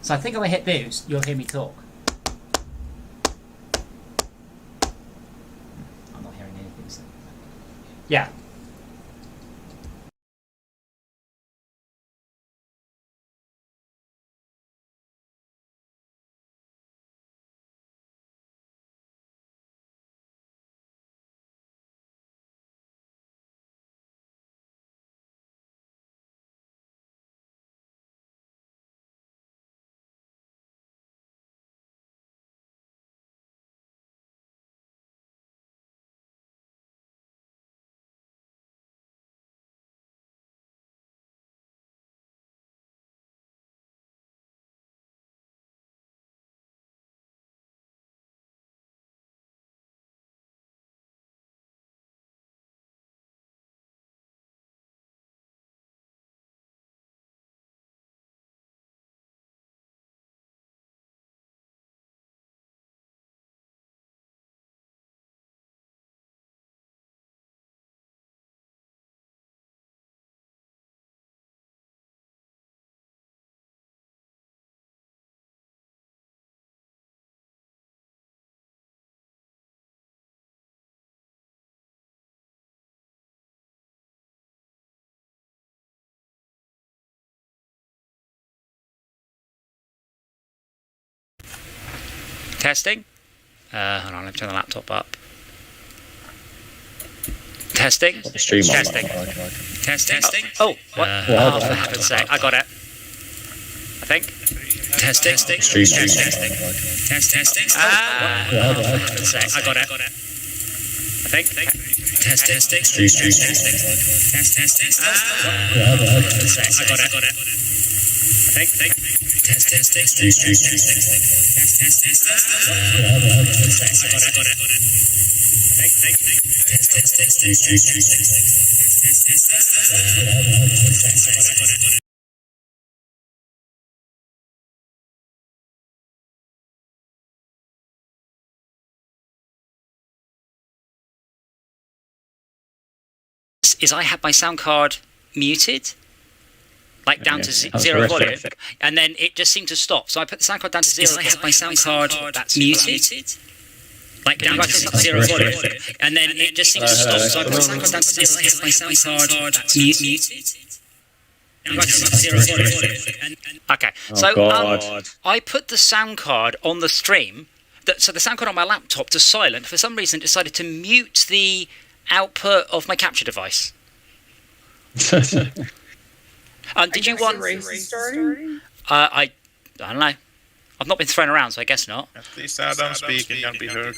So I think if I hit boost, you'll hear me talk. I'm not hearing anything. So. Yeah. Testing. Hold on, let me turn the laptop up. Testing. Stream testing. Testing. Oh, what? Oh, for heaven's sake. I got it. I think. Testing. Stream. Testing. Testing. For heaven's sake. I got it. I think. Testing. Stream. Testing. For heaven's sake. I got it. I think. Testing. Is I had my sound card muted, like down to zero volume, and then it just seemed to stop. So I put the sound card down to zero. I had my sound card muted, like down to zero volume, and then it just seemed to stop. So I put the sound card down to zero. I had my sound card muted. Okay, so I put the sound card on the stream. So the sound card on my laptop to silent. For some reason, decided to mute the output of my capture device. Did you want? I don't know. I've not been thrown around, so I guess not. At least Adam speaking can be heard.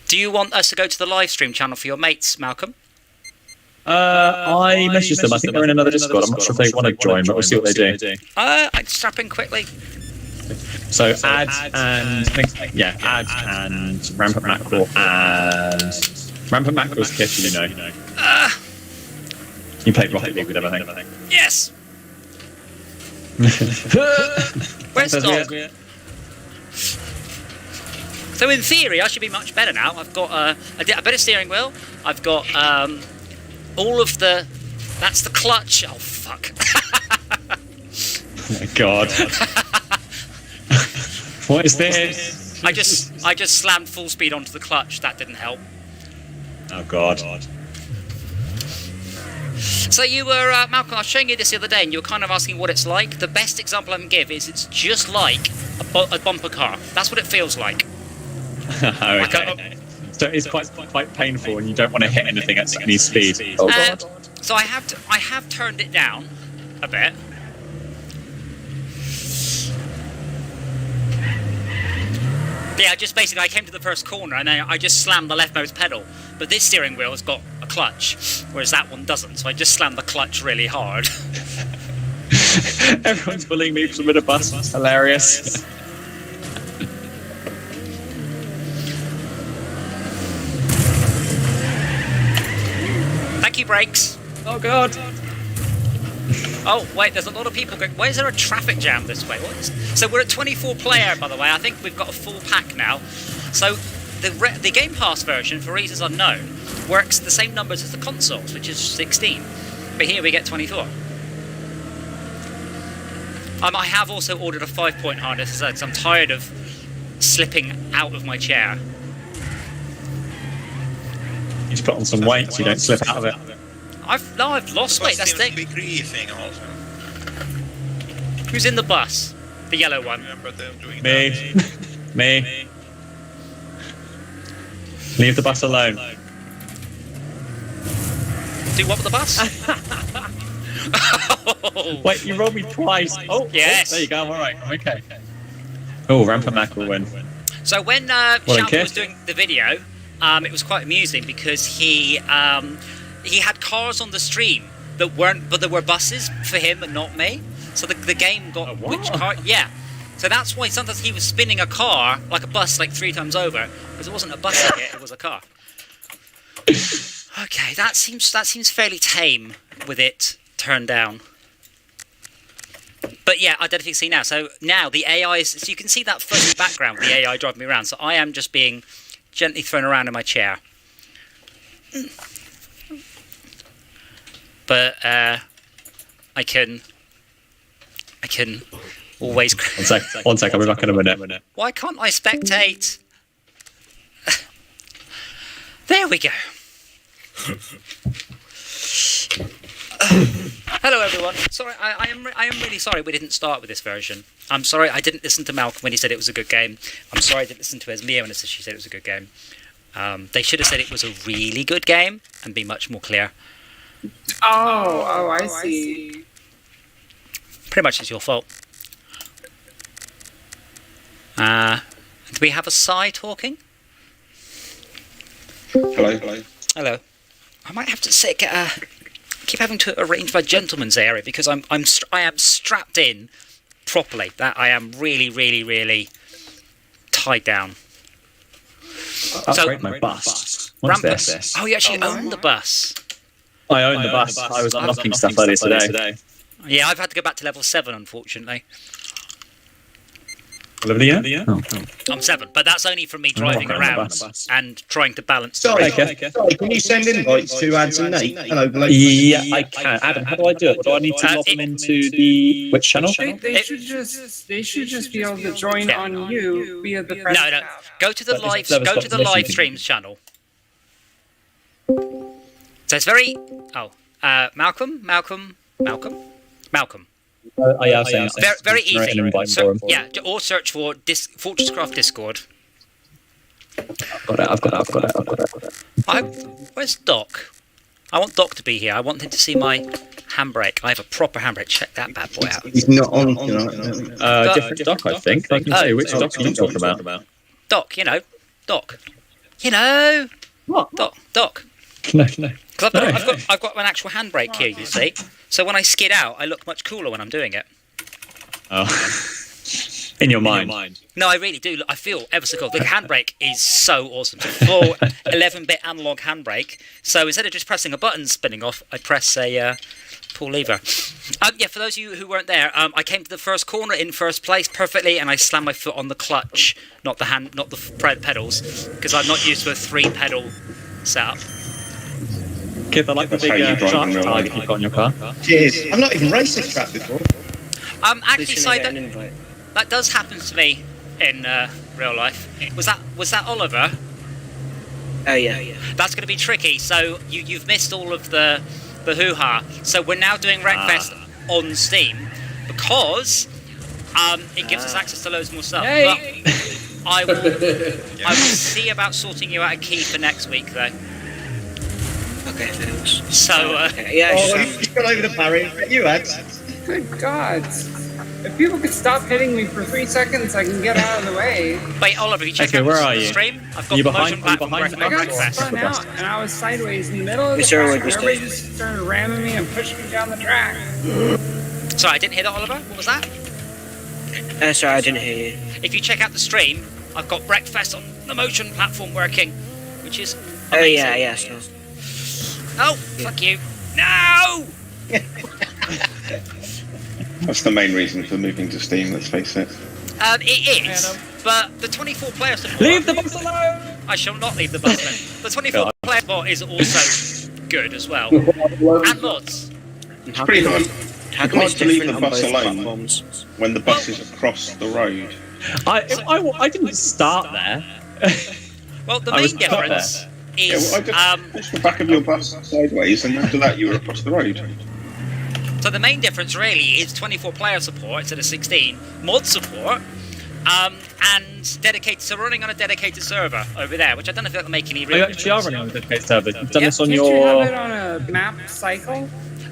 Do you want us to go to the live stream channel for your mates, Malcolm? I messaged them. I think they're in another Discord. I'm not sure if they want to join, but we'll see what they do. I'd strap in quickly. So add and Rampant Mackerel and Rampant Mackerel's kitchen, you know. You played Rocket League with them, I think. Yes. Where's Doc? So in theory, I should be much better now. I've got a better steering wheel. I've got all of the. That's the clutch. Oh fuck! Oh my god! What is this? I just slammed full speed onto the clutch. That didn't help. Oh god! So you were Malcolm. I was showing you this the other day, and you were kind of asking what it's like. The best example I can give is it's just like a bumper car. That's what it feels like. Okay. So it's quite painful, and you don't want to hit anything at any speed. Oh god! So I have turned it down a bit. Yeah, just basically I came to the first corner and then I just slammed the leftmost pedal. But this steering wheel has got a clutch, whereas that one doesn't. So I just slammed the clutch really hard. Everyone's bullying me from a bus. That's hilarious. Thank you, brakes. Oh god. Oh, wait, there's a lot of people going. Why is there a traffic jam this way? So we're at 24 player, by the way. I think we've got a full pack now. So the Game Pass version, for reasons unknown, works the same numbers as the consoles, which is 16. But here we get 24. I have also ordered a 5-point harness because I'm tired of slipping out of my chair. You just put on some weight so you don't slip out of it. I've lost weight. That's the thing. Big thing also. Who's in the bus? The yellow one. Remember them doing Me. that? Me. Leave the bus alone. Do what with the bus? Wait, you rolled me twice. Oh, yes. there you go. I'm alright. I'm okay. Oh, Rampant Mac will win. So when Shalva was doing the video, it was quite amusing because he had cars on the stream that weren't, but there were buses for him and not me. So the game got which car? Yeah. So that's why sometimes he was spinning a car like a bus like 3 times over because it wasn't a bus it was a car. Okay, that seems fairly tame with it turned down. But yeah, identifying scene now. So now the AI is, so you can see that fuzzy background with the AI driving me around. So I am just being gently thrown around in my chair. But I can always. One sec. I'll be back in a minute. Why can't I spectate? There we go. Hello everyone. Sorry, I am really sorry we didn't start with this version. I'm sorry I didn't listen to Malcolm when he said it was a good game. I'm sorry I didn't listen to Esmia when she said it was a good game. They should have said it was a really good game and be much more clear. Oh, I see. Pretty much it's your fault. Do we have a Psy talking? Hello. I might have to keep having to arrange my gentleman's area because I am strapped in properly. That I am really tied down. Upgrade my bus. What's this? Oh, you actually own the bus. I own the bus. I was unlocking stuff earlier today. Yeah, I've had to go back to level 7, unfortunately. Level yeah? Oh. I'm 7, but that's only from me driving around and trying to balance. Sorry, can you send invites to Ads and Nate? Hello, yeah, I can. Adam, how do I do it? Do I need to log them into the which channel? They should just be able to join on you via the press tab. Go to the live streams channel. So it's very Malcolm. Yeah, very easy. Yeah, or search for Fortresscraft Discord. I've got it. Where's Doc? I want Doc to be here. I want him to see my handbrake. I have a proper handbrake. Check that bad boy out. He's not on. Different Doc, I think. I can see which Doc you're talking about. Doc, Doc. What? Doc. No. I've got an actual handbrake here, you see. So when I skid out, I look much cooler when I'm doing it. Oh. In your mind. No, I really do. I feel ever so cool. The handbrake is so awesome. It's a full 11-bit analog handbrake. So instead of just pressing a button spinning off, I press a pull lever. Yeah, for those of you who weren't there, I came to the first corner in first place perfectly, and I slammed my foot on the clutch, not the pedals, because I'm not used to a 3-pedal setup. Kid, I like the big shark tag you've got on your car. Cheers. I've not even raced this track before. Actually, that does happen to me in real life. Was that Oliver? Oh yeah. That's going to be tricky. So you've missed all of the hoo-ha. So we're now doing Wreckfest on Steam because it gives us access to loads more stuff. Hey. But I will see about sorting you out a key for next week though. Okay, thanks. So you've got over the barrier. You had. Good God. If people could stop hitting me for 3 seconds, I can get out of the way. Wait, Oliver, you check out the stream? I've got the motion platform I got spun out, and I was sideways in the middle of the track. Everybody just started ramming me and pushing me down the track. Sorry, I didn't hear that, Oliver. What was that? Sorry, I didn't hear you. If you check out the stream, I've got Wreckfest on the motion platform working, which is amazing. Oh yeah, sure. Oh, fuck you. No! That's the main reason for moving to Steam, let's face it. It is, but the 24-player support... Leave the bus alone! I shall not leave the bus alone. The 24-player support is also good as well. And mods. It's pretty hard. How You come it's can't leave different the on bus both alone platforms? when the bus is across the road. I didn't start there. Well, the I was main stuck difference Yeah, is well, I just pushed the back of your bus sideways, and after that, you were across the road. so the main difference really is 24 player support instead of 16, mod support, and dedicated. So we're running on a dedicated server over there, which I don't know if that'll make any real You actually are difference. running on a dedicated server. You've done this on Can't your. you have it on a map cycle?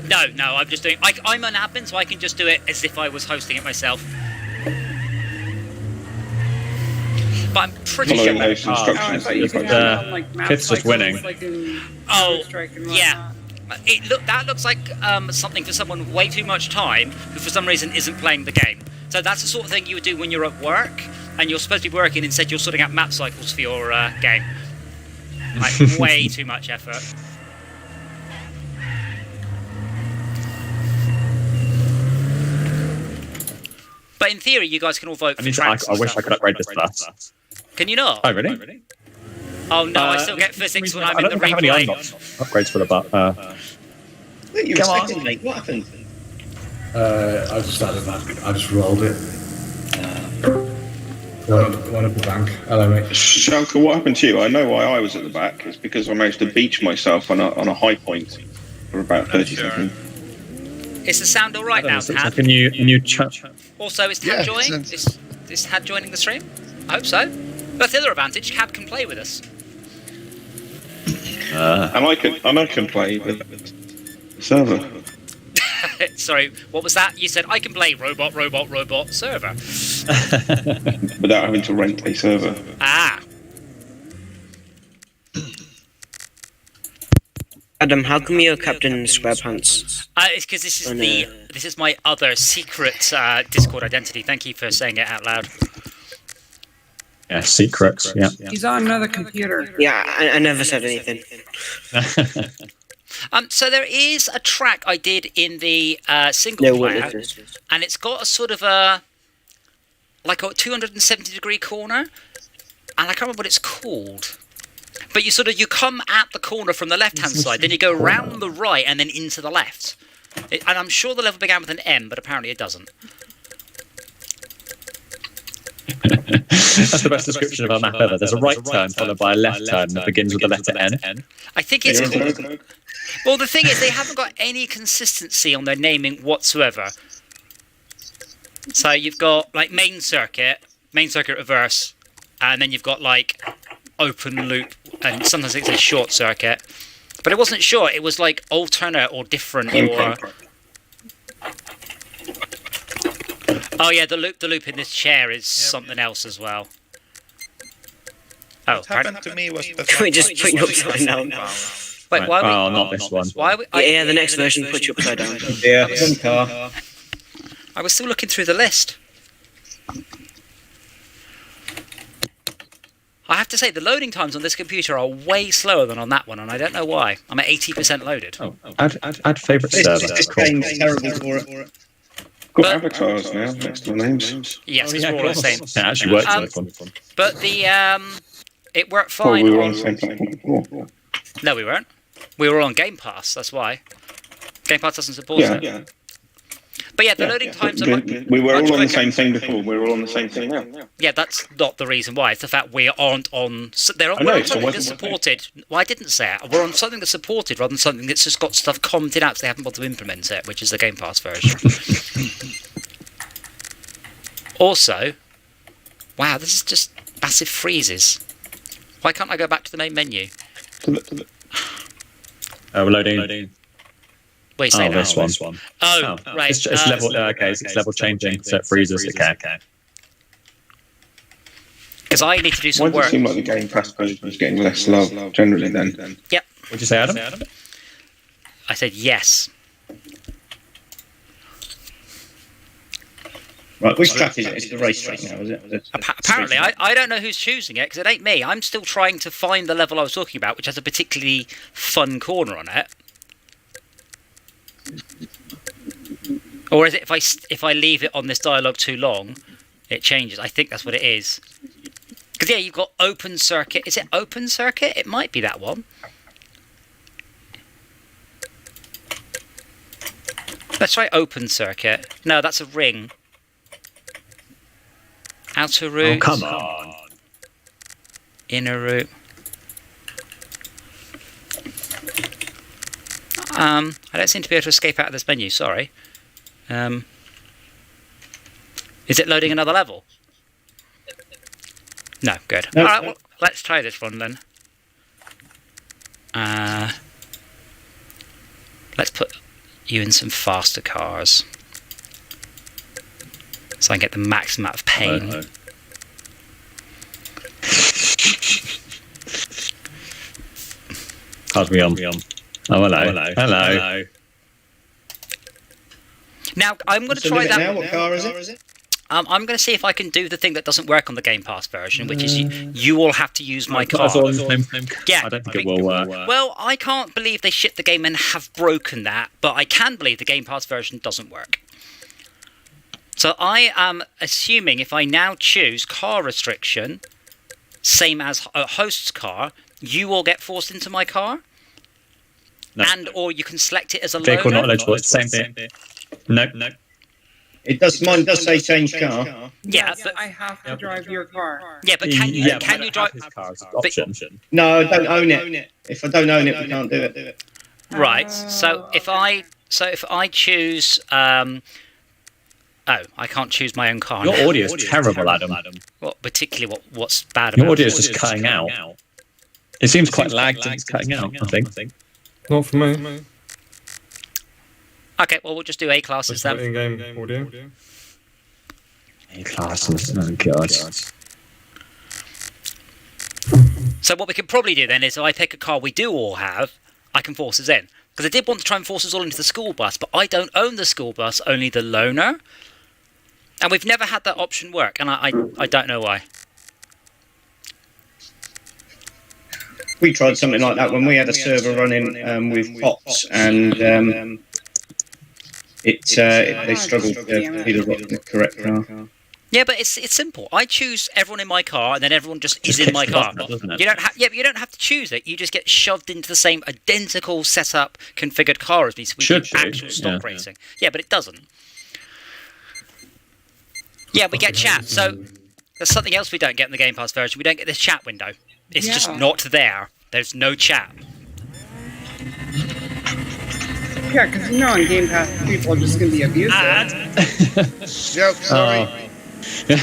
No, I'm just doing. I'm an admin, so I can just do it as if I was hosting it myself. But I'm pretty Following sure. those Oh, I instructions. thought you could have it on like map Kid's just cycles, winning. like in Oh, Counter-Strike and yeah. whatnot. That looks like something for someone with way too much time who for some reason isn't playing the game. So that's the sort of thing you would do when you're at work and you're supposed to be working, instead you're sorting out map cycles for your game. Like way too much effort. But in theory, you guys can all vote for tracks. I wish I could upgrade this bus. Can you not? Oh, really? Oh no, I still get physics when I'm I in don't the think I have any replay. upgrades for the bus. You were second, mate. What happened? I just started that. I just rolled it. One up the bank. Hello, mate. Shalka, what happened to you? I know why I was at the back. It's because I managed to beach myself on a high point for about 30 seconds. Is the sound all right now, It's Tad? like a new chat. Also, is Tad Yeah, joining? Is Tad joining the stream? I hope so. That's the other advantage. Tad can play with us. And I can play with the server. Sorry, what was that? You said I can play robot server. Without having to rent a server. Ah, Adam, how come you're Captain SquarePants? it's because this is my other secret Discord identity. Thank you for saying it out loud. Yeah, secrets. Yeah. He's on another computer. Yeah, I never said anything. So there is a track I did in the single No player, witnesses. and it's got a sort of a 270-degree corner, and I can't remember what it's called. But you come at the corner from the left-hand side, then you go round the right and then into the left. And I'm sure the level began with an M, but apparently it doesn't. That's the best description of our map ever. There's a right turn followed by a left turn that begins with the letter N. I think it's called... Well, the thing is, they haven't got any consistency on their naming whatsoever. So you've got, main circuit reverse, and then you've got, open loop, and sometimes it says short circuit. But it wasn't short, it was, alternate or different, or... Oh, yeah, the loop in this chair is something else as well. Oh, What happened to me was that Can we just put you upside down? Wait, why are we... not this one. Why are we... Yeah, the next version puts you upside down. Yeah, one car. I was still looking through the list. I have to say, the loading times on this computer are way slower than on that one, and I don't know why. I'm at 80% loaded. Oh, add favourite server. This game's terrible for it. Got avatars now next to the names. Yes, it's all the same. It actually works on this one. But it worked Well, fine we were on on... the same platform before. No, we weren't. We were on Game Pass, that's why. Game Pass doesn't support it. Yeah. But yeah, the loading times are We were much all on the quicker. same thing before. We're all on the same thing now. Yeah, that's not the reason why. It's the fact we aren't on... We're know, on so something why that's didn't we supported. Well, I didn't say it. We're on something that's supported rather than something that's just got stuff commented out because they haven't bothered to implement it, which is the Game Pass version. Also... Wow, this is just massive freezes. Why can't I go back to the main menu? We're loading. What are you saying now? This one. Oh, right. It's level. Okay, it's level changing, so it freezes. Okay. Because I need to do Why some does it work. seem like the Game Pass version is getting less love generally then? Yep. What'd you say, Adam? I said yes. Right, which track is it? It's the racetrack now, is it? Apparently, I don't know who's choosing it because it ain't me. I'm still trying to find the level I was talking about, which has a particularly fun corner on it. Or is it if I leave it on this dialogue too long, it changes? I think that's what it is. Because yeah, you've got open circuit. Is it open circuit? It might be that one. Let's try open circuit. No, that's a ring. Outer route. Oh, come on. Inner route. I don't seem to be able to escape out of this menu, sorry. Is it loading another level? No, good. No. Alright, well, let's try this one then. Let's put you in some faster cars. So I can get the max amount of pain. Oh. How's me on? Oh, hello. Now, I'm going to So try leave it that. now. What car is it? I'm going to see if I can do the thing that doesn't work on the Game Pass version, which is you all have to use my car. Yeah. I don't think it will work. Well, I can't believe they shipped the game and have broken that, but I can believe the Game Pass version doesn't work. So I am assuming if I now choose car restriction, same as a host's car, you will get forced into my car? No. And or you can select it as a Vehicle not loaner? eligible. It's the same thing. No. It does. Mine does say change car. Yeah, Yes, but I have to drive your car. yeah, but can you drive? his car as an option? No, I don't own it. If I don't own it, we can't do it. Right. So if I choose I can't choose my own car. Your now. audio is terrible, Adam. What particularly what's bad Your about audio it? is just cutting out. It seems quite lagged and it's cutting out, I think. Not for me. Okay, well we'll just do A classes then. In-game audio. A-classes, oh god. So what we can probably do then is if I pick a car we do all have, I can force us in. Because I did want to try and force us all into the school bus, but I don't own the school bus, only the loaner. And we've never had that option work, and I don't know why. We tried something like that when we had a server running with bots, and they struggled to be the correct car. Yeah, but it's simple. I choose everyone in my car, and then everyone just is in my car. But you You don't have to choose it. You just get shoved into the same identical setup, configured car as me, so we do actual stock racing. Yeah, but it doesn't. Yeah, we get chat. So there's something else we don't get in the Game Pass version. We don't get this chat window. It's just not there. There's no chat. Yeah, because on Game Pass, people are just going to be abusive. Yep, sorry. I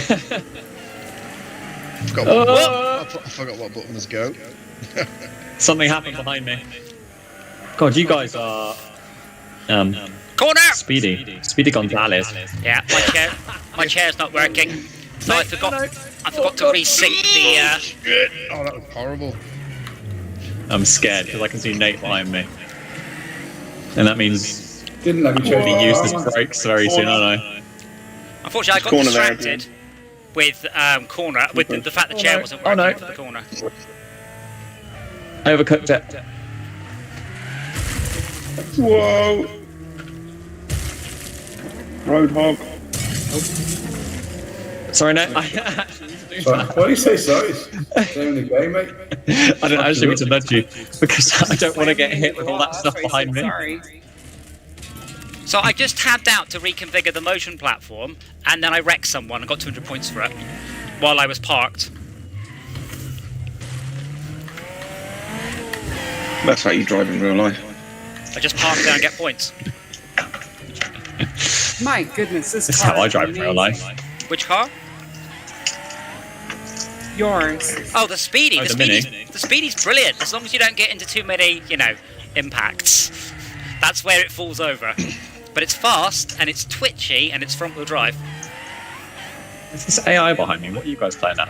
forgot what button was go. Something happened behind me. God, you guys are... Corner! Speedy Gonzalez. Yeah, my chair's not working. So I forgot to resync the... Shit. Oh, that was horrible. I'm scared because I can see Nate behind me. And that means Didn't let me we'll check. be used as brakes very soon, aren't I? Unfortunately, I got Corner there, distracted with corner, with the fact the chair wasn't working for the corner. I overcooked it. Whoa! Roadhog. Sorry, Nate. Sorry, why do you say sorry? Same in the game, mate. I don't actually mean to nudge you because I don't want to get hit with all that stuff behind me. Sorry. So I just tabbed out to reconfigure the motion platform, and then I wrecked someone and got 200 points for it while I was parked. That's how you drive in real life. I just park there and get points. My goodness, this That's car how I is drive in real life. Which car? Yours. Oh, the Speedy. Oh, the the Mini. Speedy's, the Speedy's brilliant, as long as you don't get into too many, impacts. That's where it falls over. But it's fast, and it's twitchy, and it's front-wheel drive. There's this AI behind me. What are you guys playing at?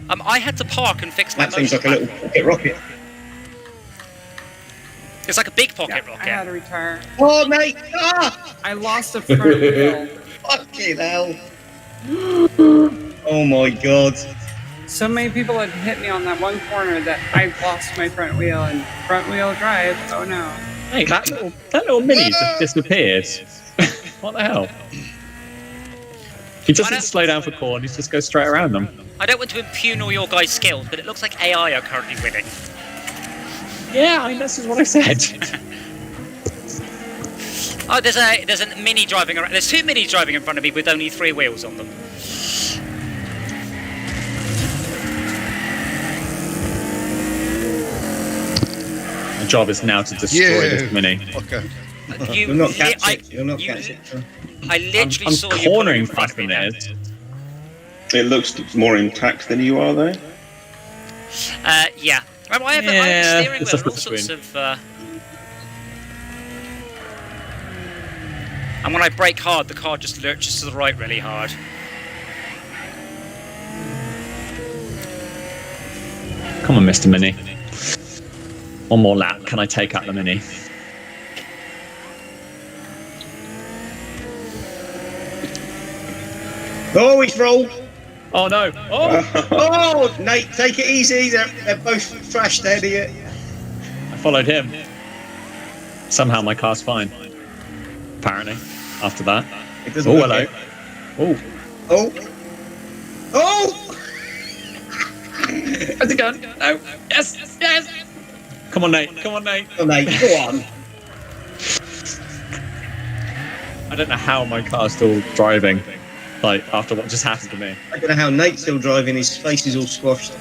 I had to park and fix my That seems motion like a little platform. pocket rocket. It's like a big pocket I had rocket. to retire. Oh, mate! Ah! I lost a front wheel. Fucking hell! Oh my god! So many people had hit me on that one corner that I lost my front wheel and front wheel drive. Oh no. Hey, that little Mini just disappeared. What the hell? He doesn't slow down for corn, he just goes straight around them. I don't want to impugn all your guys' skills, but it looks like AI are currently winning. Yeah, this is what I said. Oh, there's a mini driving around. There's 2 minis driving in front of me with only 3 wheels on them. My job is now to destroy this mini. Okay. You'll not catch it. You'll not catch it. I literally I'm saw you cornering pulling in front of me fast then. It looks more intact than you are, though. Yeah. Remember, I have a steering it's a wheel and all sorts of... And when I brake hard, the car just lurches to the right really hard. Come on, Mr. Mini. One more lap. Can I take out the Mini? Oh, he's rolled. Oh no! Oh! Oh, Nate, take it easy. They're both thrashed there, idiot. I followed him. Somehow my car's fine. Apparently, after that. It doesn't Oh, look hello. it. Oh! Oh. Oh! How's it going? No! Yes! Yes! Come on, Nate. Come on, Nate. Oh, Nate, go on. I don't know how my car's still driving. Like, after what just happened to me. I don't know how Nate's still driving. His face is all squashed.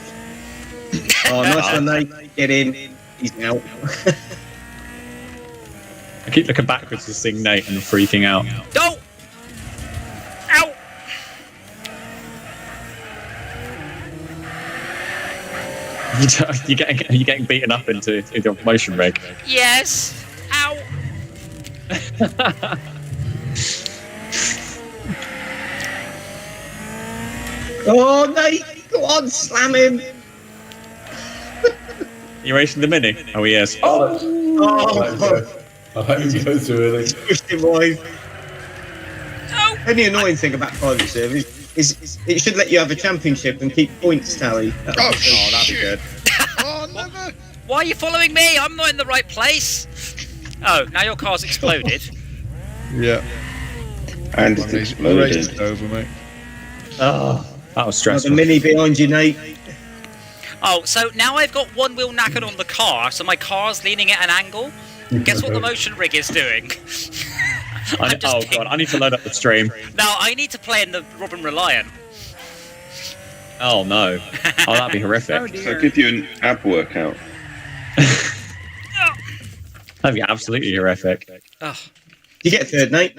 Oh, nice one, Nate. Get in. He's out. I keep looking backwards to see Nate and freaking out. Oh! Ow! You're getting beaten up into your motion rig. Yes! Ow! Oh, Nate, go on, slam him. You racing the Mini? Oh, he is. Oh, I hope you go too early. pushed him wide. Oh! And the annoying thing about private service is it should let you have a championship and keep points tally. Oh, that'd be shit. good. Oh, never. Why are you following me? I'm not in the right place. Oh, now your car's exploded. Yeah. And The it's race exploded. is over, mate. Oh, that was The stressful. Mini behind you, Nate. Oh, so now I've got one wheel knackered on the car, so my car's leaning at an angle. Guess what the motion rig is doing? I'm just Oh god, I need to load up the stream. Now, I need to play in the Robin Reliant. Oh no. Oh, that'd be horrific. Oh, So dear. give you an ab workout. That'd be absolutely horrific. Oh, You get third, Nate.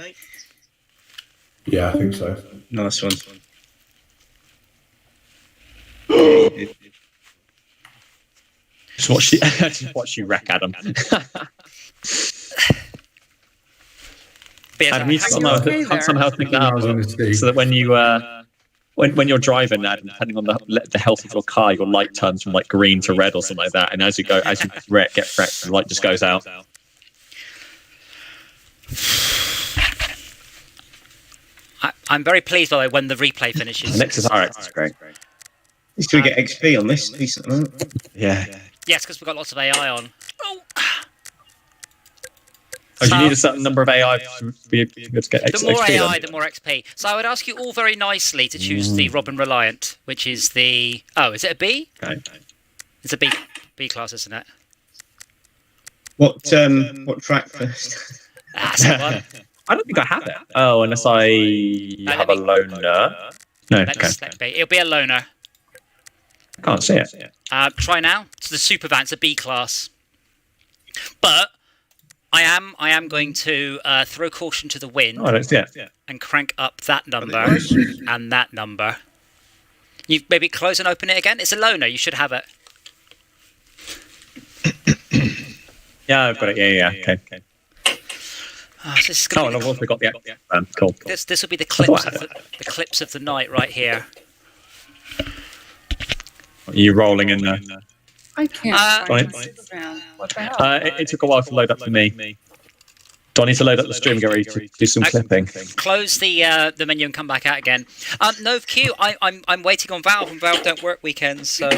Yeah, I think so. Nice one. Just watch you wreck Adam. but yes, Adam, you okay there? somehow think that I was on the seat. so that when you when you're driving, Adam, depending on the health of your car, your light turns from like green to red or something like that, and as you get wrecked, the light just goes out. I'm very pleased, by the way, when the replay finishes. Nexus RX is great. At least we get XP on this. Decent, right? Yeah. Yes, because we've got lots of AI on. Oh. Oh, you need a certain number of AI to be able to get The more XP AI, then? the more XP. So I would ask you all very nicely to choose the Robin Reliant, which is the... Oh, is it a B? Okay. It's a B class, isn't it? What track first? That's the one. I don't think I have it. Oh, unless I have a loaner. No, okay. Let's be. It'll be a loner. I can't see it. Try now. It's the Super Van. It's a B class. But I am going to throw caution to the wind Oh, I don't see it. and crank up that number and that number. You maybe close and open it again. It's a loner. You should have it. Yeah, I've got it. Yeah. Okay. Oh, this is Oh, gonna and be I've also got the cool. this will be the thought clips I of had the clips of the night right here. Are you rolling in there? I can't Fine. find the Superman. What the hell? It took a while to load up for me. Do I need to load up the stream and get ready to do some clipping? Close the menu and come back out again. Nov Q, I'm waiting on Valve, and Valve don't work weekends, so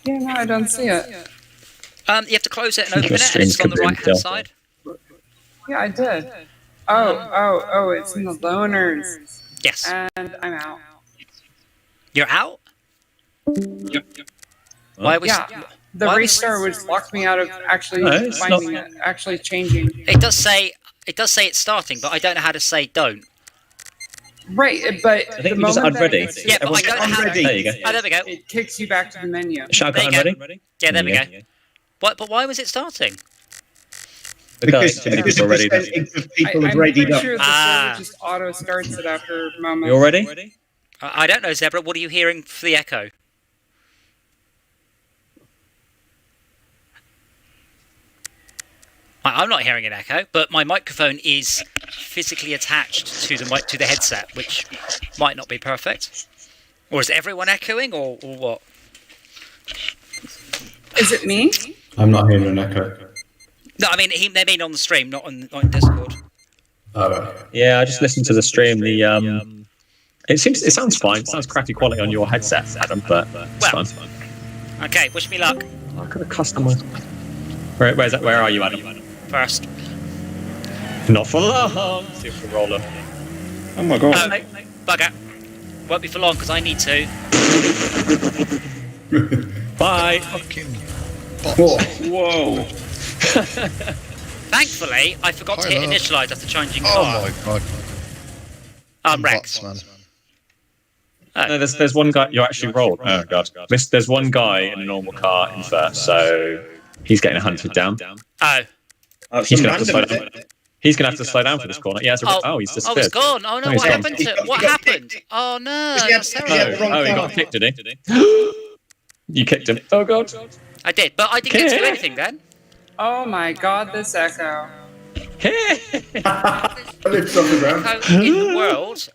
Yeah, no, I don't see it. you have to close it and Keep open your it, and streams it's on the completely right hand still. side. Yeah, I did. Oh, it's in the loners. Yes. And I'm out. You're out? Why was Yeah. The restart would lock me out of actually finding it, actually changing. It does say it's starting, but I don't know how to say don't. Right, but I think you just add ready. Yeah, but I don't know how to. There you go. Oh, there we go. It kicks you back to the menu. Shall I There you ready? Yeah, there we There go. you But why was it starting? Because the people are ready. percentage of people have I'm readied pretty up. sure the server just auto starts it after a moment. You all ready? I don't know, Zebra. What are you hearing for the echo? I'm not hearing an echo, but my microphone is physically attached to the headset, which might not be perfect. Or is everyone echoing, or what? Is it me? I'm not hearing an echo. No, I mean they mean on the stream, not on Discord. Yeah, I just listened to the stream. It sounds fine. It sounds crappy quality on your headset, Adam, but it's fine. Okay, wish me luck. I could have customized. Where's that? Where are you, Adam? First. Not for long. See if we roll up. Oh my god. Bugger. Won't be for long because I need to. Bye. Fucking Whoa. Thankfully, I forgot to hit Hello. initialize after changing car. Oh my god. I'm Rex. Bots, man. No, there's one guy. You actually rolled. Oh god. There's one guy in a normal car in first, so he's getting hunted down. Oh. He's gonna have to slow down. He's gonna have to slow down for this corner. Yeah. He's Oh, disappeared. it's gone. Oh no, he's what gone. happened to what He got happened? kicked. Oh no, He had- that's he had terrible. the wrong Oh, he car. got kicked, did he? You kicked him. Oh god. I did, but I didn't get to do anything then. Oh my god, this echo. Lifts off the ground. Echo in the world.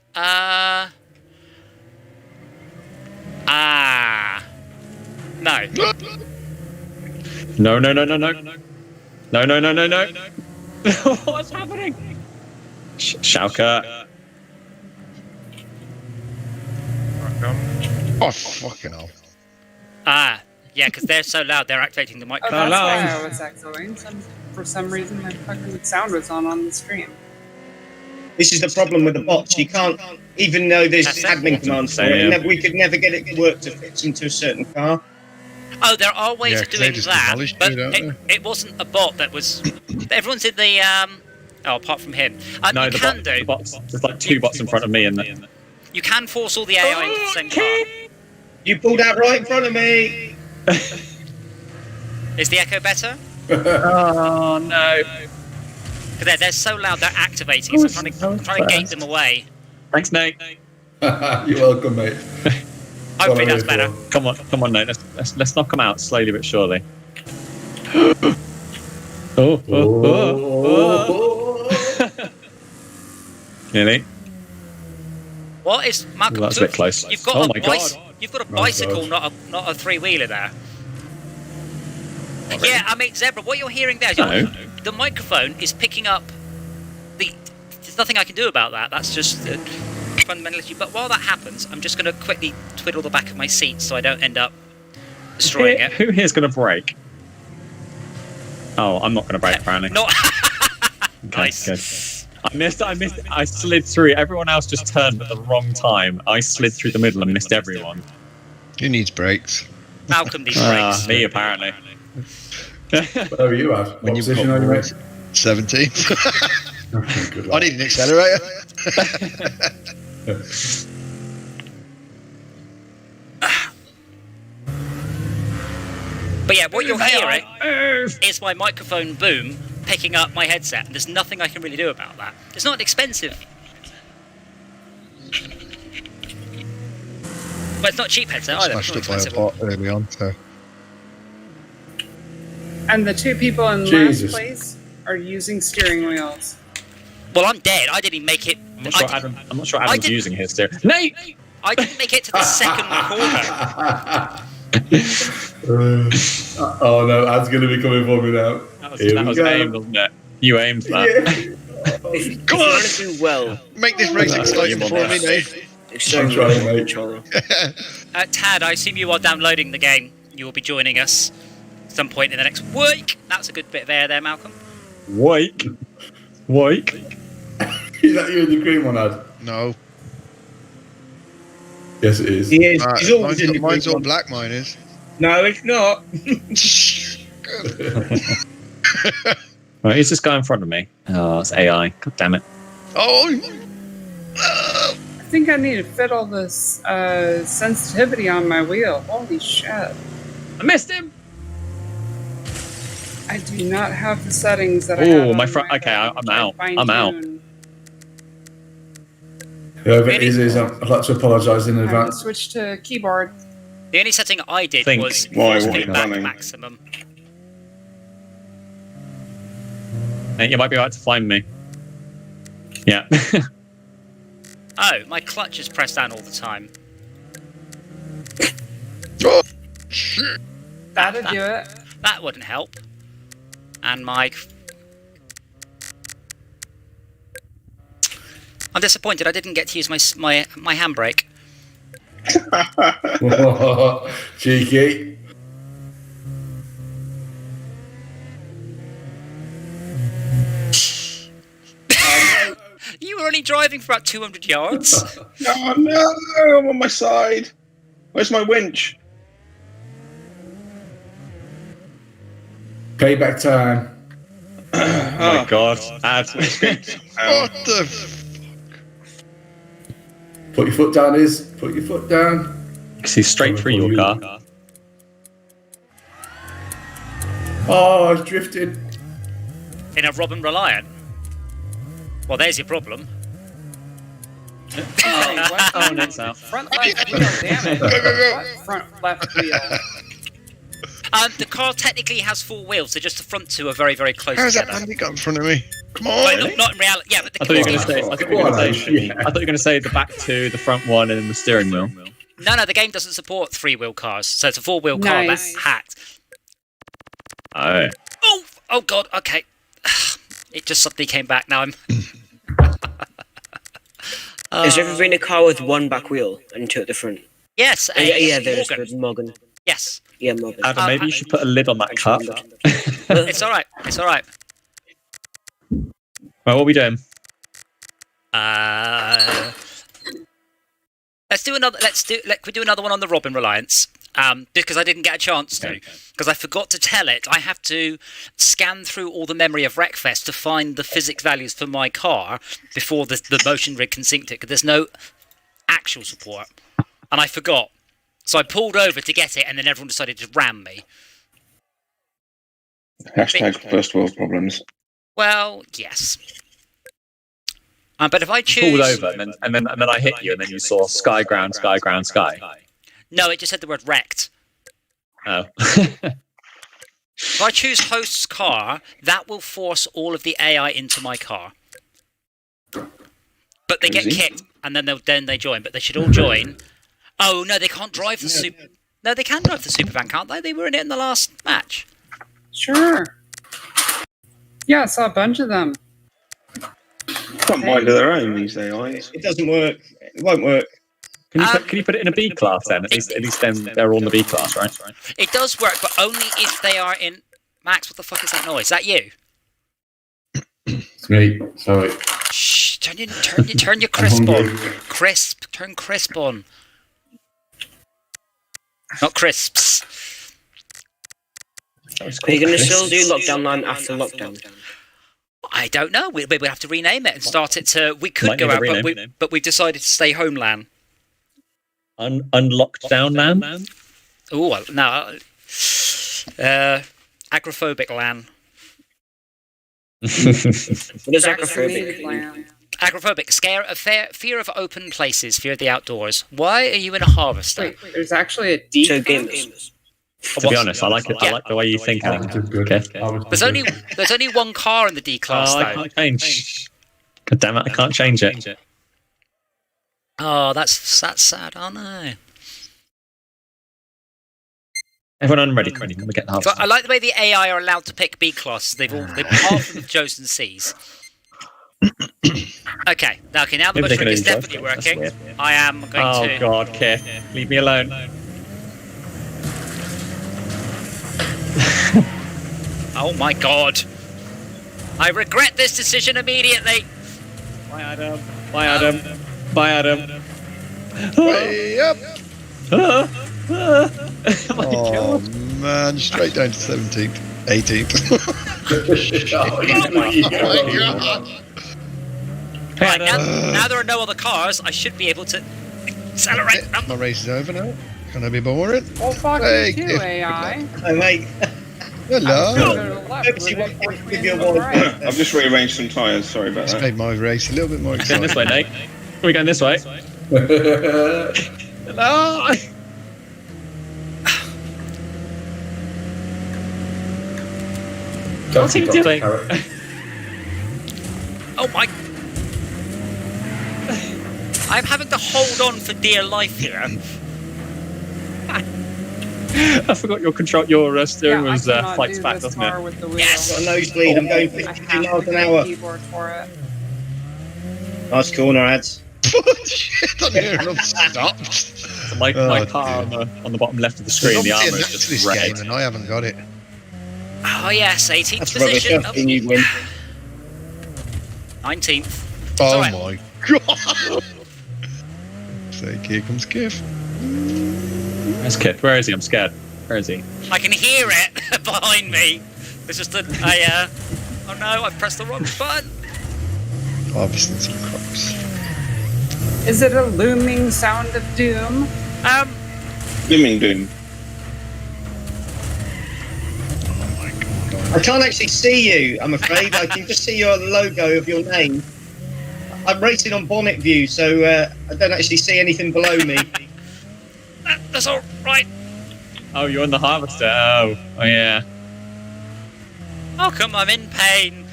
No. No. No. What's happening? Schalke. Oh, fucking hell. Yeah, because they're so loud, they're activating the Oh, microphone. that's why I was echoing. For some reason, my fucking sound was on the stream. This is the problem with the bots. You can't, even though there's That's it. admin commands for it, we could never get it to work to fix into a certain car. Oh, there are ways Yeah, of 'cause they doing just that, demolished but you, don't it wasn't a bot that was. Everyone's in the Oh, apart from him, No, you the can do. bots. There's like two bots in front of me, and You can force all the AI into the same car. You pulled out right in front of me. Is the echo better? oh no. Because they're so loud, they're activating it. So I'm trying to gate them away. Thanks, Nate. You're welcome, mate. Hopefully that's better. Come on, Nate. Let's knock them out slowly but surely. Oh. Nearly. What is Malcolm? Well, that's a bit close. You've got Oh a my God. You've got a Nice bicycle, dodge. not a three-wheeler there. Yeah, I mean, Zebra, what you're hearing there is No. the microphone is picking up the. There's nothing I can do about that. That's just a fundamental issue. But while that happens, I'm just going to quickly twiddle the back of my seat so I don't end up destroying it. Who here's going to break? Oh, I'm not going to break, apparently. Not. Okay, Nice. good. I missed. I slid through. Everyone else just turned at the wrong time. I slid through the middle and missed everyone. Who needs brakes? Malcolm needs brakes. Me, apparently. Where are you at? When What you've position got are you in? 17. Okay, good I luck. need an accelerator. But yeah, what you're hearing is my microphone boom picking up my headset, and there's nothing I can really do about that. It's not expensive. But it's not a cheap headset either. It's Smashed not up by a expensive. bot early on, so. And the two people in Jesus. last place are using steering wheels. Well, I'm dead. I didn't even make it. I'm not sure Adam's didn't- using his steer. Nate! I didn't make it to the second corner. Oh no, Ad's going to be coming for me now. That was aimed, wasn't it? You aimed that. If you want to do well, Make this race exciting you for want me, that. Nate. extremely trying, well mate. controller. Tad, I assume you are downloading the game. You will be joining us at some point in the next week. That's a good bit of air there, Malcolm. Wake. Is that you in the green one, Ad? No. Yes, it is. He is. He's always in the Mine's green all one. black, mine is. No, it's not. Right, who's this guy in front of me? Oh, it's AI. God damn it. Oh! I think I need to fiddle this sensitivity on my wheel. Holy shit. I missed him! I do not have the settings that I have. Oh, my on front. Okay, I'm out. I'm out. fine-tune. Whoever it is, I'd like to apologise in I advance. will switch to keyboard. The only setting I did Think. was Why, force what are you feedback planning? maximum. Hey, you might be right to find me. Yeah. Oh, my clutch is pressed down all the time. Oh, shit. That'll do it. That wouldn't help. And my... I'm disappointed I didn't get to use my handbrake. Cheeky. You were only driving for about 200 yards. Oh no, I'm on my side. Where's my winch? Payback time. Oh my god. Ad. What the Put your foot down, Iz. Put your foot down. See straight through your car. Oh, I was drifted. In a Robin Reliant. Well, there's your problem. Oh, no, it's out. Front left wheel, damn it. Go, go, go. What front left wheel? The car technically has 4 wheels, so just the front two are very, very close How's that together. bandy got in front of me? Come Well, on! not in reality. Yeah, but the I thought you were car- going to say. I thought you were going to say the back two, the front one, and then the steering wheel. No, the game doesn't support 3-wheel cars, so it's a 4-wheel car. Nice. That's hacked. Oh. Oh god. Okay. It just suddenly came back. Now I'm. Has there ever been a car with one back wheel and two at the front? Yes. Yeah, there's Morgan. with Morgan. Yes. Yeah, Morgan. Adam, maybe you should put a lid on that cup. It's all right. It's all right. Right, what are we doing? Let's do another. We do another one on the Robin Reliance. Because I didn't get a chance to. Because I forgot to tell it. I have to scan through all the memory of Wreckfest to find the physics values for my car before the motion rig can sync it. Because there's no actual support, and I forgot. So I pulled over to get it, and then everyone decided to ram me. Hashtag first world problems. Well, yes. But if I choose, Pulled over, and then I hit you, and then you saw sky, ground, sky, ground, sky. no, it just said the word wrecked. Oh. If I choose host's car, that will force all of the AI into my car. But they get Easy. kicked, and then they join. But they should all join. Oh no, they can't drive the super. No, they can drive the supervan, can't they? They were in it in the last match. Sure. Yeah, I saw a bunch of them. Got mind of their own, these AIs. It doesn't work. It won't work. Can you put it in a B class then? At least then they're all in the B class, right? It does work, but only if they are in. Max, what the fuck is that noise? Is that you? It's me. Sorry. Shh! Turn your crisp I'm on. hungry. Turn crisp on. Not crisps. Are you going to still do lockdown line after lockdown? I don't know. We would have to rename it and start it to. We could Might go need to out, rename it. but we've decided to stay home LAN. Unlocked down LAN? Oh no. Agrophobic LAN. What is Vaccinated agrophobic? land. Agrophobic. Fear of open places. Fear of the outdoors. Why are you in a harvester? Wait, there's actually a D. So class? gamers. To be honest, I like it. I like the way you think, I Adam. did good. Okay. I was There's only one car in the D class Oh, I though. can't change. God damn it, I can't change it. Oh, that's sad. Oh no. Everyone ready? Let me get the half. But I like the way the AI are allowed to pick B classes. They've half of them chosen C's. Okay, now the Maybe they motion can is only definitely drive. That's working. weird. I am going Oh to. god, Kit, leave me alone. Oh my god! I regret this decision immediately. Bye, Adam. Bye, Adam. Bye, Adam. Way up! Ah. Oh man, straight down to 17th, 18th. Right, now there are no other cars, I should be able to accelerate. My race is over now. Can I be boring? Well, fuck Hey, you too, give- AI. Oh, mate. Hello. I've just rearranged some tyres. Sorry about It's that. made my race a little bit more Going this exciting. way, Nate. Are we going this way? Hello. What's he doing? Oh my! I'm having to hold on for dear life here. I forgot your control. Your steering was flights back, this doesn't it? car with the wheel. Yes. Got a nosebleed. I'm going I 52 have miles to an get a hour. keyboard for it. Nice corner ads. Shit, I near enough stopped. So my car on the bottom left of the screen, the There's armor obviously a is knack to just this red. game, and I haven't got it. Oh yes, 18th That's rubbish. position. I've seen you win. 19th. Oh alright. my god! Say, here comes Kiff. Where's Kid? Where is he? I'm scared. Where is he? I can hear it behind me. It's just oh no, I pressed the wrong button. Harvesting some crops. Is it a looming sound of doom? Dimming doom. Oh my god. I can't actually see you, I'm afraid. I can just see your logo of your name. I'm racing on bonnet view, so I don't actually see anything below me. That's all right. Oh, you're in the harvester. Oh yeah. How come I'm in pain?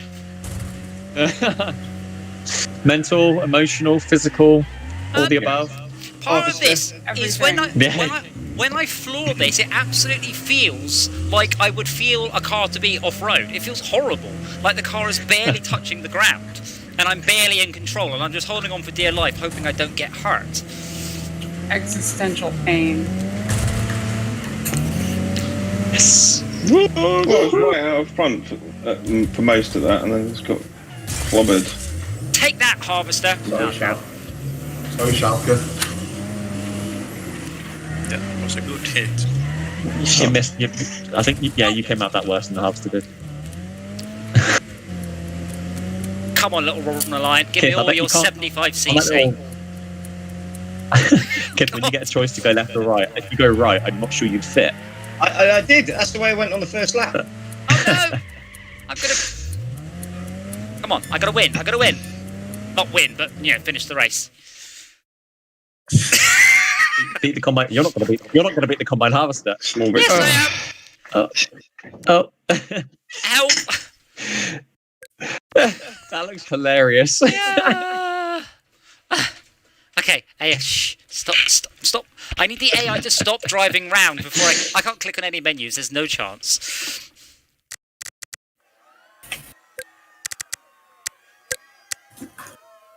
Mental, emotional, physical, all the above. Part of this is when Everything. when I floor this, it absolutely feels like I would feel a car to be off-road. It feels horrible, like the car is barely touching the ground, and I'm barely in control, and I'm just holding on for dear life, hoping I don't get hurt. Existential pain. Yes. Well, I was right out of front for most of that, and then just got clobbered. Take that, harvester. Sorry, No, Shal. Sorry, Shalka. That was a good hit. You missed. I think. You came out that worse than the harvester did. Come on, little rod on the line. Give Kid, me I all bet you your can't- 75cc. Kid, when you get a choice to go left or right, if you go right, I'm not sure you'd fit. I did. That's the way I went on the first lap. Oh no! I'm gonna. Come on, I gotta win. I gotta win. Not win, but finish the race. Beat the combine. You're not gonna beat the combine harvester. Small bit. Yes, I am. Oh. Help! That looks hilarious. Yeah. Okay, AI, shh, stop. I need the AI to stop driving round before I can't click on any menus, there's no chance.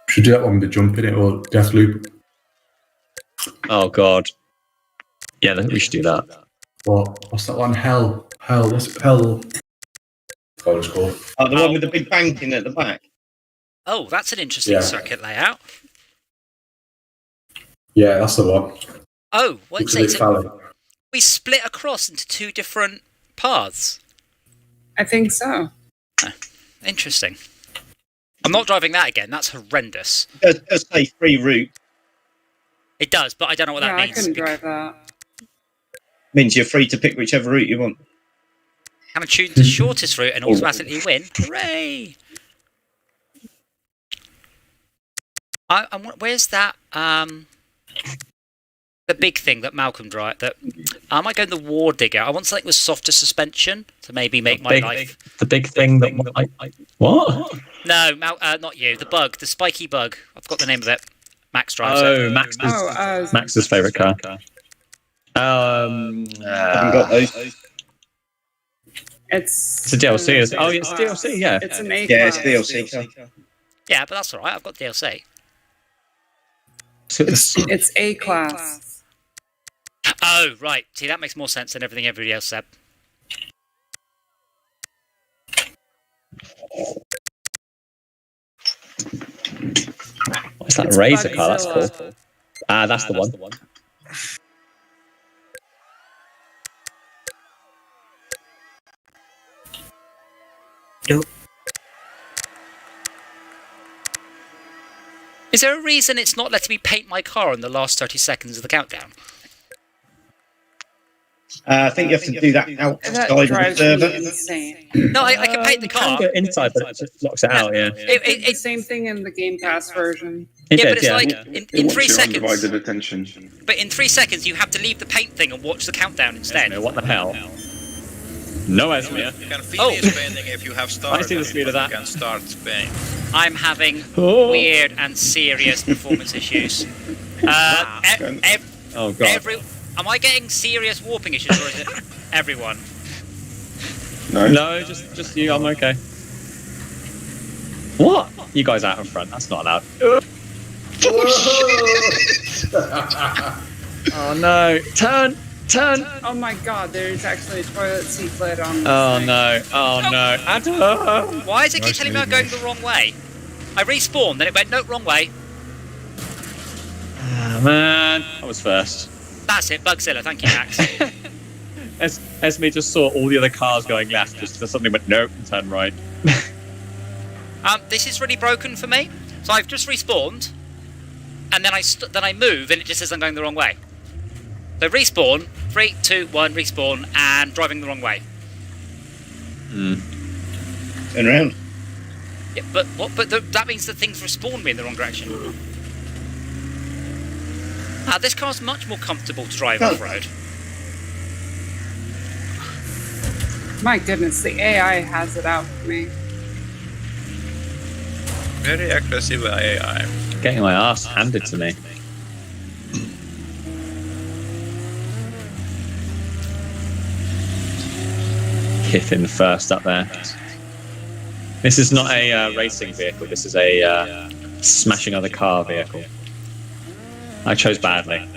Should do that one with the jump in it or death loop. Oh god. Yeah, we should do that. What's that one? Hell. What's it? Hell. What it's called? Oh, the one with the big banking at the back. Oh, that's an interesting Yeah. circuit layout. Yeah, that's the one. Oh, what's Looks a bit it? phallic. We split across into two different paths. I think so. Interesting. I'm not driving that again, that's horrendous. It does say free route. It does, but I don't know what that I means. couldn't drive that. Means you're free to pick whichever route you want. Can I choose the shortest route and automatically win? Hooray! Where's that? The big thing that Malcolm drive. That I might go in the War Digger. I want something with softer suspension to maybe make my life. The big thing that what? No, not you. The bug, the spiky bug. I've got the name of it. Max drives Oh, it. Max's favourite car. Haven't got those. It's a DLC. It's DLC. Yeah. It's an A Yeah, it's class. DLC. car. Yeah, but that's all right. I've got DLC. So It's A class. Oh, right. See, that makes more sense than everything everybody else said. what's that? It's Razor car. That's Bugzilla. cool. That's the one. Is there a reason it's not letting me paint my car in the last 30 seconds of the countdown? I think you have to do that outside That of the drives server. me insane. No, I can paint the You can car. do it inside, but it just locks it out, yeah. It's the same thing in the Game Pass version. It Yeah, did, but it's yeah. like It in wants 3 your seconds. undivided attention. But in 3 seconds, you have to leave the paint thing and watch the countdown instead. Esme, what the hell? No, Esme. You can finish Oh. painting if you have started. I see the speed of that. You can start painting. I'm having Oh. weird and serious performance issues. Oh, God. Am I getting serious warping issues, or is it everyone? No. No, just you. I'm okay. What? You guys out in front. That's not allowed. Oh, no. Turn. Oh my god, there's actually a toilet seat lid on this Oh, thing. no. Oh, no. Adam. Why does it keep Nice telling me I'm movement. going the wrong way? I respawned, then it went, no, wrong way. Oh, man. I was first. That's it, Bugzilla, thank you, Max. Esme just saw all the other cars going left. Just suddenly went, nope, and turned right. This is really broken for me. So I've just respawned, and then I move, and it just says I'm going the wrong way. So respawn, 3, 2, 1, respawn, and driving the wrong way. Turn around. Yeah, but what? But that means that things respawn me in the wrong direction. This car's much more comfortable to drive Oh. off-road. My goodness, the AI has it out for me. Very aggressive AI. Getting my ass handed to me. Kiffin first up there. This is not a racing vehicle. This is a smashing other car vehicle. I chose badly.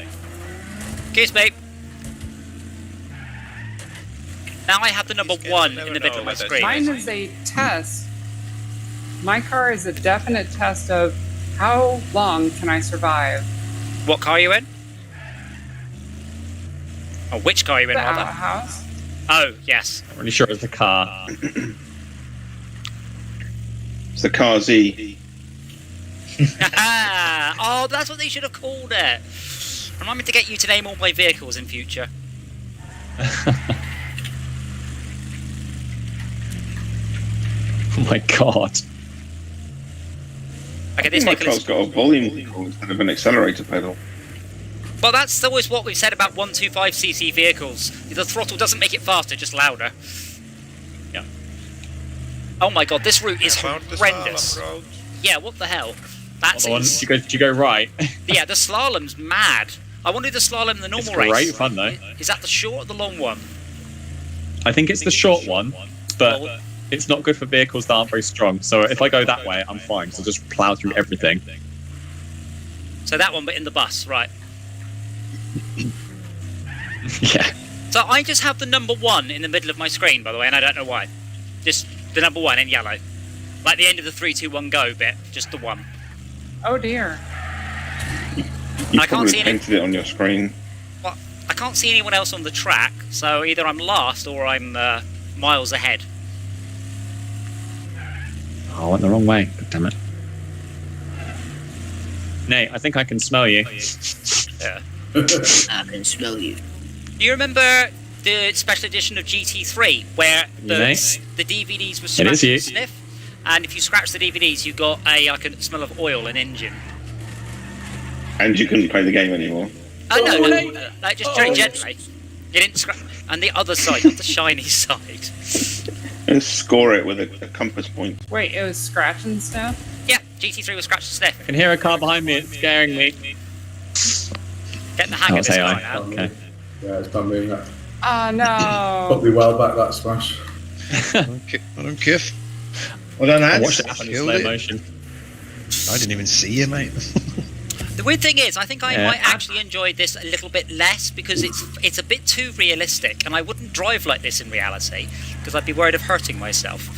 Excuse me. Now I have the number 1 in the middle of my screen. Mine is a test. My car is a definite test of how long can I survive. What car are you in? Oh, which car are you in, The rather? outhouse. Oh, yes. I'm really sure it's the car. It's the car Z. Oh, that's what they should have called it. Remind me to get you to name all my vehicles in future. Oh my god. Okay, this My vehicle car's is... got a volume pedal instead of an accelerator pedal. Well, that's always what we've said about 125cc vehicles. The throttle doesn't make it faster, just louder. Yeah. Oh my god, this route is Found the horrendous. Slalom road. Yeah, what the hell? That's Hold on. Do you go right? Yeah, the slalom's mad. I want to do the slalom in the normal It's race. great fun though. Is that the short or the long one? I think it's the short one, but Well, it's not good for vehicles that aren't very strong. So if I go that way, I'm fine. So I'll just plow through everything. so that one, but in the bus, right. Yeah. So I just have the number 1 in the middle of my screen, by the way, and I don't know why. Just the number 1 in yellow. Like the end of the 3, 2, 1, go bit, just the 1. Oh dear. You I can't probably see any- painted it on your screen. Well, I can't see anyone else on the track, so either I'm last or I'm miles ahead. Oh, I went the wrong way. God damn it. Nate, I think I can smell you. Yeah. I can smell you. Do you remember the special edition of GT3 where the Nate? DVDs were It is scratch you. and sniff? And if you scratch the DVDs, you got a smell of oil and engine. And you couldn't play the game anymore. Oh no, like just very gently. You didn't scratch. And the other side, not the shiny side. And score it with a compass point. Wait, it was scratch and stuff? Yeah, GT3 was scratch and sniff. I can hear a car behind me. It's scaring me. Get the hang of this AI. car now. Okay. Yeah, it's done moving that. Oh no. Put me well back that smash. I don't care. Well done, I lads. watched it happen in Killed slow it. motion. I didn't even see you, mate. The weird thing is, I think I Yeah. might actually enjoy this a little bit less because it's a bit too realistic, and I wouldn't drive like this in reality because I'd be worried of hurting myself.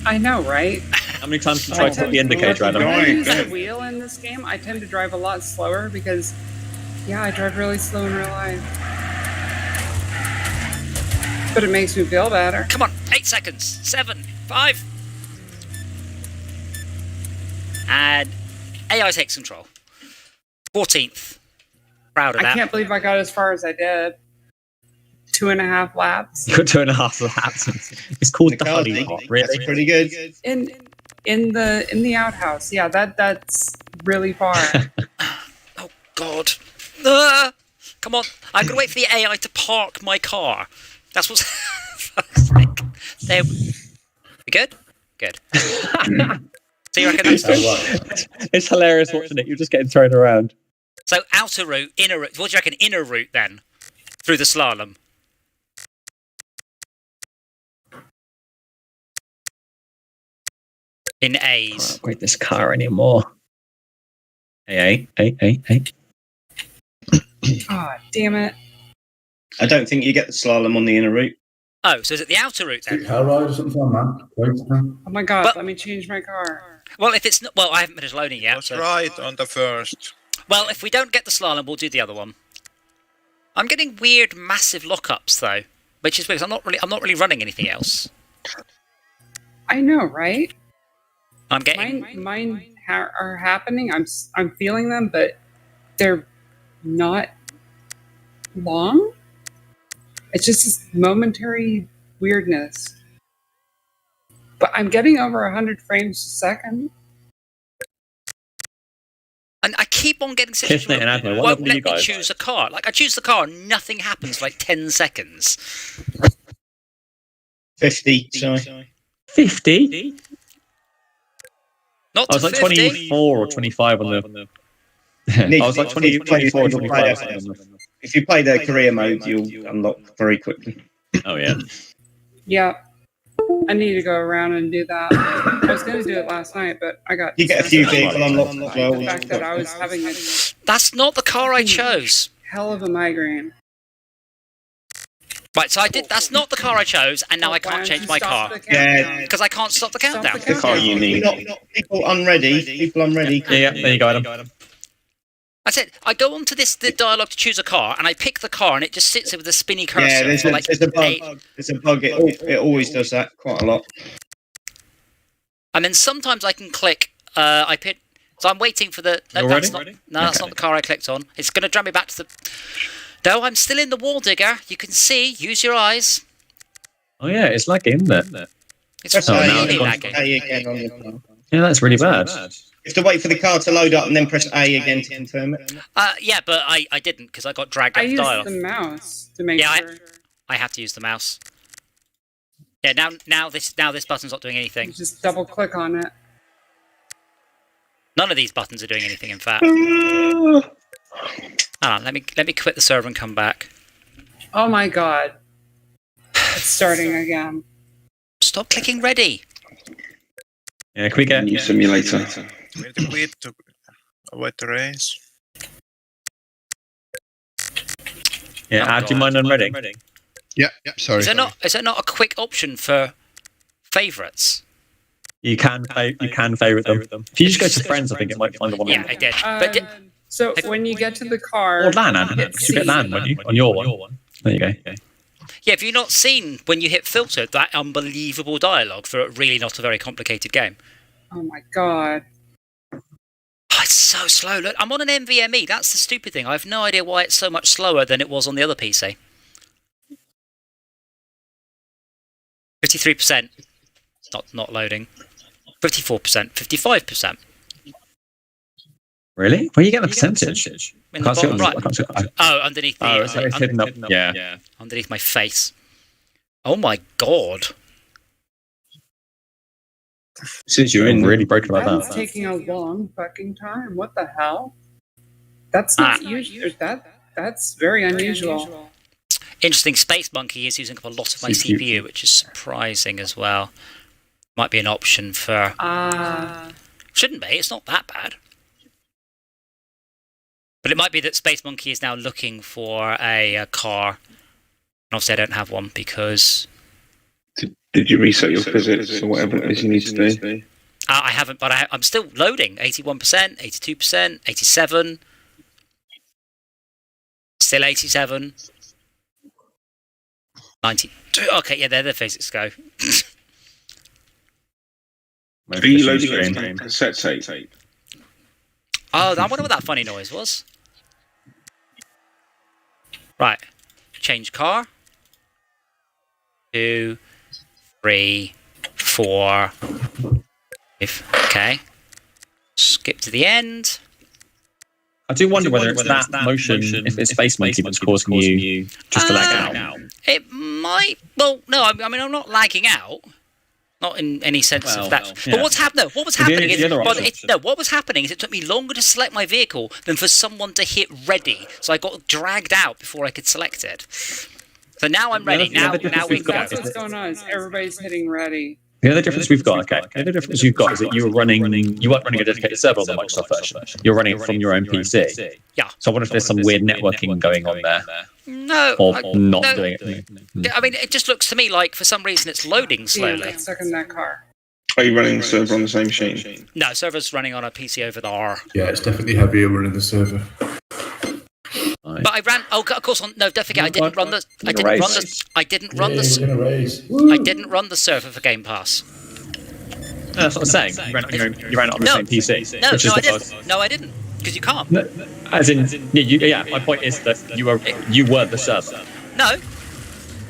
I know, right? How many times did you try to put the indicator out When of I Right, use the good. wheel in this game, I tend to drive a lot slower because, yeah, I drive really slow in real life. But it makes me feel better. Come on, 8 seconds, 7, 5, and AI takes control. 14th. Proud of that. I can't believe I got as far as I did. 2.5 laps. You got 2.5 laps. It's called the honey pot, That's really. pretty good. In the outhouse. Yeah, that's really far. Oh, God. Come on. I'm going to wait for the AI to park my car. That's what's... There. We good? Good. So you reckon that's It's hilarious watching it. You're just getting thrown around. So outer route, inner route. What do you reckon? Inner route then? Through the slalom. In A's. Can't upgrade this car anymore. Hey. Oh, damn it. I don't think you get the slalom on the inner route. Oh, so is it the outer route then? Hell ride or something like that. Oh my god, But- let me change my car. Well, if it's not... Well, I haven't finished loading yet. Was So. right on the first. Well, if we don't get the slalom, we'll do the other one. I'm getting weird, massive lockups though, which is because I'm not really running anything else. I know, right? I'm getting... Mine are happening. I'm feeling them, but they're not long. It's just this momentary weirdness. But I'm getting over 100 frames a second. And I keep on getting situations Tiffany where and Admiral, it what won't level are you let me guys? choose a car. Like, I choose the car and nothing happens for like 10 seconds. 50, sorry. 50? Not I was to like 50. 24 or 25 on the... I was like 20, 24 or 25 on the... If you play the career mode, you'll unlock very quickly. Oh, yeah. Yeah. I need to go around and do that. I was going to do it last night, but I got... You get a few vehicle unlocks as well. The fact that I was having a That's not the car I chose. hell of a migraine. Right, so I did. That's not the car I chose, and now I can't change my car Yeah. because I can't stop the Stop countdown. the The car you need. Not people unready. People unready. Yeah, there you go, Adam. I said I go onto the dialogue to choose a car, and I pick the car, and it just sits there with a spinny cursor. Yeah, there's for a, like there's a bug. 8. There's a bug. It always does that quite a lot. And then sometimes I can click. I pick. So I'm waiting for the. No, You're that's ready? not. No, that's not the car I clicked on. It's going to drag me back to the. No, I'm still in the wall digger. You can see. Use your eyes. Oh, yeah, it's lagging, isn't it? It's Press Oh, A now really it's gone. lagging. A again on the car. Yeah, that's really bad. You have to wait for the car to load up and then press A again to confirm it. Yeah, but I didn't because I got dragged I off the used dialogue. the mouse to make Yeah, sure. I have to use the mouse. Yeah, now this button's not doing anything. Just double click on it. None of these buttons are doing anything. In fact, hold on. Let me quit the server and come back. Oh my god. It's starting again. Stop clicking ready. Yeah, can we get... New simulator. We need to quit to avoid the race. Yeah, Ad, do you mind unreading? Yeah, sorry. Is there not a quick option for favourites? You can favourite them. If you just go to friends, I think it might find the one. Yeah, I did. But So when you get to the car, Or LAN, Ad. hit Because you get C. LAN, won't you? On your one. There you go. yeah, have you not seen when you hit filter that unbelievable dialogue for a really not a very complicated game? Oh my god. Oh, it's so slow. Look, I'm on an NVMe. That's the stupid thing. I have no idea why it's so much slower than it was on the other PC. 53%. Not loading. 54%. 55%. Really? Where are you getting the percentage? In the bottom right. Oh, underneath the. It's hidden up. Yeah. Underneath my face. Oh my god. Since you're in, really broken about That's that. taking a long fucking time. What the hell? That's not usual. That's very unusual. Interesting. Space Monkey is using up a lot of my CPU, which is surprising as well. Might be an option for. Shouldn't be. It's not that bad. But it might be that Space Monkey is now looking for a car. And obviously, I don't have one because. Did you reset your physics or whatever it is you need to do? I haven't, but I'm still loading. 81%, 82%, 87. Still 87. 92. Okay, yeah, there the physics go. Are you loading it on cassette tape? Oh, I wonder what that funny noise was. Right. Change car. 2, 3, 4. Okay. Skip to the end. I do wonder whether it's that motion, if it's space monkey that's causing you just to lag out. It might. Well, no. I mean, I'm not lagging out. Not in any sense of that. Yeah. But what's happening? No, what was happening is what was happening is it took me longer to select my vehicle than for someone to hit ready. So I got dragged out before I could select it. So now I'm ready. Now we go. That's what's going on. Is everybody's hitting ready. The other difference we've got, the other difference you've got is that you weren't running a dedicated server on the Microsoft version. You're running it from your own PC. Yeah. So I wonder if there's some weird networking going on there. No. Or not doing it. I mean, it just looks to me like for some reason it's loading slowly. Yeah, stuck in that car. Are you running the server on the same machine? No, server's running on a PC over there. Yeah, it's definitely heavier running the server. But I ran. Oh, of course. No, don't forget. I didn't run the. I didn't run the server for Game Pass. No, that's what I'm saying. You ran it on the same PC. No, I didn't. No, I didn't. Because you can't. No, as in, yeah. My point is that you were the server. No.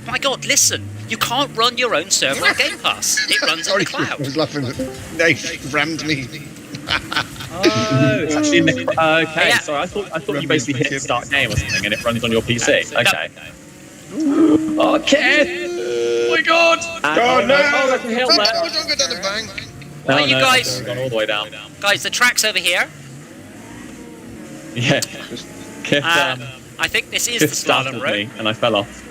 My God, listen. You can't run your own server on Game Pass. It runs in the cloud. I was laughing. They rammed me. Oh, it's actually in the. Okay, yeah. Sorry. I thought you basically hit start game or something, and it runs on your PC. Okay. No. Okay. Oh my God! Oh no! Oh, there's a hill there. Don't go down the bank. Are you guys? Gone all the way down. Guys, the track's over here. Yeah. I think this is the slalom route. And I fell off.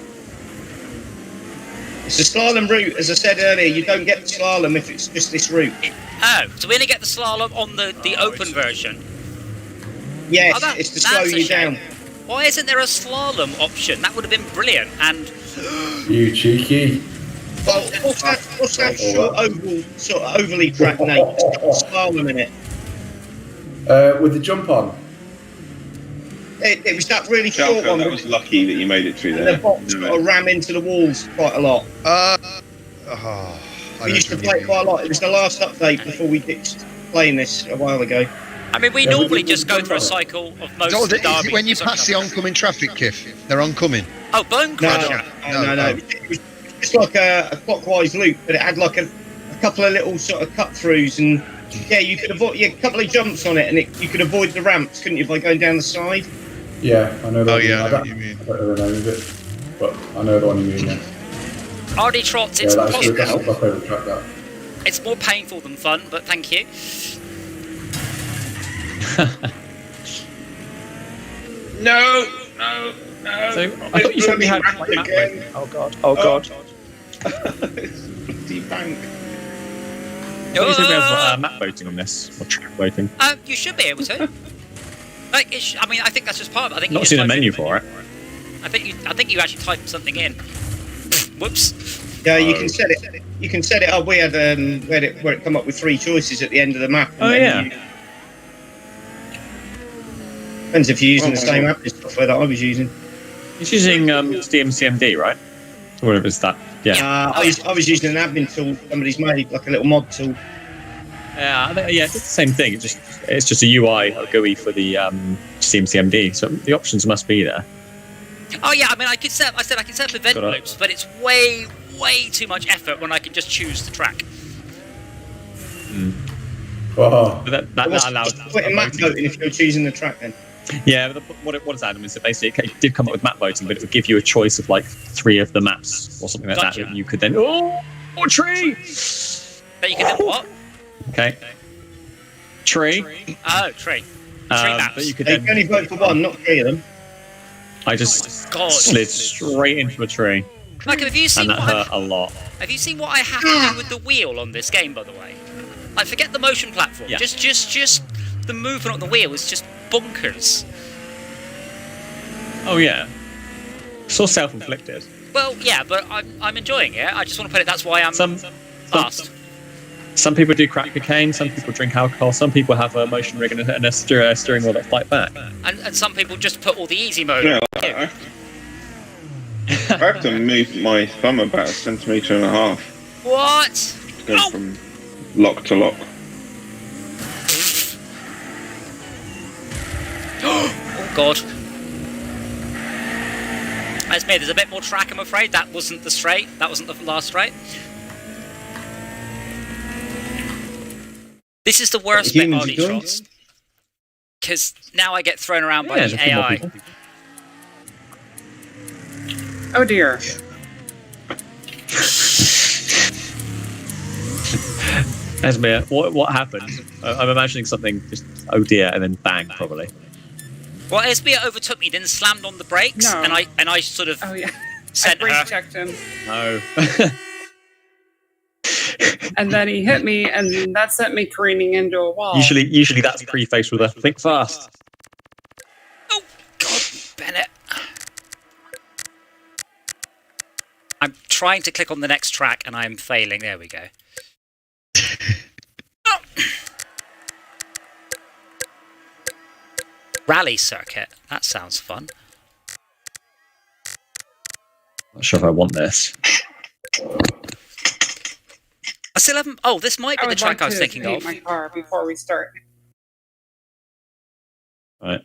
It's the slalom route, as I said earlier. You don't get the slalom if it's just this route. Oh, so we only get the slalom on the open version. Yes, it's to slow you down. Why isn't there a slalom option? That would have been brilliant. And you cheeky. Well, what's that short oval, sort of overly track, Nate? It's got slalom in it. With the jump on. It was that really short one. That was lucky that you made it through there. The box got to ram into the walls quite a lot. We used to play it quite a lot. It was the last update before we ditched playing this a while ago. I mean, we normally just go through a cycle of most derbies. When you pass the oncoming traffic, Kiff, they're oncoming. Oh, Bone Crusher. No. It was just like a clockwise loop, but it had like a couple of little sort of cut throughs, and yeah, you could avoid a couple of jumps on it, and you could avoid the ramps, couldn't you, by going down the side? Yeah, I know that. Oh yeah, I know what you mean. I don't know the name of it, but I know the one you mean. Yeah. RD Trots, it's that's possible. my favourite track. That. It's more painful than fun, but thank you. No. So I thought you said we had like map boating. Oh God. Deep bank. I thought you said we have map boating on this, or track boating. You should be able to. Like, I mean, I think that's just part of it. I think Not seen a menu for it. I think you actually typed something in. Whoops. Yeah, you can set it. You can set it up. We had where it come up with 3 choices at the end of the map. Oh yeah. Depends if you're using the same app as software that I was using. It's using DMCMD, right? Or whatever it's that. Yeah. I was using an admin tool somebody's made, like a little mod tool. Yeah, it's the same thing. It's just a UI, a GUI for the CMCMD. So the options must be there. Oh yeah, I mean, I can set up event loops, but it's way too much effort when I can just choose the track. Oh. But that allows. Put in map voting if you're choosing the track then. Yeah, but what it Adam is that basically it did come up with map voting, but it would give you a choice of like 3 of the maps or something like that. And you could then tree. But you can then what? Okay. Tree. Oh, tree. Tree maps. But you could You can only vote for 1, not 3 of them. I just slid straight into a tree. Like, have you seen and that hurt a lot. Have you seen what I have to do with the wheel on this game, by the way? Like, forget the motion platform. Yeah. Just the movement on the wheel is just bonkers. Oh yeah. So self-inflicted. Well, yeah, but I'm enjoying it. I just want to put it. That's why I'm fast. Some people do crack cocaine. Some people drink alcohol. Some people have a motion rig and a steering wheel that fight back. And some people just put all the easy mode. Yeah, on. I have to move my thumb about 1.5 centimeters. What? To go from lock to lock. God. That's me. There's a bit more track, I'm afraid. That wasn't the straight. That wasn't the last straight. This is the worst bit, RD shots. Because now I get thrown around by the AI. Oh dear. Esmir, what happened? I'm imagining something just, oh dear, and then bang, probably. Well, Esmir overtook me, then slammed on the brakes, No. and I sort of Oh yeah. sent I brake her. checked him, No. and then he hit me, and that sent me careening into a wall. Usually that's prefaced with a think fast. Oh, God, Bennett. I'm trying to click on the next track, and I'm failing. There we go. Oh. Rally circuit. That sounds fun. Not sure if I want this. I still haven't... Oh, this might be the track I was thinking paint of. my car before we start. Right.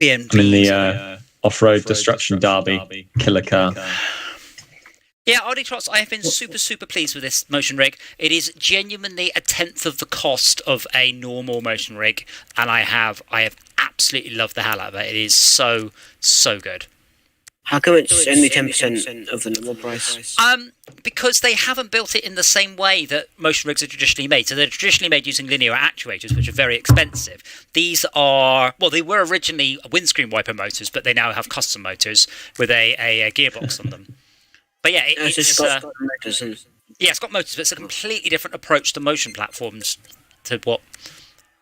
BMG. I'm in the off-road destruction derby killer car. Yeah, RD Trots, I have been super pleased with this motion rig. It is genuinely a tenth of the cost of a normal motion rig, and I have absolutely loved the hell out of it. It is so good. How come it's only 10% of the normal price? Because they haven't built it in the same way that motion rigs are traditionally made. So they're traditionally made using linear actuators, which are very expensive. These are, well, they were originally windscreen wiper motors, but they now have custom motors with a gearbox on them. But yeah, it's got motors. Yeah, it's got motors, but it's a completely different approach to motion platforms to what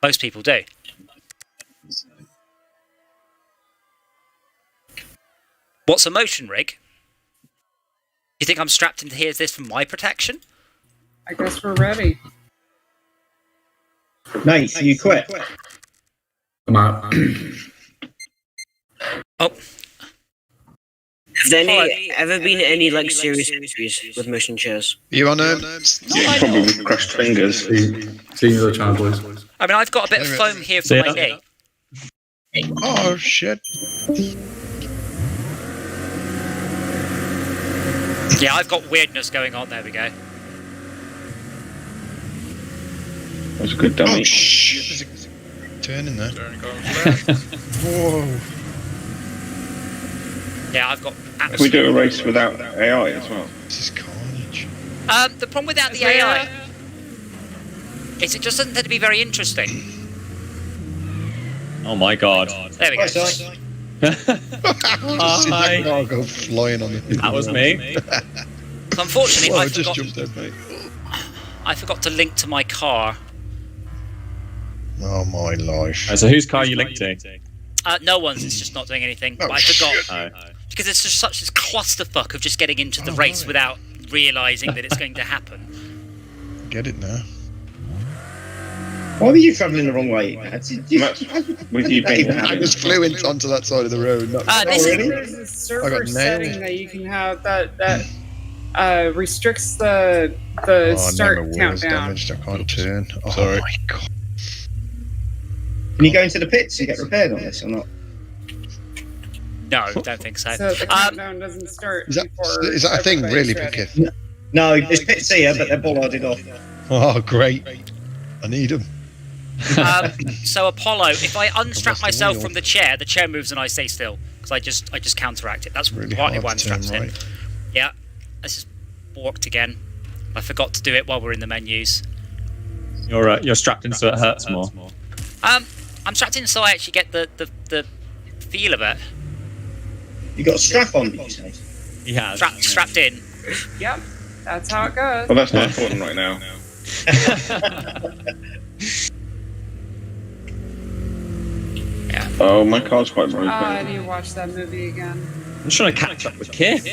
most people do. What's a motion rig? You think I'm strapped into here? Is this for my protection? I guess we're ready. Nice, you quit. I'm out. Oh. Have there ever been any like serious issues with motion chairs? You on Yeah, probably with crushed fingers. See you later, channel boys. I mean, I've got a bit of foam here for my knee. Oh shit. Yeah, I've got weirdness going on. There we go. That's a good dummy. Oh shit. There's a turn in there. Turn goes left. Whoa. Yeah, I've got If we do a race without AI as well. This is carnage. The problem without the AI is it just doesn't tend to be very interesting. Oh my god. There we go. Hi. I'll go flying on the. That was me. So unfortunately, Whoa, I I just jumped forgot. there, mate. I forgot to link to my car. Oh my life. So whose car are you linked to? No one's. It's just not doing anything. Oh, But I forgot shit. because it's just such this clusterfuck of just getting into the race right. without realising that it's going to happen. Get it now. Why were you travelling the wrong way? With you being I just flew onto that side of the road. Not This is- There's a server I got nailed. setting that you can have that restricts the start no, my wheel's countdown. damaged. I can't turn. Oh my god. Can you go into the pits and get repaired on this or not? No, don't think so. So the countdown doesn't start Is before that a thing, everybody's really, ready. Pickett? No, there's pits here, but they're bollarded off. Oh, great. I need them. So Apollo, if I unstrap the myself wheel. from the chair moves and I stay still because I just counteract it. That's Really partly hard why I'm to turn strapped in. right. Yeah, this is walked again. I forgot to do it while we're in the menus. You're strapped in so it hurts more. I'm strapped in so I actually get the feel of it. You got a strap on, did you say? He has. Strapped in. Yep, that's how it goes. Well, that's not important right now. Yeah. Oh, my car's quite broken. I need to watch that movie again. I'm just trying to catch up with Kith.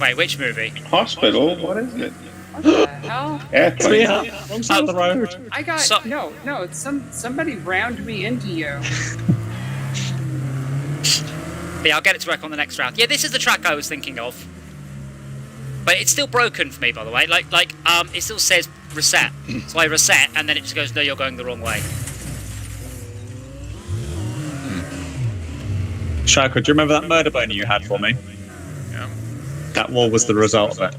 Wait, which movie? Hospital? What is it? What the hell? Airplane. Wrong side of the road. I got So- no. Somebody round me into you. Yeah, I'll get it to work on the next round. Yeah, this is the track I was thinking of. But it's still broken for me, by the way. It still says reset. So I reset, and then it just goes, no, you're going the wrong way. Shako, do you remember that murder boner you had for me? Yeah. That wall was the result of it.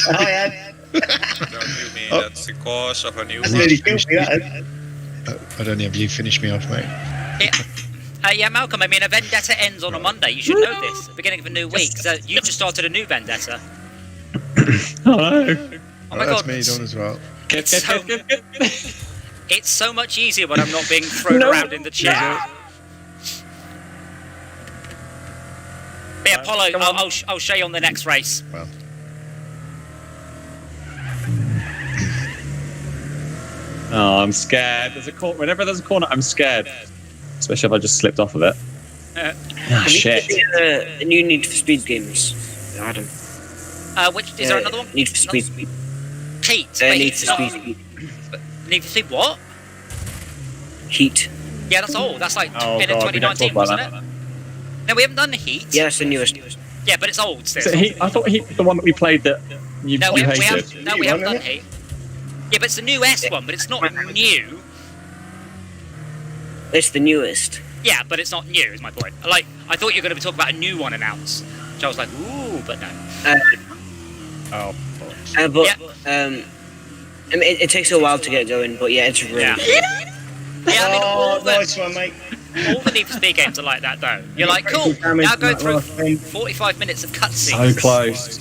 I had. Don't you mean that's the cause of a new That's one? nearly killed me, that had. I don't have you finish me off, mate. Yeah, Malcolm, I mean, a vendetta ends on a Monday. You should know this. The beginning of a new week. So you just started a new vendetta. Hello. Oh my That's god. me done as well. It's so much easier when I'm not being thrown around in the chat. But yeah, Apollo, I'll show you on the next race. Well. Oh, I'm scared. Whenever there's a corner, I'm scared. Especially if I just slipped off of it. Ah, shit. The new Need for Speed games, Adam. Which is there another one? Need for Speed. Heat. Need for Speed. Need for Speed what? Heat. Yeah, that's old. That's like Oh, in God, we don't 2019, talk about wasn't that. it? No, we haven't done Heat. Yeah, that's the newest. Yeah, but it's old still. So I thought Heat was the one that we played that you we hated. haven't done Heat. Yeah, but it's the new S one, but it's not new. It's the newest. Yeah, but it's not new, is my point. Like, I thought you were going to be talking about a new one announced. Which I was like, ooh, but no. I mean, it takes a while to get going, but yeah, it's really good. Yeah, I mean, all nice one, mate. all the Need for Speed games are like that, though. You're like, cool, now go through 45 minutes of cutscenes. So close.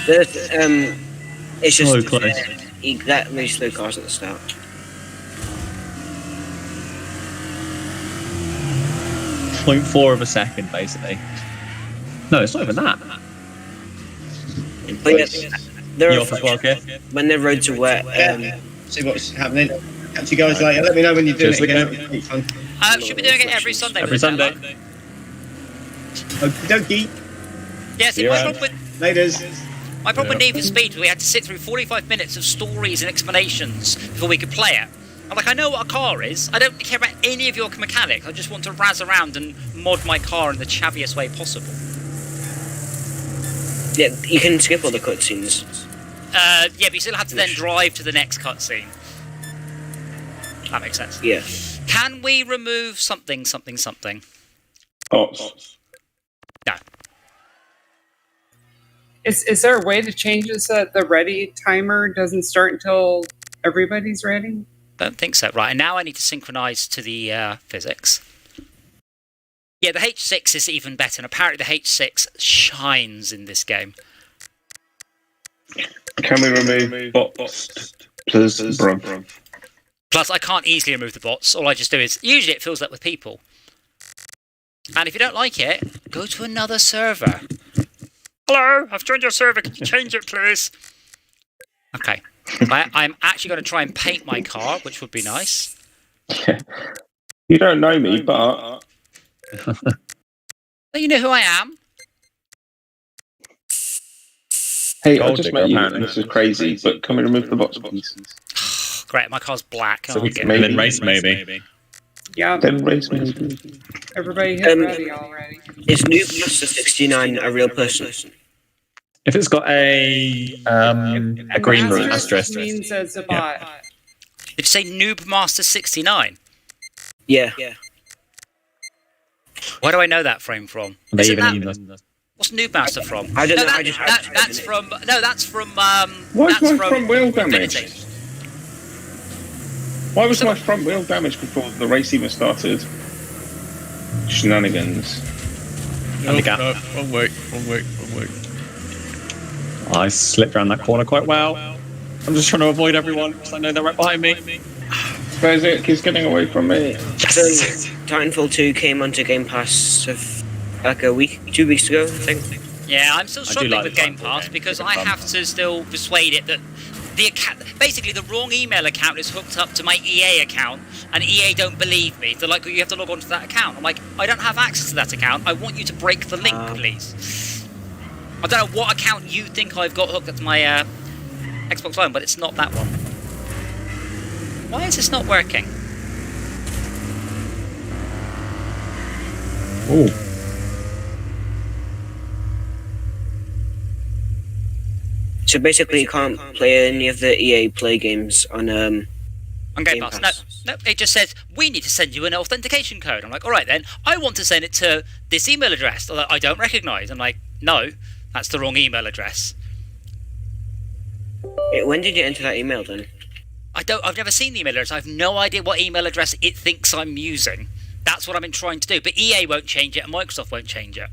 It's just So close. you get really slow cars at the start. 0.4 of a second, basically. No, it's not even that. But yeah, there You are off as well, Kev? when the roads are wet. See what's happening. Catch you guys later. Let me know when you're doing Cheers it again. again. It'll be fun. Should be doing it every Sunday. Every with the Sunday. channel. Okie dokie. Yeah, see, See you my around. problem with Laters. My problem with Need for Speed was we had to sit through 45 minutes of stories and explanations before we could play it. I'm like, I know what a car is. I don't care about any of your mechanics. I just want to razz around and mod my car in the chavviest way possible. Yeah, you can skip all the cutscenes. Yeah, but you still have to then drive to the next cutscene. That makes sense. Yeah. Can we remove something? Bots. No. Is there a way to change this so that the ready timer doesn't start until everybody's ready? Don't think so. Right, and now I need to synchronize to the physics. Yeah, the H6 is even better, and apparently the H6 shines in this game. Can we remove bots, please, bruv? Plus, I can't easily remove the bots. All I just do is, usually it fills up with people. And if you don't like it, go to another server. Hello, I've joined your server. Can you change it, please? Okay. I'm actually going to try and paint my car, which would be nice. You don't know me, but You know who I am. hey, I Gold just digger, met you. apparently. This is crazy, but can we remove the bots, please? Great, my car's black. So we can Maybe. then race, maybe. Yeah, Then race me. everybody hit ready already. Is Noob Master 69 a real person? If it's got a green room asterisk. means it's a bot. Did you say Noob Master 69? Yeah. Where do I know that frame from? They Isn't even that- use What's Noob Master from? I don't No, know. that's from. No, that's from. Why is that's my from front wheel Infinity. damaged? Why was my front wheel damaged before the race even started? Shenanigans. handicap. Wrong way. I slipped around that corner quite well. I'm just trying to avoid everyone because I know they're right behind me. Where's it? He's getting away from me. So, Titanfall 2 came onto Game Pass like 2 weeks ago, I think. Yeah, I'm still struggling like with the Game Titanfall Pass game. because It's I fun. have to still persuade it that basically the wrong email account is hooked up to my EA account, and EA don't believe me. They're like, you have to log on to that account. I'm like, I don't have access to that account. I want you to break the link, please. I don't know what account you think I've got hooked up to my Xbox One, but it's not that one. Why is this not working? Ooh. So basically, you can't play any of the EA Play games on On Game Game Pass. Pass. No, it just says, we need to send you an authentication code. I'm like, all right then, I want to send it to this email address that I don't recognise. I'm like, no, that's the wrong email address. Wait, when did you enter that email then? I've never seen the email address. I have no idea what email address it thinks I'm using. That's what I've been trying to do. But EA won't change it and Microsoft won't change it.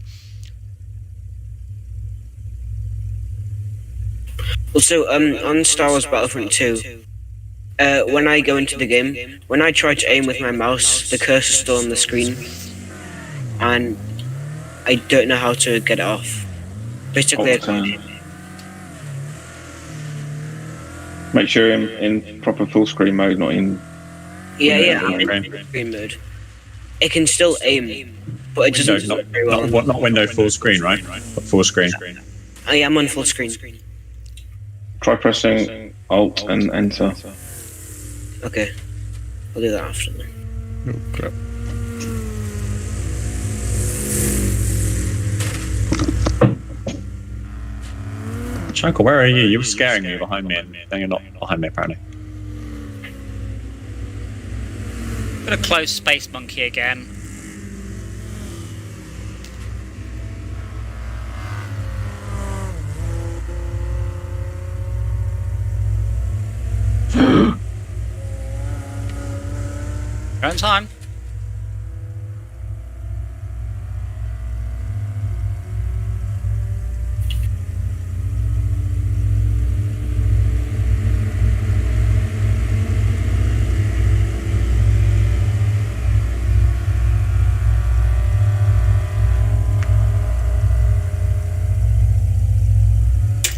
Also, on Star Wars Battlefront 2, when I go into the game, when I try to aim with my mouse, the cursor's still on the screen, and I don't know how to get it off. Basically, I can't hit it. Make sure you're in proper full screen mode, not in. Yeah, I'm in screen mode. It can still aim, but it doesn't work very well. Not window full screen, right? But full screen. I am on full screen. Try pressing Alt and Enter. Okay, I'll do that after then. Oh, crap. Shankle, where are you? You were scaring me behind me, and then you're not behind me, apparently. I'm going to close Space Monkey again. You're on time.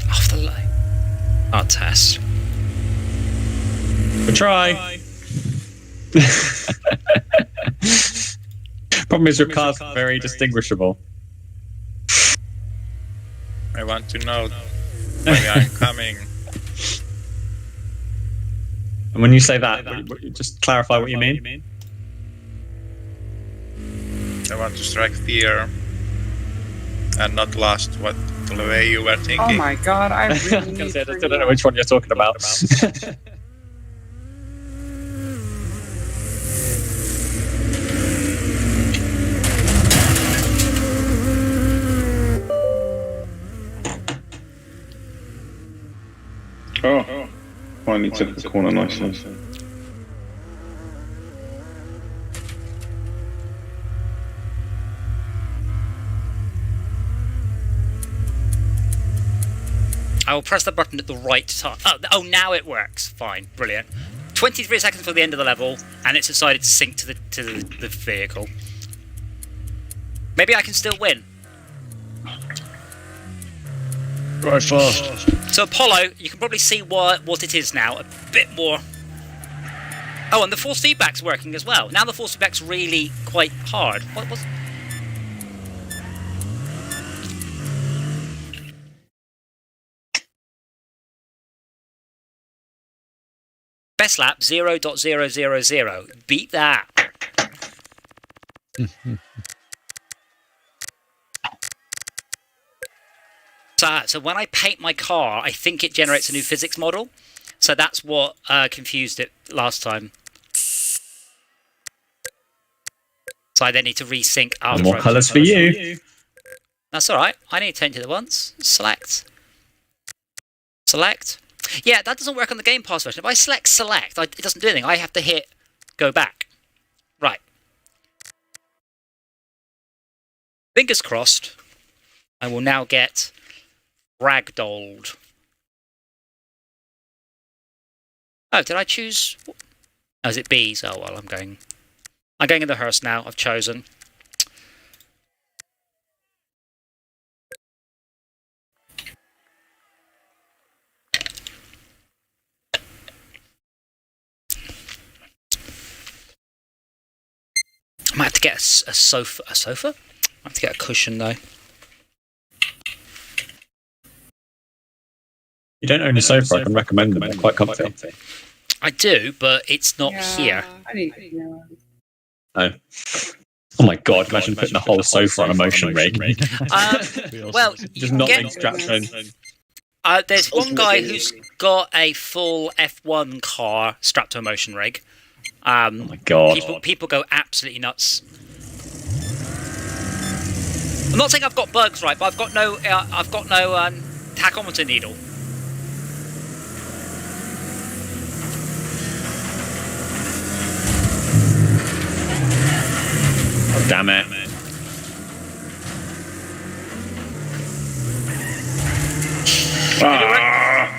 Off the line. Oh, test. Good try. Problem is your car's very distinguishable. I want to know when I'm coming. And when you say that, just clarify what you mean. I want to strike fear and not lost what the way you were thinking. Oh my god, I really I need still don't know which one you're talking about. Oh, finally took the corner nicely. I will press the button at the right time. Oh, now it works. Fine, brilliant. 23 seconds for the end of the level, and it's decided to sync to the vehicle. Maybe I can still win. Right fast. So Apollo, you can probably see what it is now. A bit more. Oh, and the force feedback's working as well. Now the force feedback's really quite hard. What was? Best lap 0.000. Beat that. So when I paint my car, I think it generates a new physics model. So that's what confused it last time. So I then need to resync after. More colours for you. That's all right. I need to change it at once. Select. Select. Yeah, that doesn't work on the Game Pass version. If I select, it doesn't do anything. I have to hit go back. Right. Fingers crossed. I will now get ragdolled. Oh, did I choose? Oh, is it B's? Oh, well, I'm going in the hearse now. I've chosen. I might have to get a sofa. A sofa? I have to get a cushion though. You don't own a sofa, I can recommend them. They're quite comfy. I do, but it's not here. I need to know. Oh. Oh my god, imagine putting the whole sofa on a motion rig. Well, Just not being strapped in. There's one guy who's got a full F1 car strapped to a motion rig. Oh my god. People go absolutely nuts. I'm not saying I've got bugs, right, but I've got no tachometer needle. Oh, damn it.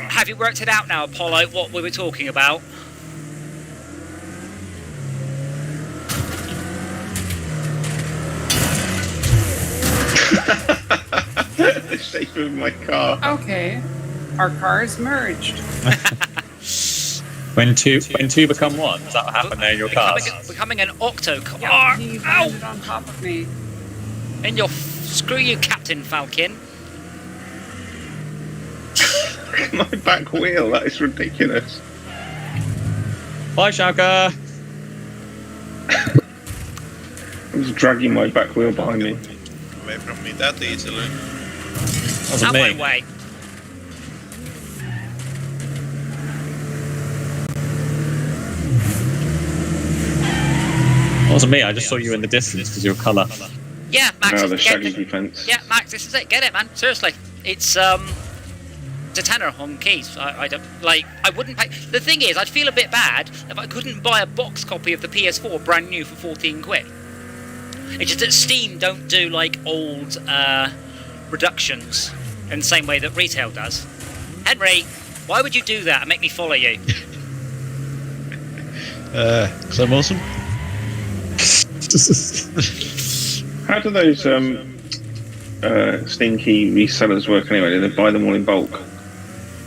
Have you worked it out now, Apollo, what we were talking about? The shape of my car. Okay, our cars merged. When two become one, does that happen there in your cars? Becoming an octo car. Yeah, he landed on top of me. And screw you, Captain Falcon. My back wheel, that is ridiculous. Bye, Shaka. I'm just dragging my back wheel behind me. Away from me that easily. Wasn't Out me. my way. Wasn't me. I just saw you in the distance because of your colour. Yeah, Max. Oh, the shaggy defence. Yeah, Max, this is it. Get it, man. Seriously, it's a tenner on keys. I don't like. I wouldn't pay. The thing is, I'd feel a bit bad if I couldn't buy a box copy of the PS4 brand new for 14 quid. It's just that Steam don't do like old reductions in the same way that retail does. Henry, why would you do that and make me follow you? Because I'm awesome. How do those Steam key resellers work anyway? Do they buy them all in bulk?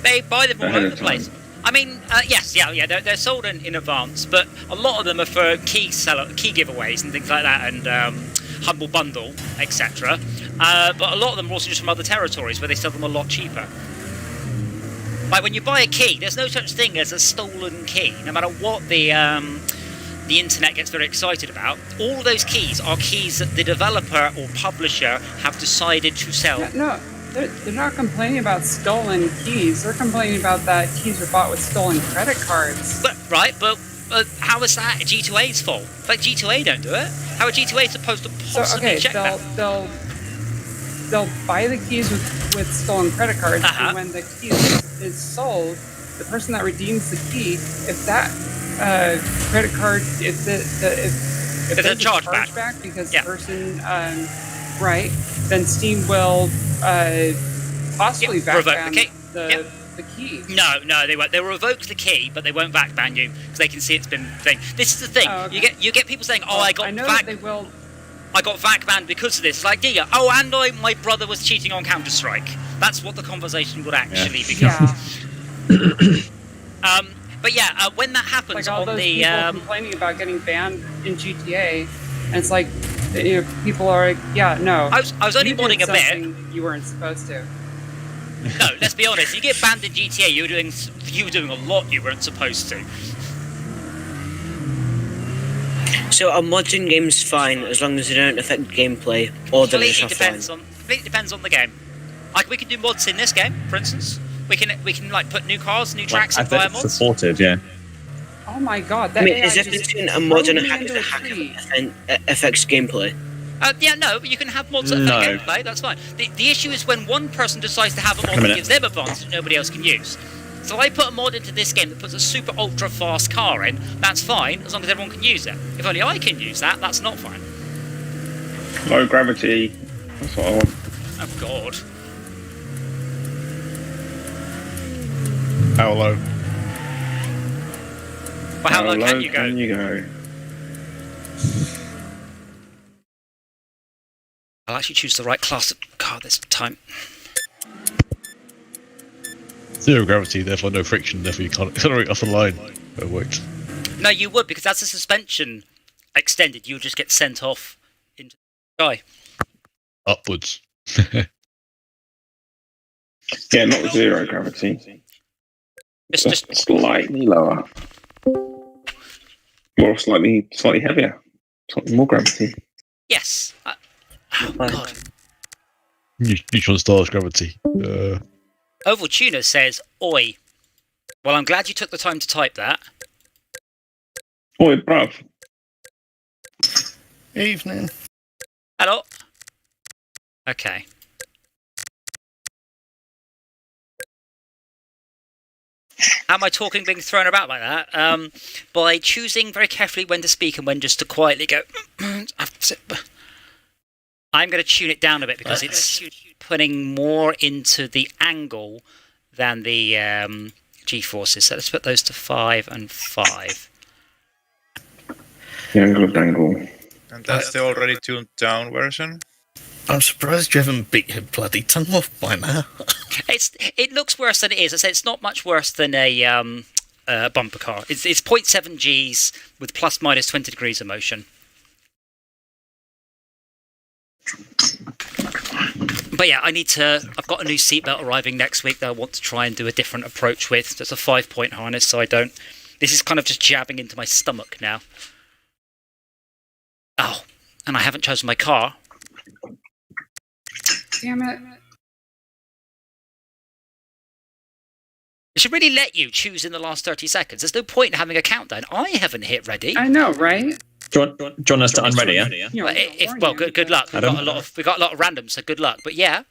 They buy them all Ahead over of the place. time. I mean, yes, yeah, they're sold in advance, but a lot of them are for key giveaways and things like that, and Humble Bundle, etc. But a lot of them are also just from other territories where they sell them a lot cheaper. Like when you buy a key, there's no such thing as a stolen key, no matter what the internet gets very excited about. All those keys are keys that the developer or publisher have decided to sell. No, they're not complaining about stolen keys. They're complaining about that keys were bought with stolen credit cards. But how is that G2A's fault? Like G2A don't do it. How are G2A supposed to possibly check that? They'll buy the keys with stolen credit cards, and when the key is sold, the person that redeems the key, if that credit card, if there's a chargeback because the person, right, then Steam will possibly backban the key. No, they won't. They'll revoke the key, but they won't backban you because they can see it's been thing. This is the thing. Oh, okay. You get people saying, "Oh, I know that they will. I got VAC banned because of this." It's like, yeah. Oh, and my brother was cheating on Counter-Strike. That's what the conversation would actually become. Yeah. But yeah, when that happens like all on those the people complaining about getting banned in GTA, and it's like, people are like, yeah, no. I was only modding a bit. You weren't supposed to. No, let's be honest. You get banned in GTA, you were doing a lot you weren't supposed to. So are mods in games fine as long as they don't affect gameplay, or they're just Completely depends on the game. Like we can do mods in this game, for instance. We can like put new cars, new tracks, and via mods. Supported, yeah. Oh my god! I mean, is there between a mod and a hack that affects gameplay? Yeah, no, but you can have mods that affect gameplay. That's fine. The issue is when one person decides to have a mod that gives them advantage that nobody else can use. So I put a mod into this game that puts a super ultra fast car in. That's fine as long as everyone can use it. If only I can use that, that's not fine. Low gravity. That's what I want. Oh god. How low? Well, how low can you go? I'll actually choose the right class of car this time. Zero gravity, therefore no friction, therefore you can't accelerate off the line. But it worked. No, you would, because as the suspension extended, you would just get sent off into the sky. Upwards. Yeah, not zero gravity. Just slightly lower. Or slightly heavier. Slightly more gravity. Yes. Oh god. Neutron stars gravity. Oval Tuner says, "Oi." Well, I'm glad you took the time to type that. Oi, bruv. Evening. Hello. Okay. How am I talking being thrown about like that? By choosing very carefully when to speak and when just to quietly go. I'm going to tune it down a bit because it's putting more into the angle than the G-forces. So let's put those to 5 and 5. The angle of dangle. And that's the already tuned down version. I'm surprised you haven't beat your bloody tongue off by now. It looks worse than it is. I say it's not much worse than a bumper car. It's 0.7 Gs with plus minus 20 degrees of motion. But yeah, I've got a new seatbelt arriving next week that I want to try and do a different approach with. That's a 5-point harness, so this is kind of just jabbing into my stomach now. Oh, and I haven't chosen my car. Damn it. It should really let you choose in the last 30 seconds. There's no point in having a countdown. I haven't hit ready. I know, right? Do you want us to unready, yeah? You know, Well, good luck. We've got a lot of randoms, so good luck. But yeah.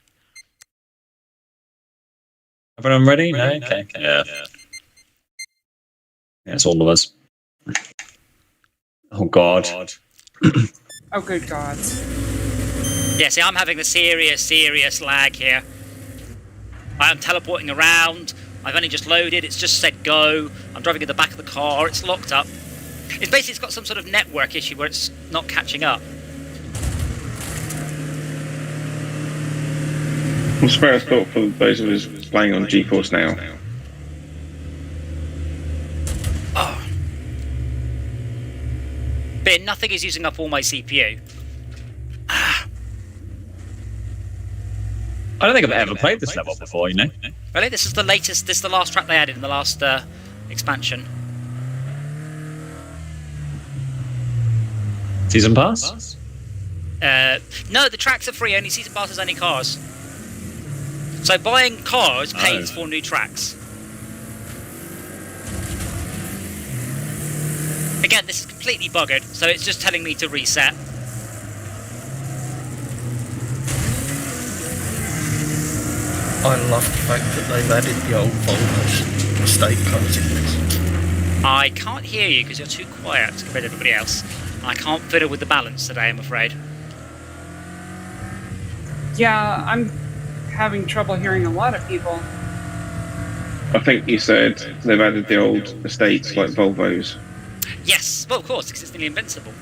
Everyone ready? No? Okay. Yeah. Yeah, it's all of us. Oh, God. Oh, good God. Yeah, see, I'm having the serious lag here. I am teleporting around. I've only just loaded. It's just said go. I'm driving in the back of the car. It's locked up. It's got some sort of network issue where it's not catching up. Well, spare a thought for those of us playing on GeForce now. Oh. But nothing is using up all my CPU. I don't think I've ever played this level before, you know? Really? This is the latest, this is the last track they added in the last expansion. Season pass? No, the tracks are free, only season passes, only cars. So buying cars pays for new tracks. Again, this is completely buggered, so it's just telling me to reset. I love the fact that they've added the old Volvo's estate cars in this. I can't hear you because you're too quiet compared to everybody else. I can't fiddle with the balance today, I'm afraid. Yeah, I'm having trouble hearing a lot of people. I think you said they've added the old estates like Volvos. Yes, well, of course, because it's nearly invincible.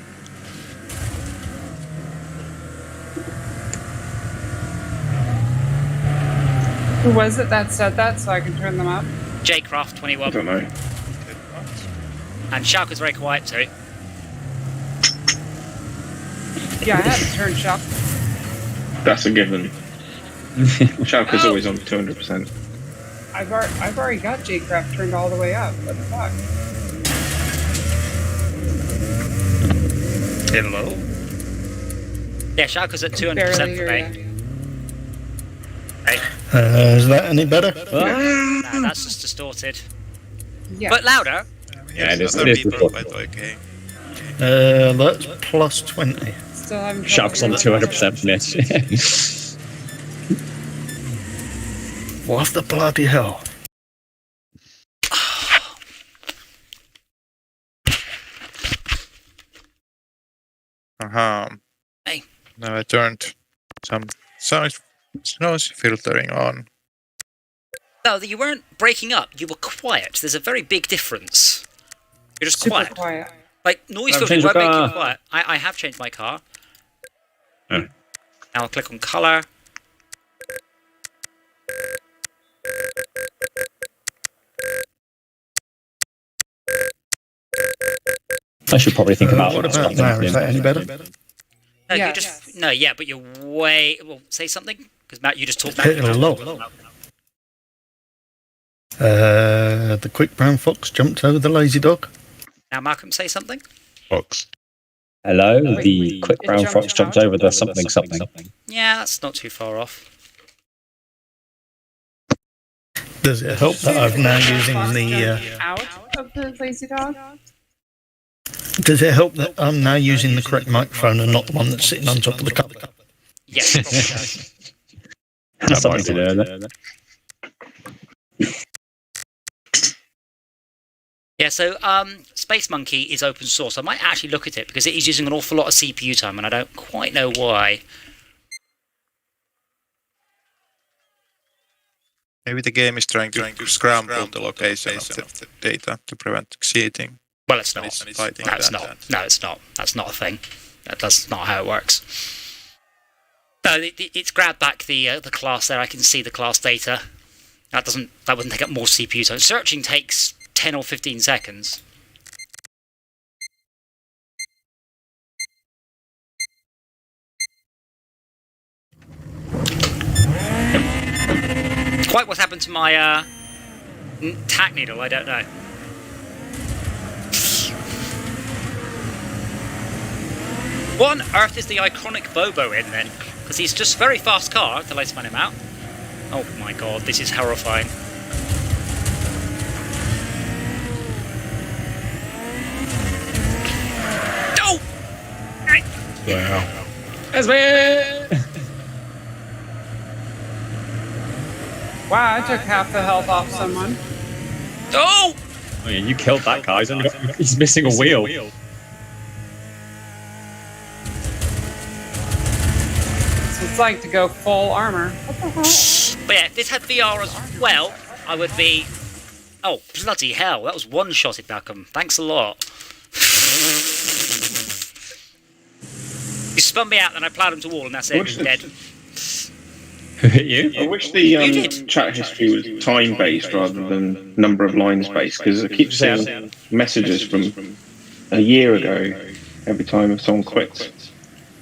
Who was it that said that so I can turn them up? Jcraft21. I don't know. And Shark was very quiet too. Yeah, I had to turn Shock. That's a given. Schalke's always on 200%. I've already got Jcraft turned all the way up. What the fuck? Hello? Yeah, Shark was at 200% Barely for hear me. ya. Hey. Is that any better? Nah, that's just distorted. Yeah. But louder. Yeah, it is. Other It is people, before. but okay. That's plus 20. Still having trouble Shark's on the hearing 200% finish. What the bloody hell? Hey. Now I turned some noise filtering on. No, you weren't breaking up. You were quiet. There's a very big difference. You're just Super quiet. quiet. Like, noise I've filtering changed won't the make you car. quiet. I have changed my car. Oh. Now I'll click on colour. I should probably think about What what's about happening now? soon. Is that any better? No, Yes. you just no, yeah, but you're way. Well, say something because Matt, you just talked. Hello. The quick brown fox jumped over the lazy dog. Now, Malcolm, say something. Fox. Hello, Wait, the quick it brown jumped fox jumped out? over the something. Yeah, that's not too far off. Does it help that I'm now using the? Out of the lazy dog. Does it help that I'm now using the correct microphone and not the one that's sitting on top of the cup? Yes, probably does. That's something to do with it. Yeah, so Space Monkey is open source. I might actually look at it because it is using an awful lot of CPU time, and I don't quite know why. Maybe the game is trying to scramble the location of the data to prevent cheating. Well, it's not. It's No, fighting it's that. not. No, it's not. That's not a thing. That's not how it works. No, it's grabbed back the class there. I can see the class data. That wouldn't take up more CPU time. Searching takes 10 or 15 seconds. Quite what happened to my tack needle, I don't know. What on earth is the iconic Bobo in then? Because he's just a very fast car until I spun him out. Oh my god, this is horrifying. Oh! Wow. Esme! Wow, I took half the health off someone. Oh! Oh yeah, you killed that guy. He's missing a wheel. So it's like to go full armor. What the hell? But yeah, if this had VR as well, I would be... Oh, bloody hell, that was one-shotted, Malcolm. Thanks a lot. You spun me out, then I plowed him to wall, and that's it. He's dead. Who hit you? I wish the chat history was time-based rather than number of lines-based, because I keep seeing messages from a year ago every time someone quits.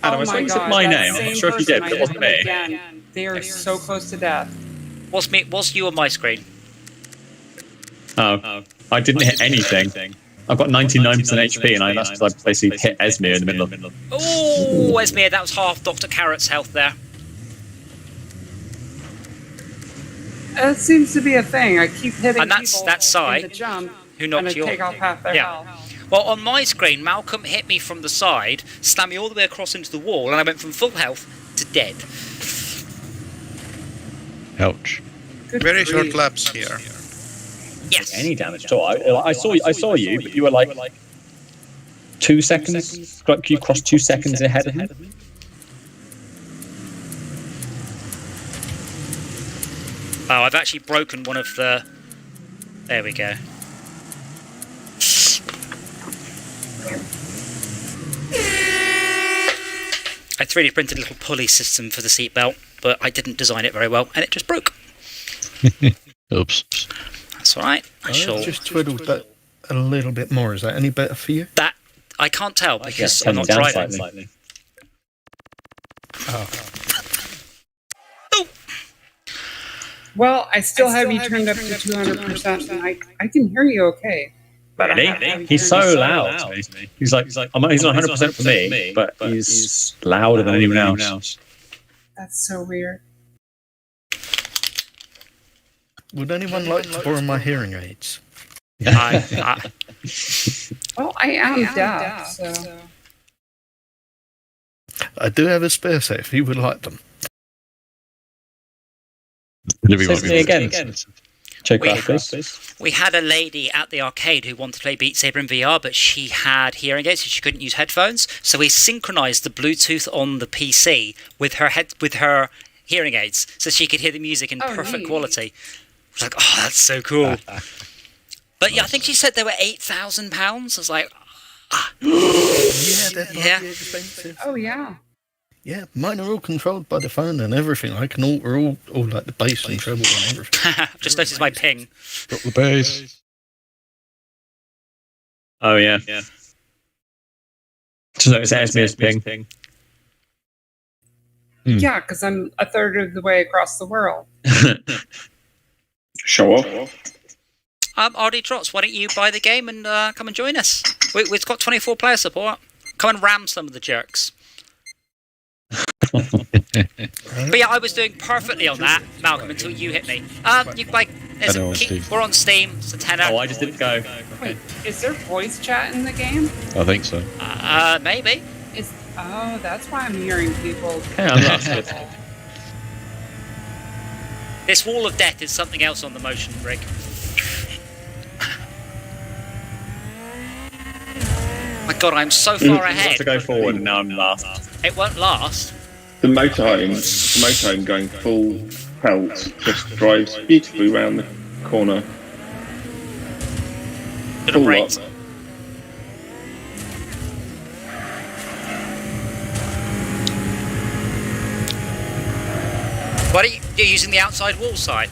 Adam, I saw you said my name. I'm not sure if you did, but it wasn't me. Again, they are so close to death. Was you on my screen? Oh, I didn't hit anything. I've got 99% HP, and that's because I basically hit Esme in the middle of it. Oh, Esme, that was half Dr. Carrot's health there. It seems to be a thing. I keep hitting And that's people Sai, in the jump, who knocked and I you take off. off half their health. Well, on my screen, Malcolm hit me from the side, slammed me all the way across into the wall, and I went from full health to dead. Ouch. Good Very grief. short laps here. Yes. Any damage at all. I saw you, but you were like 2 seconds. Like you crossed 2 seconds ahead of me. Oh, I've actually broken one of the... There we go. I 3D printed a little pulley system for the seatbelt, but I didn't design it very well, and it just broke. Oops. That's alright. I shall... Just twiddled that a little bit more. Is that any better for you? That... I can't tell, because Yeah, I'm not down driving. slightly. Oh. Well, I still have you turned up to 200%, and I can hear you okay. But Really? He's so loud. He's like he's not 100% for me, but he's louder than anyone else. That's so weird. Would anyone like to borrow my hearing aids? Well, I am deaf, so... I do have a spare set if you would like them. Says me again. Check that, please. We had a lady at the arcade who wanted to play Beat Saber in VR, but she had hearing aids, so she couldn't use headphones. So we synchronized the Bluetooth on the PC with her hearing aids, so she could hear the music in perfect quality. I was like, oh, that's so cool. But yeah, I think she said they were £8,000. I was like, Yeah, they're bloody expensive. Oh, yeah. Yeah, mine are all controlled by the phone and everything. We're all like the bass and treble and everything. I've just noticed my ping. Got the bass. Oh yeah. Just notice Esme's ping. Yeah, because I'm a third of the way across the world. Show off. RD Trots, why don't you buy the game and come and join us? We've got 24 player support. Come and ram some of the jerks. But yeah, I was doing perfectly on that, Malcolm, until you hit me. We're on Steam. It's a tenner. Oh, I just didn't go. Wait, is there voice chat in the game? I think so. Maybe. Oh, that's why I'm hearing people. Hang on, that's good. This wall of death is something else on the motion rig. My God, I'm so far I ahead. have to go forward, and now I'm last. It won't last. The motorhome going full pelt just drives beautifully round the corner. Little brakes. What are you're using the outside wall side?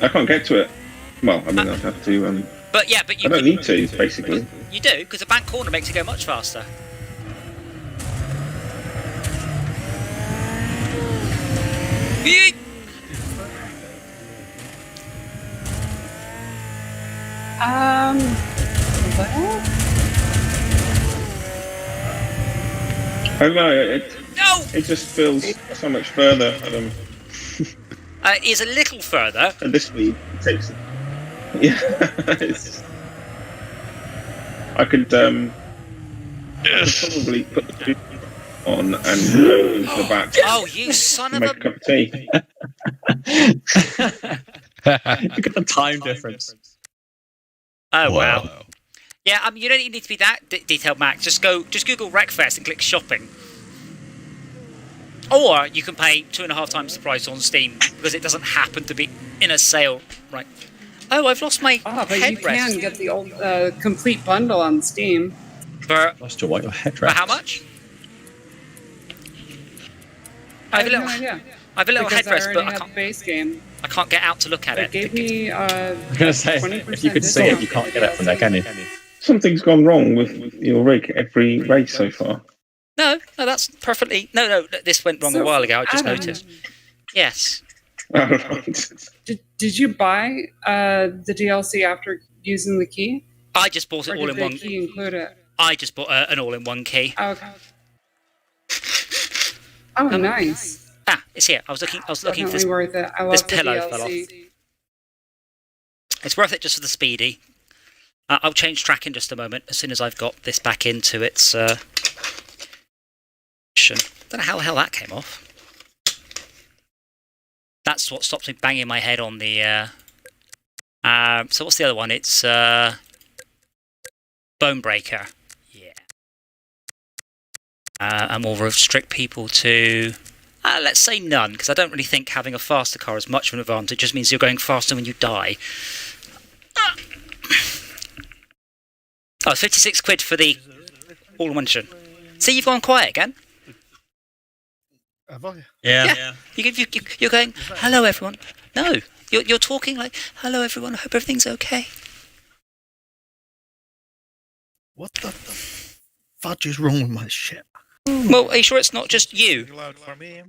I can't get to it. Well, I mean, I'd have to. But you. I don't need to, basically. You do, because the back corner makes it go much faster. Yeet! Well, I don't know. No! It just feels so much further. Is a little further. At this speed, it takes. Yeah. I could probably put the boot on and go into the back. Oh, you son of make a cup of tea. Look at the time difference. Oh wow. Yeah, you don't need to be that detailed, Max. Just Google Wreckfest and click shopping. Or you can pay 2.5 times the price on Steam because it doesn't happen to be in a sale, right? Oh, I've lost my but headrest. you can get the old complete bundle on Steam. Lost your white headrest. For how much? I have no idea. I have a little Because headrest, but I can't. The base game. I can't get out to look at It it. gave me. I'm gonna say, if you could see it, you can't get it from there, can you? Something's gone wrong with your rig every race so far. No, that's perfectly. No, this went wrong a while ago. I just noticed. Yes. Did you buy the DLC after using the key? I just bought it all in one. Did the key include it? I just bought an all-in-one key. Oh, okay. Oh, nice. It's here. I was looking for Definitely this. worth it. I love This the pillow DLC. fell off. It's worth it just for the speedy. I'll change track in just a moment as soon as I've got this back into its. Don't know how the hell that came off. That's what stops me banging my head on the. So what's the other one? It's Bone Breaker. Yeah. And we'll restrict people to. Let's say none, because I don't really think having a faster car is much of an advantage. It just means you're going faster when you die. Oh, 56 quid for the all-in-one edition. See, you've gone quiet again. Have I? Yeah. You're going, hello everyone. No, you're talking like, hello everyone, I hope everything's okay. What the fudge is wrong with my ship? Well, are you sure it's not just you? Loud for me.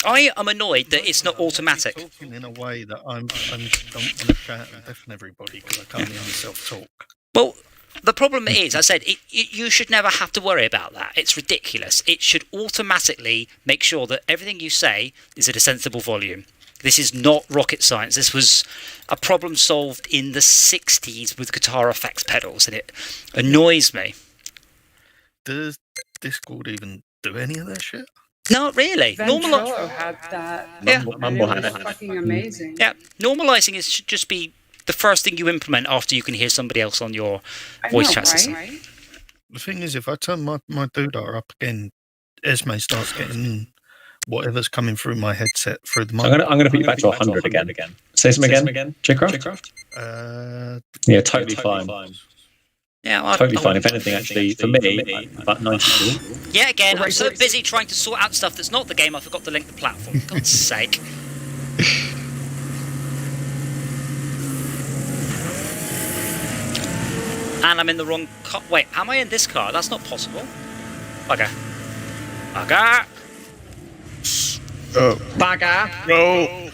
I am annoyed that it's not automatic. Talking in a way that I don't want to shout and deafen everybody because I can't hear myself talk. Well, the problem is, I said, you should never have to worry about that. It's ridiculous. It should automatically make sure that everything you say is at a sensible volume. This is not rocket science. This was a problem solved in the 60s with guitar effects pedals, and it annoys me. Does Discord even do any of that shit? Not really. Ventrilo had that. Yeah. Mumble had It was it. fucking amazing. Yeah, normalizing should just be the first thing you implement after you can hear somebody else on your voice chat system. Right? The thing is, if I turn my doodah up again, Esme starts getting whatever's coming through my headset through the mic. I'm gonna put you back to 100 again. Say some again. Jcraft? Yeah, totally fine. Yeah, Totally fine. If anything, actually, for me, about 92. Yeah, again, I'm so busy trying to sort out stuff that's not the game, I forgot to link the platform. For God's sake. And I'm in the wrong car. Wait, am I in this car? That's not possible. Bugger. Bugger! Bugger! Go!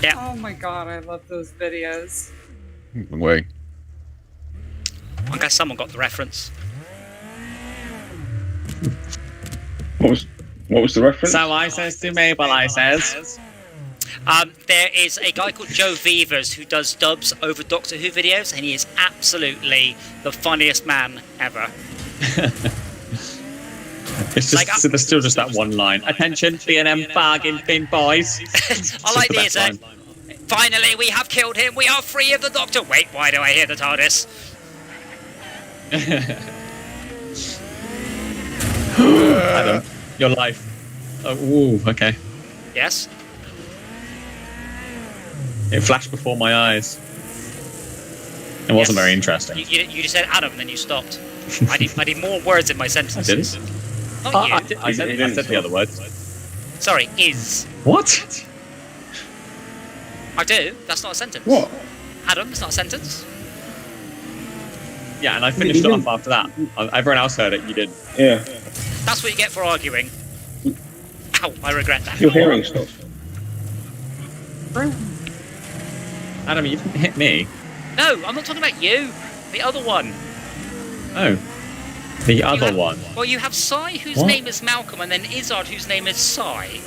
Yeah. Oh my god, I love those videos. Way. I guess someone got the reference. What was What was the reference? So I says to Mabel, I says. There is a guy called Joe Vivers who does dubs over Doctor Who videos, and he is absolutely the funniest man ever. It's just, so there's still just that one line. Attention, B&M bargain bin boys. I like these. Finally, we have killed him. We are free of the Doctor. Wait, why do I hear the TARDIS? Adam, your life. Oh, ooh, okay. Yes. It flashed before my eyes. It wasn't very interesting. You just said Adam, and then you stopped. I need more words in my sentences. I didn't. Not you. I said the other words. Sorry, is. What? I do. That's not a sentence. What? Adam, it's not a sentence. Yeah, and I finished it off after that. Everyone else heard it, you didn't. Yeah. That's what you get for arguing. Ow, I regret that. You're hearing stuff. Adam, you didn't hit me. No, I'm not talking about you. The other one. Oh. The other one. Well, you have Sai, whose name is Malcolm, and then Izzard, whose name is Sai.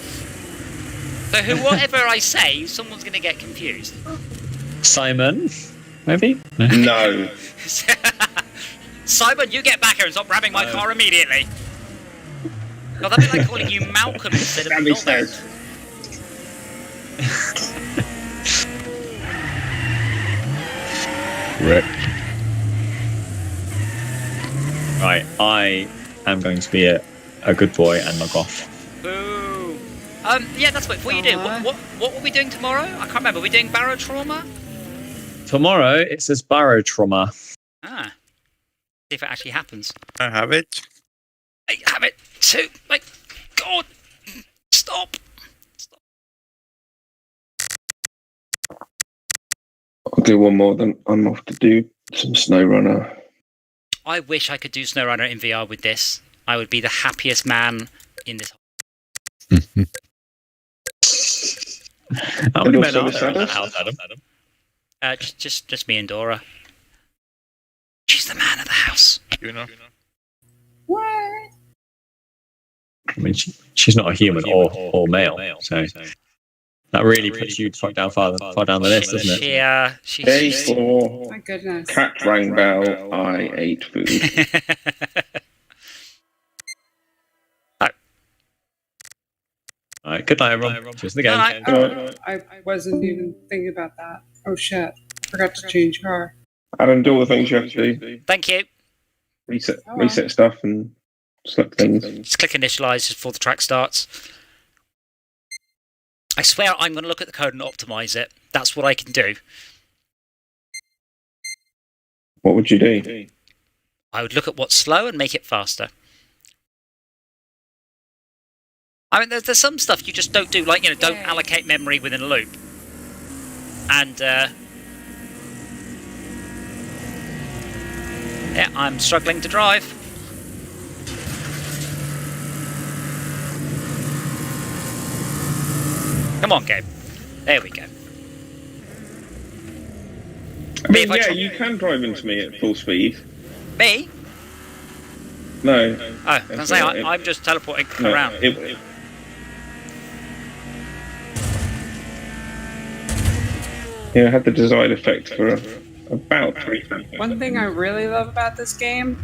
So whatever I say, someone's going to get confused. Simon? Maybe? No. Simon, you get back here and stop ramming my car immediately. God, that'd be like calling you Malcolm instead of Norbert. Rick. Right, I am going to be a good boy and log off. Boo. Yeah, that's what you do. What were we doing tomorrow? I can't remember. We're doing barrow trauma? Tomorrow, it says barrow trauma. Ah. See if it actually happens. I have it. I have it too. My God. Stop. I'll do one more, then I'm off to do some SnowRunner. I wish I could do SnowRunner in VR with this. I would be the happiest man in this. How many men are there in that house, Adam? Just me and Dora. She's the man of the house. You know. What? I mean, she's not a human or male, so that really puts you far down the list, doesn't it? Day 4. My goodness. Cat rang bell. I ate food. All right, good night, everyone. Cheers again. I wasn't even thinking about that. Oh shit! Forgot to change car. Adam, do all the things you have to do. Thank you. Reset stuff and select things. Just click initialize just before the track starts. I swear I'm going to look at the code and optimize it. That's what I can do. What would you do? I would look at what's slow and make it faster. I mean, there's some stuff you just don't do, like, don't allocate memory within a loop. And, yeah, I'm struggling to drive. Come on, game. There we go. I mean, yeah, you can drive into me at full speed. Me? No. Oh, I was going to say, I'm just teleporting around. Yeah, it had the desired effect for about 3 seconds. One thing I really love about this game,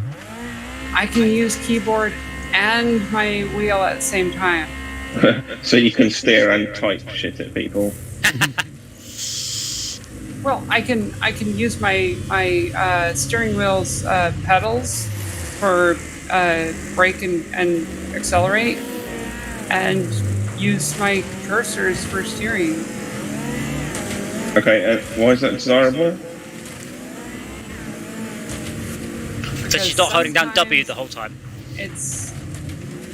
I can use keyboard and my wheel at the same time. So you can steer and type shit at people. Well, I can use my steering wheel's pedals for brake and accelerate, and use my cursors for steering. Okay, why is that desirable? So she's not holding down W the whole time. It's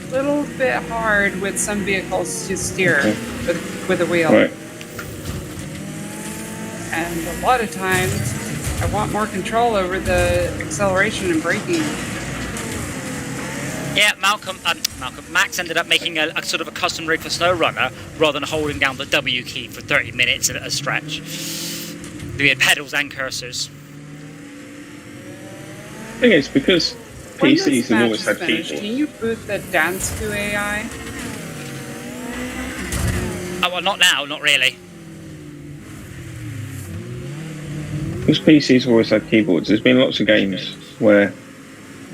a little bit hard with some vehicles to steer with a wheel. Right. And a lot of times, I want more control over the acceleration and braking. Yeah, Max ended up making a sort of a custom rig for SnowRunner rather than holding down the W key for 30 minutes at a stretch. We had pedals and cursors. I think it's because PCs have always had finished, keyboards. can you boot the Dansku AI? Oh, well, not now, not really. Because PCs always had keyboards. There's been lots of games where,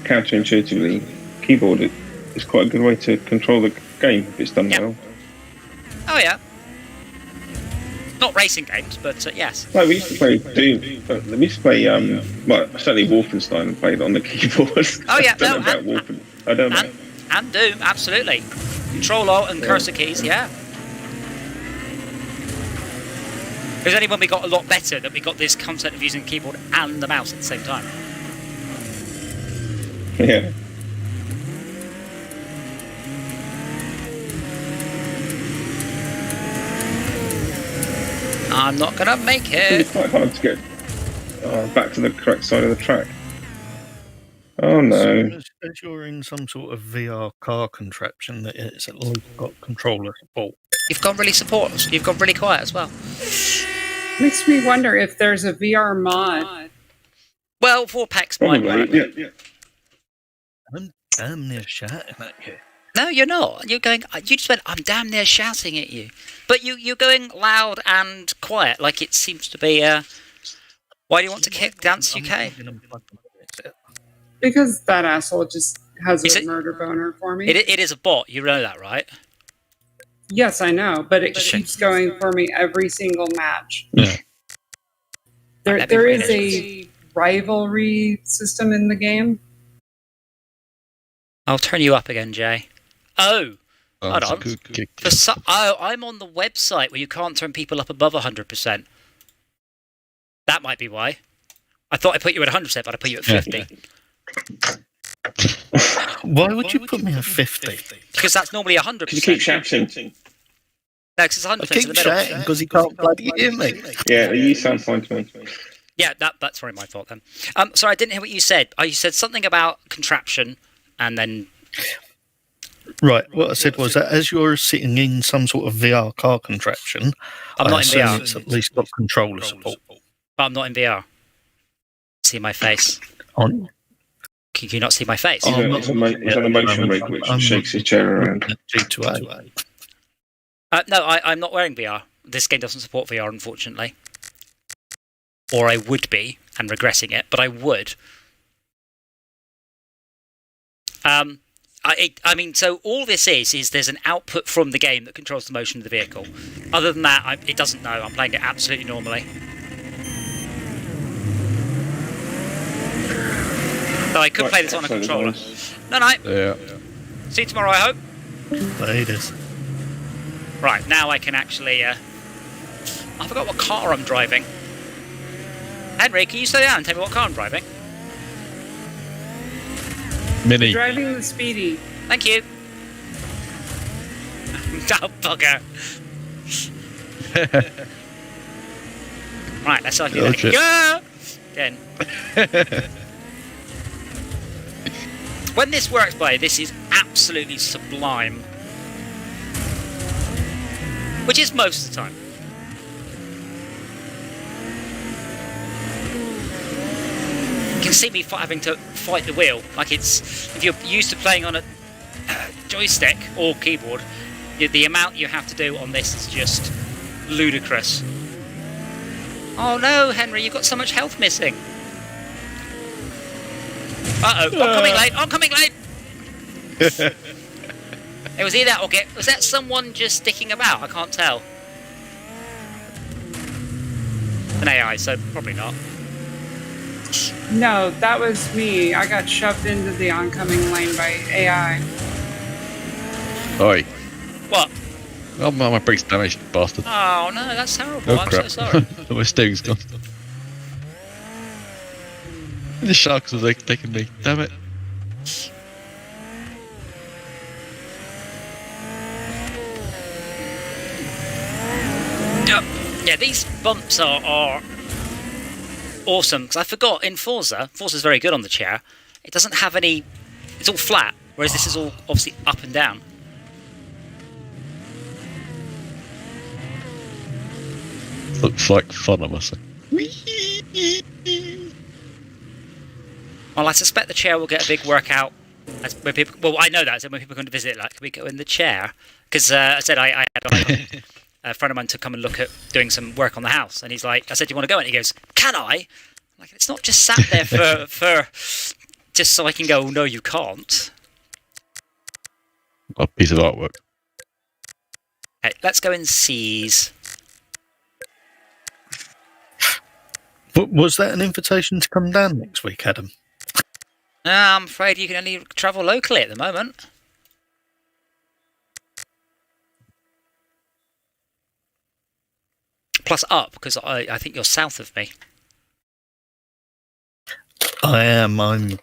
counterintuitively, keyboard is quite a good way to control the game if it's done well. Oh yeah. Not racing games, but yes. No, we used to play Doom. We used to play, well, certainly Wolfenstein played on the keyboard. Oh yeah, I don't know. And Doom, absolutely. Control Alt and cursor keys, yeah. It was only when we got a lot better that we got this concept of using the keyboard and the mouse at the same time. Yeah. I'm not gonna make it. It's quite hard to get back to the correct side of the track. Oh no. As you're in some sort of VR car contraption that it's at least got controller support. You've gone really quiet as well. Makes me wonder if there's a VR mod. Well, Vorpex might work. Yeah. I'm damn near shouting at you. No, you're not. You're going. You just went. I'm damn near shouting at you, but you're going loud and quiet, like it seems to be. Why do you want to kick Dance UK? Because that asshole just has a murder boner for me. It is a bot. You know that, right? Yes, I know, but it keeps going for me every single match. Yeah. There is a rivalry system in the game. I'll turn you up again, Jay. Oh, hold that's a on. good kick. I'm on the website where you can't turn people up above 100%. That might be why. I thought I put you at 100%, but I put you at 50. Why would you put me at 50? Because that's normally 100%. You keep shouting. No, because it's 100% I in keep the middle. shouting because he can't bloody hear me. Yeah, you sound fine to me. Yeah, that's probably my fault then. Sorry, I didn't hear what you said. You said something about contraption, and then... Right, what I said was that as you're sitting in some sort of VR car contraption, I'm not in VR. It's at least got controller support. But I'm not in VR. See my face. On. Can you not see my face? It's on the motion rig which shakes his chair around. G2A. No, I'm not wearing VR. This game doesn't support VR, unfortunately. Or I would be, and regretting it, but I would. I mean, so all this is there's an output from the game that controls the motion of the vehicle. Other than that, it doesn't know. I'm playing it absolutely normally. So I could play this on a controller. No. Yeah. See you tomorrow, I hope. Ladies. Right, now I can actually... I forgot what car I'm driving. Henry, can you slow down and tell me what car I'm driving? Mini. Driving the Speedy. Thank you. Oh, bugger. Right, let's start again. Go! Again. When this works, by this is absolutely sublime. Which is most of the time. You can see me having to fight the wheel. Like if you're used to playing on a joystick or keyboard, the amount you have to do on this is just ludicrous. Oh no, Henry, you've got so much health missing. Uh-oh, I'm coming late! It was either that or was that someone just sticking about? I can't tell. An AI, so probably not. No, that was me. I got shoved into the oncoming lane by AI. Oi. What? Oh, my brake's damaged, bastard. Oh no, that's terrible. Oh, I'm crap. so sorry. My steering's gone. The sharks are taking me. Damn it. Yeah, these bumps are awesome, because I forgot in Forza's very good on the chair. It doesn't have any... It's all flat, whereas this is all obviously up and down. Looks like fun, I must say. Well, I suspect the chair will get a big workout That's when people. Well, I know that. So when people come to visit, like, can we go in the chair? Because I said I had a friend of mine to come and look at doing some work on the house, and he's like, I said, do you want to go? And he goes, can I? I'm like, it's not just sat there for just so I can go. Oh, no, you can't. A piece of artwork. Okay, let's go and seize. Was that an invitation to come down next week, Adam? I'm afraid you can only travel locally at the moment. Plus up, because I think you're south of me. I am. I'm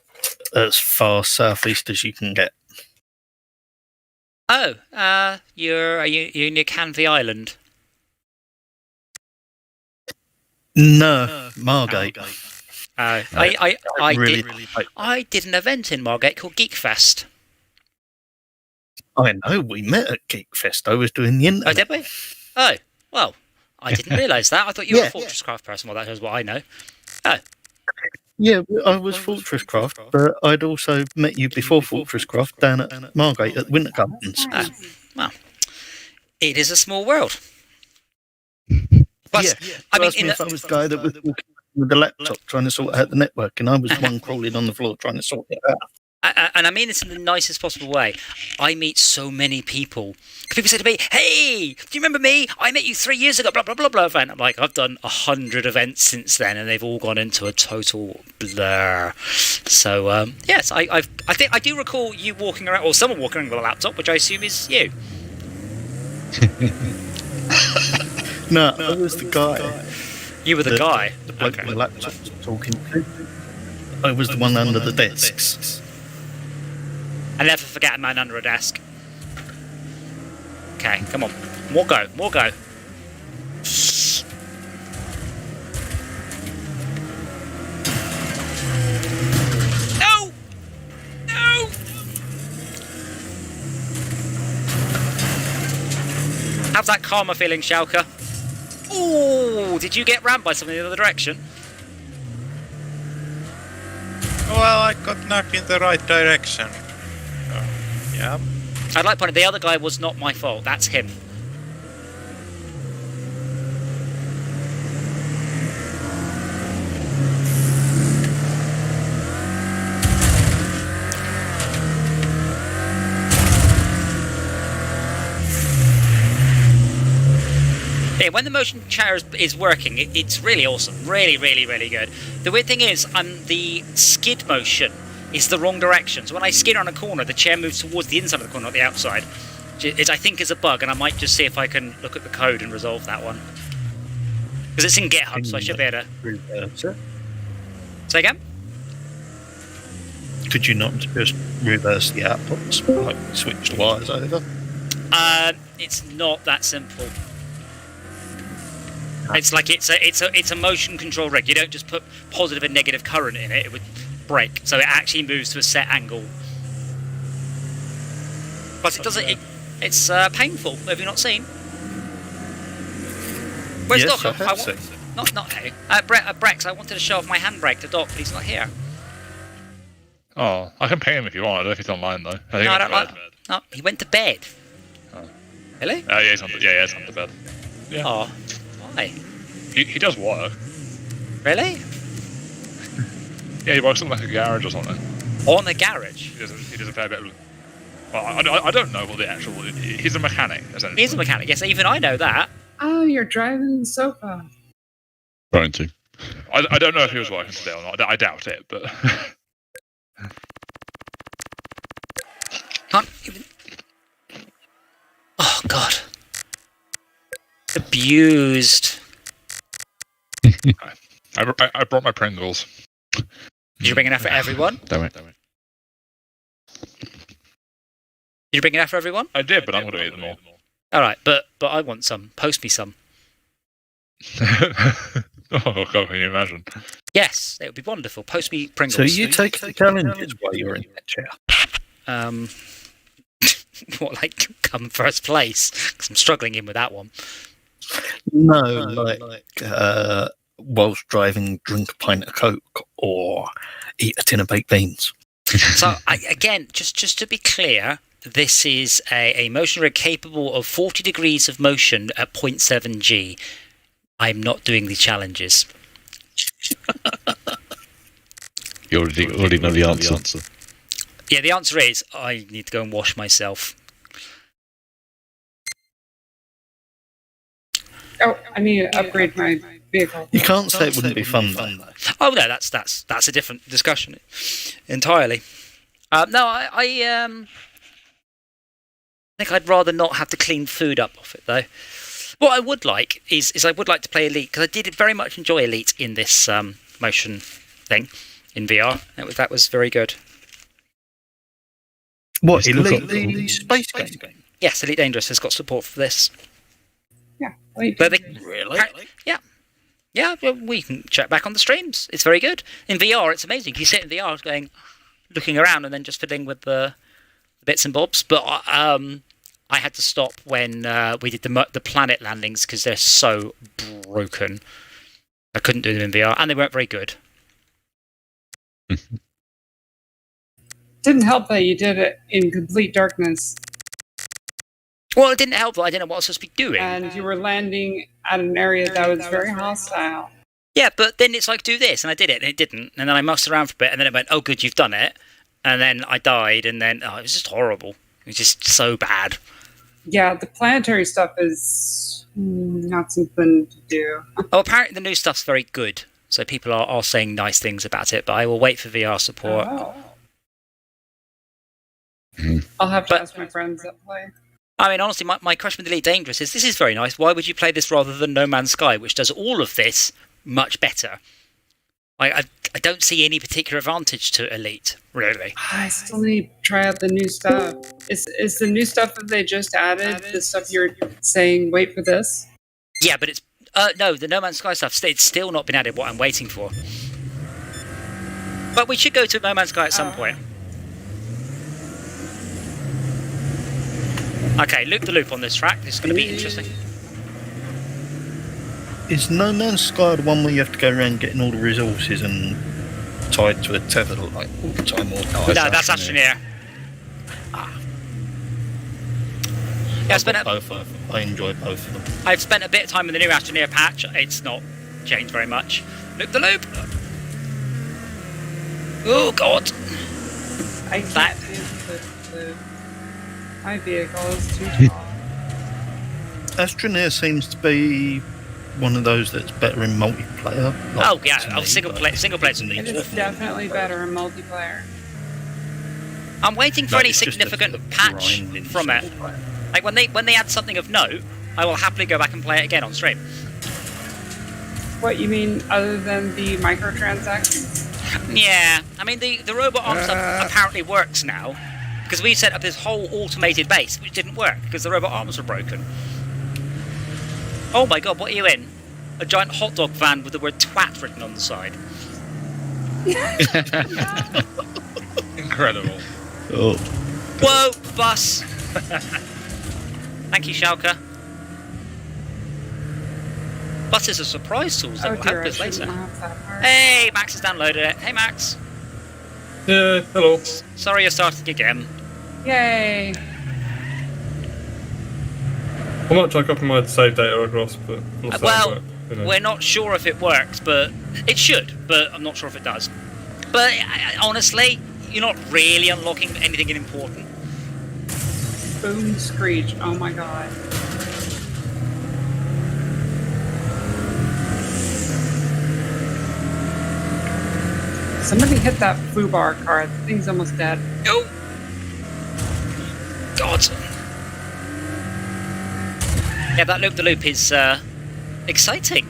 as far southeast as you can get. Oh, you're near Canvey Island? No, Margate. I did an event in Margate called Geekfest. I know, we met at Geekfest. I was doing the internet. Oh, did we? Oh, well, I didn't realise that. I thought you were a Fortress Craft person. Well, that is what I know. Oh. Yeah, I was Fortress Craft, but I'd also met you before Fortress Craft down at Margate at Winter Gardens. Oh, well, it is a small world. Plus, I mean, if I was the guy that was walking with the laptop trying to sort out the network, and I was one crawling on the floor trying to sort it out. And I mean this in the nicest possible way. I meet so many people. People say to me, hey, do you remember me? I met you 3 years ago, blah, blah, blah, blah event. I'm like, I've done 100 events since then, and they've all gone into a total blur. So, yes, I think I do recall you walking around, or someone walking around with a laptop, which I assume is you. No, I was the guy. You were the guy? The bloke with the laptop was talking to. I was the one under the desks. I never forget a man under a desk. Okay, come on. More go. No! No! How's that karma feeling, Schalke? Ooh, did you get rammed by something in the other direction? Well, I got knocked in the right direction. Yeah. I'd like to point out the other guy was not my fault. That's him. Yeah, when the motion chair is working, it's really awesome. Really, really, really good. The weird thing is, the skid motion is the wrong direction. So when I skid on a corner, the chair moves towards the inside of the corner, not the outside. Which I think is a bug, and I might just see if I can look at the code and resolve that one. Because it's in GitHub, so I should be able to... Say again? Could you not just reverse the outputs, like switch the wires over? It's not that simple. It's like it's a motion control rig. You don't just put positive and negative current in it. It would break. So it actually moves to a set angle. Plus it doesn't. It's painful. Have you not seen? Where's yes, Doc? I have seen. Not Harry. Brex, I wanted to show off my handbrake to Doc, but he's not here. Oh, I can pay him if you want. I don't know if he's online though. No, I don't like. No, he went to bed. Oh. Really? Yeah, he's on the bed. Yeah. Oh, why? He does work. Really? Yeah, he works in like a garage or something. On a garage? He does a fair bit of... Well, I don't know what the actual... He's a mechanic, essentially. He's a mechanic, yes, even I know that. Oh, you're driving the sofa. Trying to. I don't know if he was working today or not. I doubt it, but... Can't even... Oh, God. Abused. I brought my Pringles. Did you bring enough for everyone? Don't worry. Did you bring enough for everyone? I did, but I'm going to eat them all. Alright, but I want some. Post me some. Oh, God, can you imagine? Yes, it would be wonderful. Post me Pringles. So you take the challenges while you're in that chair? What, like, come first place? Because I'm struggling in with that one. No, like whilst driving, drink a pint of Coke or eat a tin of baked beans. So again, just to be clear, this is a motion rig capable of 40 degrees of motion at 0.7 G. I'm not doing the challenges. You already know the answer. Yeah, the answer is I need to go and wash myself. Oh, I need to upgrade my vehicle. You can't say it wouldn't be fun, though. Oh no, that's a different discussion entirely. No, I think I'd rather not have to clean food up off it though. What I would like is I would like to play Elite, because I did very much enjoy Elite in this motion thing in VR. That was very good. What, Elite, the space game? Yes, Elite Dangerous has got support for this. Yeah. Really? Yeah, well, we can check back on the streams. It's very good. In VR, it's amazing. You sit in VR looking around and then just fiddling with the bits and bobs. But I had to stop when we did the planet landings because they're so broken. I couldn't do them in VR, and they weren't very good. Didn't help that you did it in complete darkness. Well, it didn't help that I didn't know what I was supposed to be doing. And you were landing at an area that was very hostile. Yeah, but then it's like, do this, and I did it, and it didn't. And then I mussed around for a bit, and then it went, oh, good, you've done it. And then I died, and then, it was just horrible. It was just so bad. Yeah, the planetary stuff is not something to do. Oh, apparently the new stuff's very good. So people are saying nice things about it, but I will wait for VR support. Oh. I'll have to ask my friends that play. I mean, honestly, my question with Elite Dangerous is, this is very nice. Why would you play this rather than No Man's Sky, which does all of this much better? I don't see any particular advantage to Elite, really. I still need to try out the new stuff. Is the new stuff that they just added, the stuff you're saying, wait for this? Yeah, but it's... no, the No Man's Sky stuff, it's still not been added, what I'm waiting for. But we should go to No Man's Sky at some point. Okay, loop the loop on this track. This is going to be interesting. Is No Man's Sky the one where you have to go around getting all the resources and tied to a tether like all the time? Or no, that's Astroneer. Yeah, I enjoy both of them. I've spent a bit of time in the new Astroneer patch. It's not changed very much. Loop the loop. Oh God. I can't do the my vehicle is too tall. Astroneer seems to be one of those that's better in multiplayer. Oh yeah, single player. It is definitely better in multiplayer. I'm waiting for any significant patch from it. Like when they add something of note, I will happily go back and play it again on stream. What you mean, other than the microtransactions? Yeah, I mean the robot arm stuff apparently works now. Because we set up this whole automated base, which didn't work because the robot arms were broken. Oh my God, what are you in? A giant hot dog van with the word twat written on the side. Incredible. Oh. Whoa, bus! Thank you, Schalke. Buses are surprise tools that will help us later. Hey, Max has downloaded it. Hey, Max. Yeah, hello. Sorry you're starting again. Yay! I might try copying my save data across, but we're not sure if it works, but it should, but I'm not sure if it does. But honestly, you're not really unlocking anything important. Boom screech, oh my God. Somebody hit that foobar car, the thing's almost dead. Oh! God. Yeah, that loop-the-loop is exciting.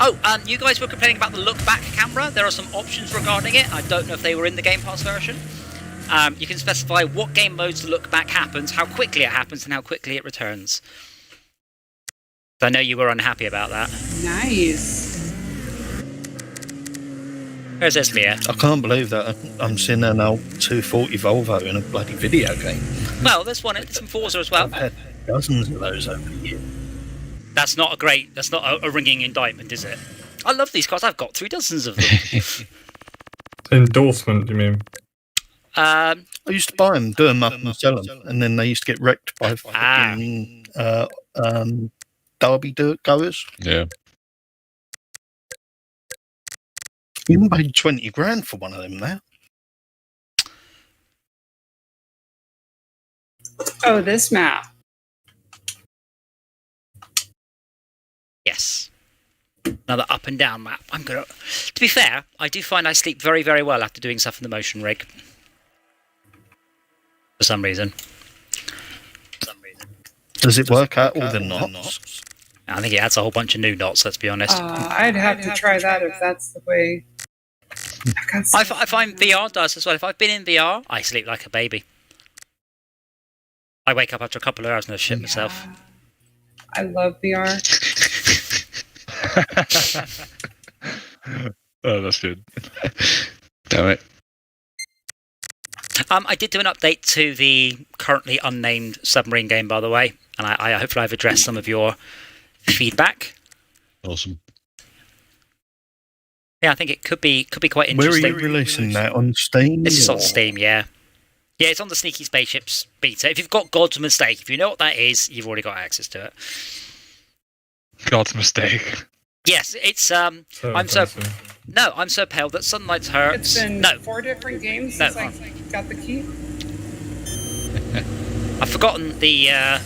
Oh, you guys were complaining about the look-back camera. There are some options regarding it. I don't know if they were in the Game Pass version. You can specify what game modes the look-back happens, how quickly it happens, and how quickly it returns. I know you were unhappy about that. Nice. Where's Esmir? I can't believe that I'm seeing an old 240 Volvo in a bloody video game. Well, there's one in Forza as well. I've had dozens of those over the years. That's not a ringing indictment, is it? I love these cars. I've got 3 dozens of them. Endorsement, you mean? I used to buy them, do them up and sell them, and then they used to get wrecked by fucking Derby goers. Yeah. You paid 20 grand for one of them now. Oh, this map. Yes. Another up and down map. To be fair, I do find I sleep very, very well after doing stuff in the motion rig. For some reason. Does it work out all the knots? I think it adds a whole bunch of new knots, let's be honest. I'd have to try that if that's the way. I find VR does as well. If I've been in VR, I sleep like a baby. I wake up after a couple of hours and I shit myself. I love VR. Oh, that's good. Damn it. I did do an update to the currently unnamed submarine game, by the way, and I hopefully I've addressed some of your feedback. Awesome. Yeah, I think it could be quite Where are interesting. you releasing that? On Steam? This is on Steam, yeah. Yeah, it's on the Sneaky Spaceships beta. If you've got God's Mistake, if you know what that is, you've already got access to it. God's Mistake. Yes, it's I'm so pale that sunlight hurts. It's been no, 4 different games since I got the key. I've forgotten the. Yeah,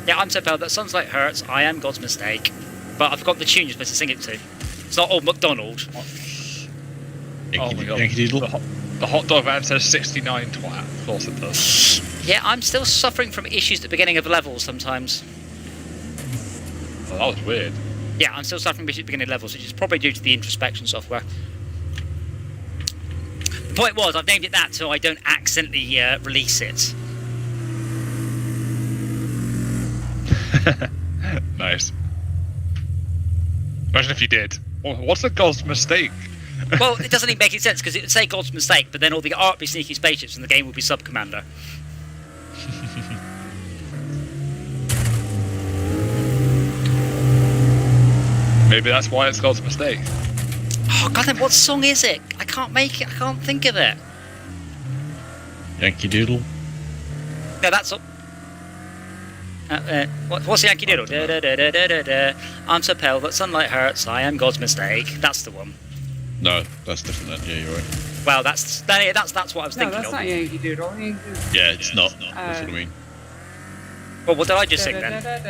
I'm so pale that sunlight hurts. I am God's Mistake, but I've got the tune you're supposed to sing it to. It's not Old MacDonald. Oh my god! The hot dog van says 69 twat. Of course it does. Yeah, I'm still suffering from issues at the beginning of levels sometimes. Oh, that was weird. Yeah, I'm still suffering from issues at the beginning of levels, which is probably due to the introspection software. The point was, I've named it that so I don't accidentally release it. Nice. Imagine if you did. What's a God's Mistake? Well, it doesn't even make any sense, because it would say God's Mistake, but then all the art would be Sneaky Spaceships and the game would be Sub-Commander. Maybe that's why it's God's Mistake. Oh, goddamn, what song is it? I can't make it, I can't think of it. Yankee Doodle? No, that's all. What's the Yankee Doodle? Da, da, da, da, da, da, da. I'm so pale that sunlight hurts. I am God's Mistake. That's the one. No, that's different then. Yeah, you're right. Well, that's what I was thinking that's of. not Yankee Doodle. Yeah, it's not. That's what I mean. Well, what did I just sing then? But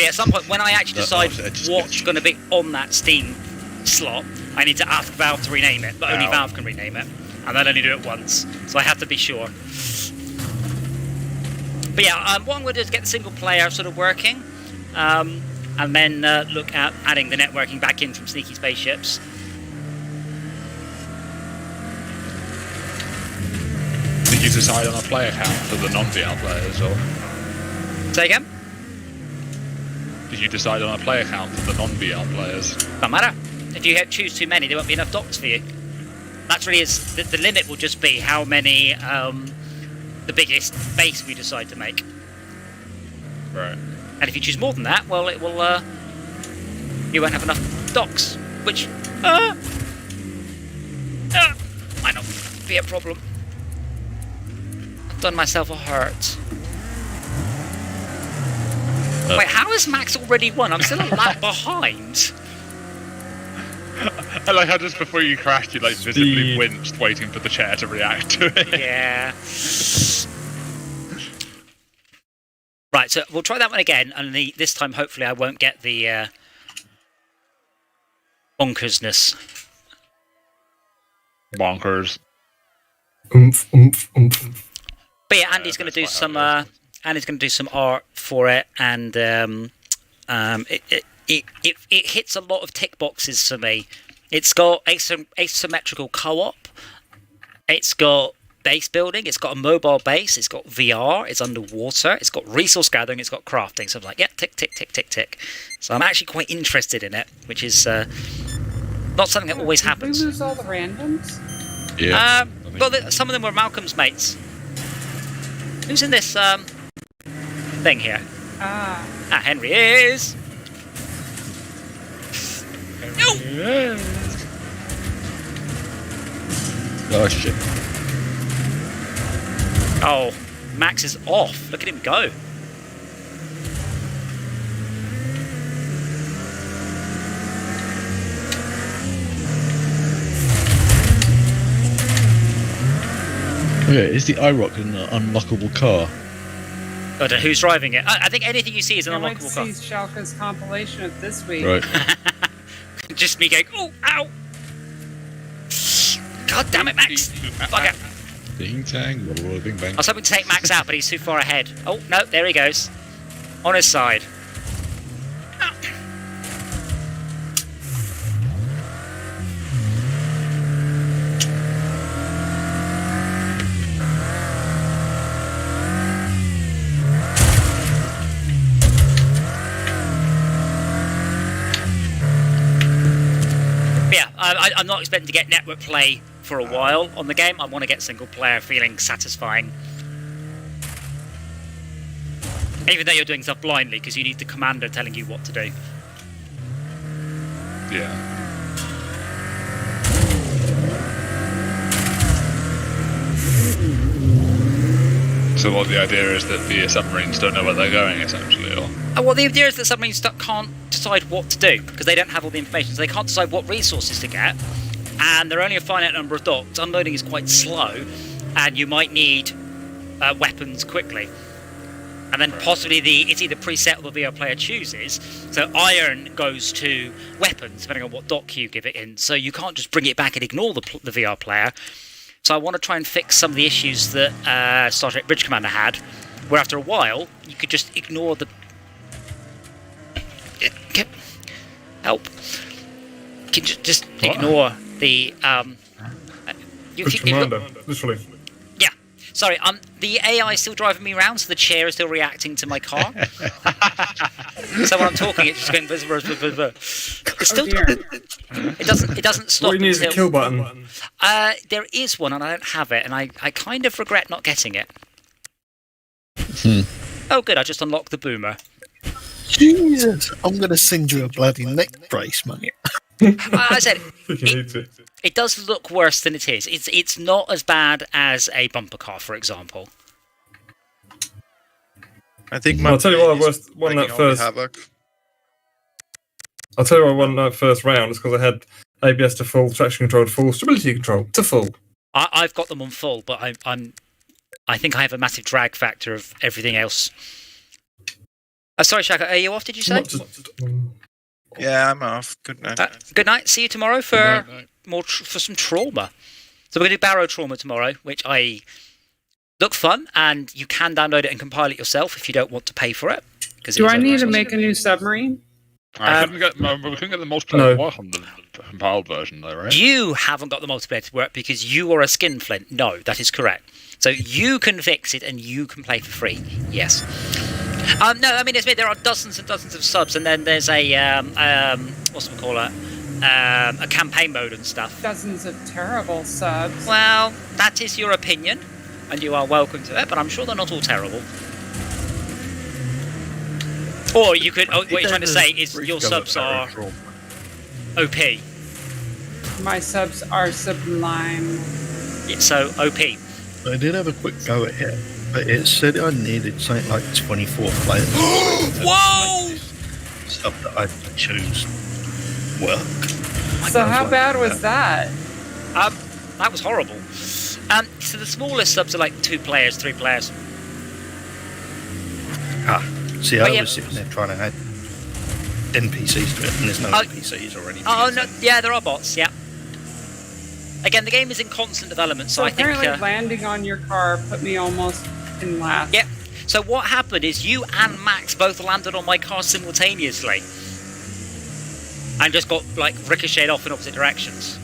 at some point, when I actually decide what's going to be on that Steam slot, I need to ask Valve to rename it, but only Valve can rename it, and they'll only do it once, so I have to be sure. But yeah, what I'm going to do is get the single player sort of working, and then look at adding the networking back in from Sneaky Spaceships. Did you decide on a player count for the non-VR players, or? Say again? Did you decide on a player count for the non-VR players? Don't matter. If you choose too many, there won't be enough docks for you. That's really the limit will just be how many, the biggest base we decide to make. Right. And if you choose more than that, well, it will, you won't have enough docks, which, might not be a problem. I've done myself a hurt. Wait, how has Max already won? I'm still a lap behind. I like how just before you crashed, you like visibly winced, waiting for the chair to react to it. Yeah. Right, so we'll try that one again, and this time hopefully I won't get the bonkersness. Bonkers. But yeah, Andy's going to do some. Andy's going to do some art for it, and it hits a lot of tick boxes for me. It's got asymmetrical co-op. It's got base building. It's got a mobile base. It's got VR. It's underwater. It's got resource gathering. It's got crafting. So I'm like, yeah, tick, tick, tick, tick, tick. So I'm actually quite interested in it, which is not something that always happens. Did we lose all the randoms? Yeah. Well, some of them were Malcolm's mates. Who's in this thing here? Henry is. No. Oh shit. Oh, Max is off. Look at him go. Okay, is the IROC an unlockable car? I don't know who's driving it. I think anything you see is an unlockable car. I might see Schalke's compilation of this week. Right. Just me going, oh, ow! God damn it, Max! Bugger! Ding tang, bing bang. I was hoping to take Max out, but he's too far ahead. Oh, no, there he goes. On his side. I'm not expecting to get network play for a while on the game. I want to get single player feeling satisfying. Even though you're doing stuff blindly, because you need the commander telling you what to do. Yeah. So what the idea is that the submarines don't know where they're going, essentially, or? Well, the idea is that submarines can't decide what to do, because they don't have all the information, so they can't decide what resources to get, and there are only a finite number of docks. Unloading is quite slow, and you might need weapons quickly. And then possibly it's either preset or the VR player chooses, so iron goes to weapons, depending on what dock you give it in, so you can't just bring it back and ignore the VR player. So I want to try and fix some of the issues that Star Trek Bridge Commander had, where after a while, you could just ignore the... Help. You can just ignore the... Bridge Commander, literally. Yeah. Sorry, the AI is still driving me around, so the chair is still reacting to my car. So when I'm talking, it's just going... It's still... It doesn't stop. What do you need is a kill button. There is one, and I don't have it, and I kind of regret not getting it. Oh, good, I just unlocked the boomer. Jesus, I'm going to send you a bloody neck brace, mate. I said, it does look worse than it is. It's not as bad as a bumper car, for example. I think I'll tell you why I won that first. I'll tell you why I won that first round. It's because I had ABS to full, traction control to full, stability control to full. I've got them on full, but I think I have a massive drag factor of everything else. Sorry, Shaka, are you off, did you say? Yeah, I'm off. Good night. Good night. See you tomorrow for for some trauma. So we're going to do Barrow Trauma tomorrow, which look fun, and you can download it and compile it yourself if you don't want to pay for it. Do I need to make a new submarine? We couldn't get the multiplayer to work on the compiled version, though, right? You haven't got the multiplayer to work because you are a skinflint. No, that is correct. So you can fix it and you can play for free. Yes. No, I mean, there are dozens and dozens of subs, and then there's a a campaign mode and stuff. Dozens of terrible subs. Well, that is your opinion, and you are welcome to it, but I'm sure they're not all terrible. Or you could, what you're trying to say is your subs are OP. My subs are sublime. Yeah, so OP. I did have a quick go at it, but it said I needed something like 24 players. Whoa! Stuff that I choose work. So how bad was that? That was horrible. So the smallest subs are like 2 players, 3 players. See, I was sitting there trying to add NPCs to it, and there's no NPCs or anything. Oh, no, yeah, there are bots, yeah. Again, the game is in constant development, so I think... apparently landing on your car put me almost in last. Yeah. So what happened is you and Max both landed on my car simultaneously. And just got, like, ricocheted off in opposite directions.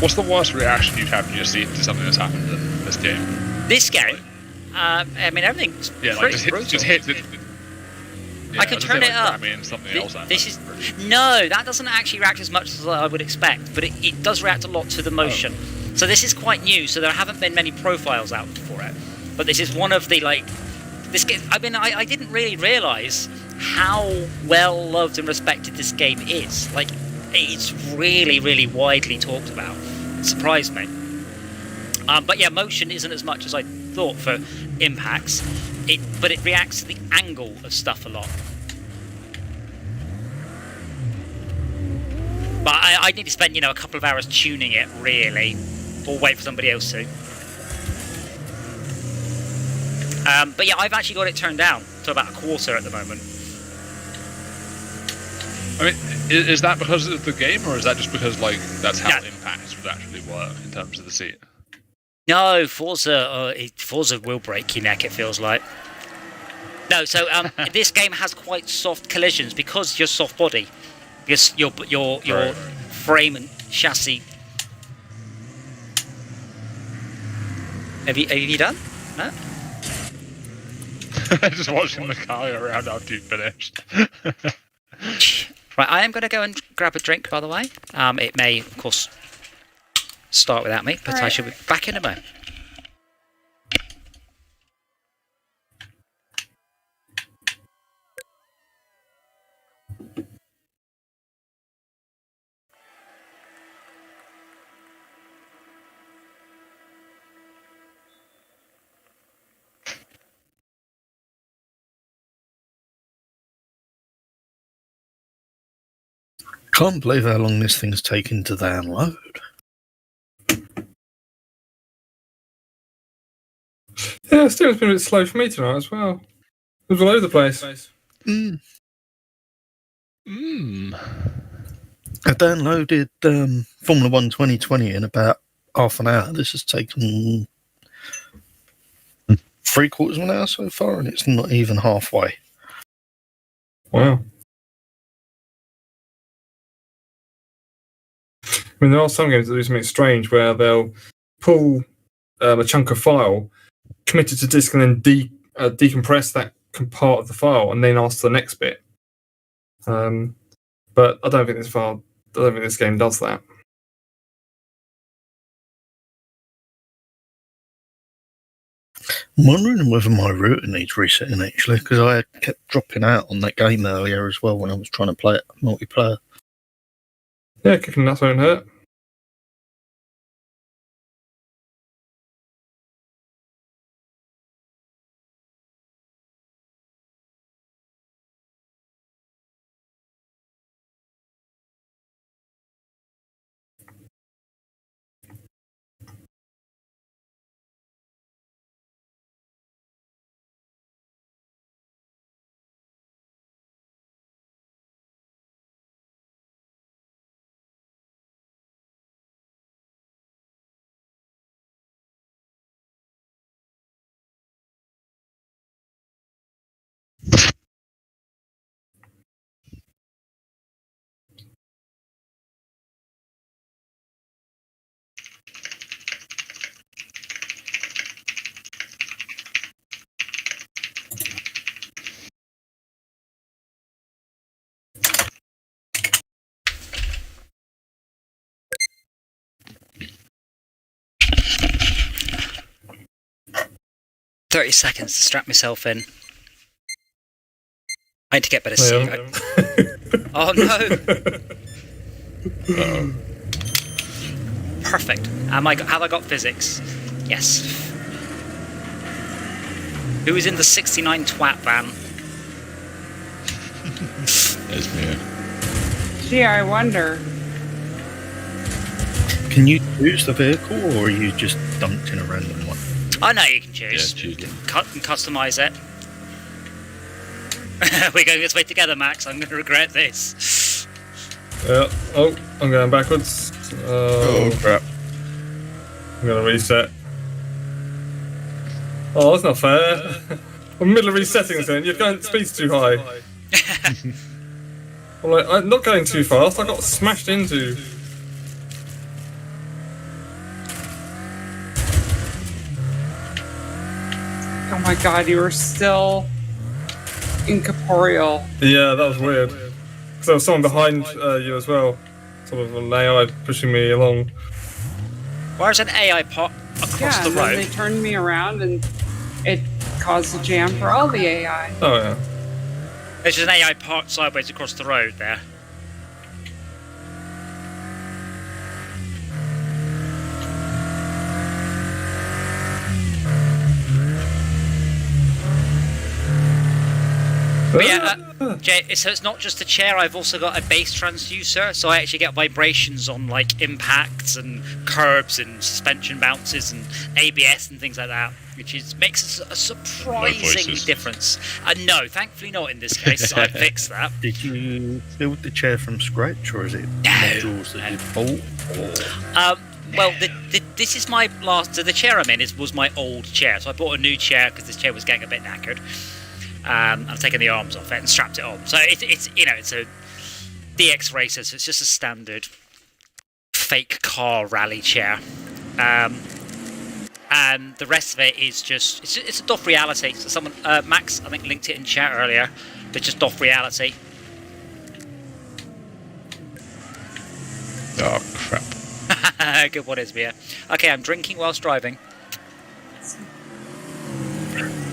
What's the worst reaction you've had when you see to something that's happened in this game? This game? I mean, everything's pretty brutal. Just hit it. Yeah, I can turn it up. No, that doesn't actually react as much as I would expect, but it does react a lot to the motion. So this is quite new, so there haven't been many profiles out for it. But this is one of the, like... This game, I mean, I didn't really realise how well loved and respected this game is. Like, it's really, really widely talked about. It surprised me. But yeah, motion isn't as much as I thought for impacts. But it reacts to the angle of stuff a lot. But I need to spend, a couple of hours tuning it, really. Or wait for somebody else to. But yeah, I've actually got it turned down to about a quarter at the moment. I mean, is that because of the game, or is that just because, like, that's how impacts would actually work in terms of the seat? No, Forza will break your neck, it feels like. No, so this game has quite soft collisions because you're soft body. Because your frame and chassis. Have you done? No? Just watching the car go around after you finished. Right, I am going to go and grab a drink, by the way. It may, of course, start without me, but I shall be back in a moment. Can't believe how long this thing's taken to download. Yeah, still it's been a bit slow for me tonight as well. It was all over the place. I downloaded Formula 1 2020 in about half an hour. This has taken 3/4 of an hour so far, and it's not even halfway. Wow. I mean, there are some games that do something strange where they'll pull a chunk of file, commit it to disk, and then decompress that part of the file, and then ask for the next bit. But I don't think this game does that. I'm wondering whether my router needs resetting actually, because I kept dropping out on that game earlier as well when I was trying to play it multiplayer. Yeah, kicking nuts won't hurt. Seconds to strap myself in. I need to get better seat. Oh no! Perfect. Have I got physics? Yes. Who is in the 69 twat van? There's me. Gee, I wonder. Can you choose the vehicle, or are you just dumped in a random one? I know you can choose. Yeah, choose it. Customize it. We're going this way together, Max. I'm going to regret this. Yeah. Oh, I'm going backwards. Oh crap. I'm going to reset. Oh, that's not fair. I'm in the middle of resetting this thing. You're going, speed's too high. I'm not going too fast. I got smashed into. Oh my god, you were still incorporeal. Yeah, that was weird. Because there was someone behind you as well. Sort of an AI pushing me along. Where's an AI pot across the and then road? they turned me around and it caused a jam for all the AI. Oh yeah. There's an AI part sideways across the road there. But yeah, Jay, so it's not just a chair, I've also got a bass transducer, so I actually get vibrations on like impacts and curbs and suspension bounces and ABS and things like that, which makes a surprising difference. No, thankfully not in this case, I fixed that. Did you build the chair from scratch, or is it modules that you bought? Well, this is my last. So the chair I'm in was my old chair, so I bought a new chair because this chair was getting a bit knackered. I've taken the arms off it and strapped it on. So it's it's a DX Racer, so it's just a standard fake car rally chair. And the rest of it is just it's a DOF Reality. So someone Max I think linked it in chat earlier. It's just DOF Reality. Oh crap! Good one, Ismia. Okay, I'm drinking whilst driving.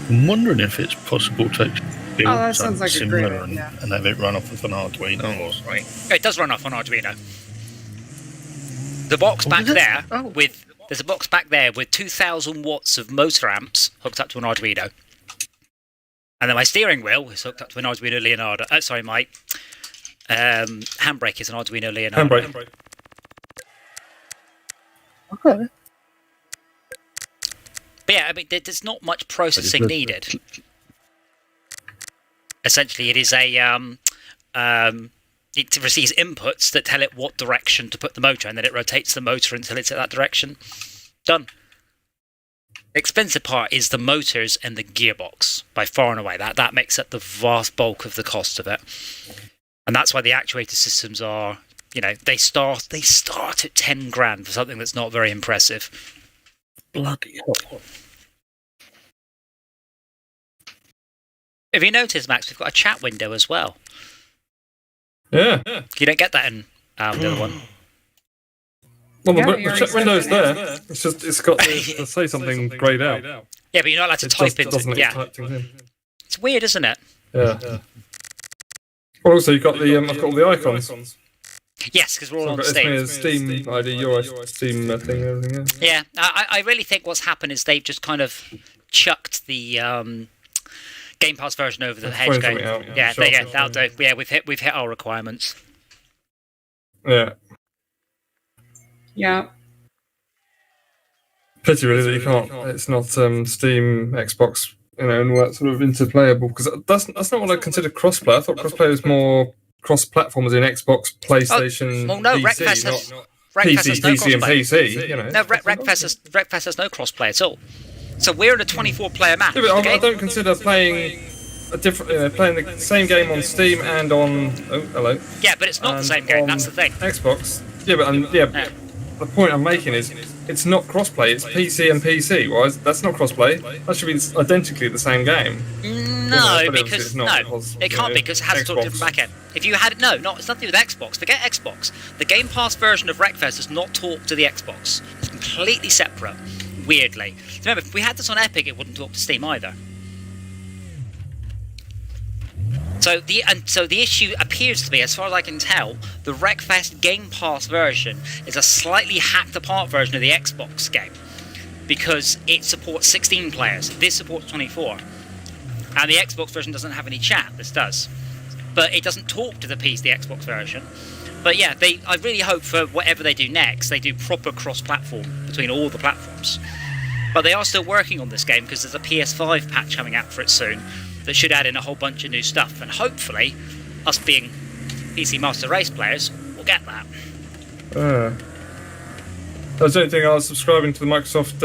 I'm wondering if it's possible to build that something sounds like a similar great idea. and have it run off of an Arduino or something. It does run off on Arduino. The box back there there's a box back there with 2,000 watts of motor amps hooked up to an Arduino, and then my steering wheel is hooked up to an Arduino Leonardo. My handbrake is an Arduino Leonardo. Handbrake. Okay. But yeah, I mean, there's not much processing needed. Essentially, it is it receives inputs that tell it what direction to put the motor, and then it rotates the motor until it's at that direction. Done. The expensive part is the motors and the gearbox, by far and away. That makes up the vast bulk of the cost of it. And that's why the actuator systems are, they start at 10 grand for something that's not very impressive. Bloody hell. Have you noticed, Max, we've got a chat window as well? Yeah. You don't get that in the other one. Well, the chat window's there. It's just it's got to say something greyed out. Yeah, but you're not allowed to type into. Yeah. It's weird, isn't it? Yeah. Well, also you've got the I've got all the icons. Yes, because we're all on Steam. Steam. Steam ID, your Steam thing, and everything. Yeah, I really think what's happened is they've just kind of chucked the Game Pass version over the hedge. That'll do. Yeah, we've hit our requirements. Yeah. Yeah. Pity really that you can't. It's not Steam, Xbox, and all that sort of interplayable, because that's not what I consider crossplay. I thought crossplay was more cross-platform as in Xbox, PlayStation, no, PC, Wreckfest has not PC, PC and PC. No, Wreckfest has no crossplay at all. So we're in a 24-player map. Yeah, but I don't consider playing playing the same game on Steam and on. Oh, hello. Yeah, but it's not the same game. That's the thing. Xbox. Yeah, but the point I'm making is it's not crossplay. It's PC and PC. Well, that's not crossplay. That should be identically the same game. No, because it can't be, because it has to talk to different backend. If you had it's nothing with Xbox. Forget Xbox. The Game Pass version of Wreckfest does not talk to the Xbox. It's completely separate. Weirdly. Remember, if we had this on Epic, it wouldn't talk to Steam either. So the issue appears to be, as far as I can tell, the Wreckfest Game Pass version is a slightly hacked apart version of the Xbox game, because it supports 16 players. This supports 24, and the Xbox version doesn't have any chat. This does, but it doesn't talk to the Xbox version. But yeah, I really hope for whatever they do next, they do proper cross-platform between all the platforms. But they are still working on this game, because there's a PS5 patch coming out for it soon that should add in a whole bunch of new stuff, and hopefully, us being PC Master Race players, will get that. That's the only thing I was subscribing to the Microsoft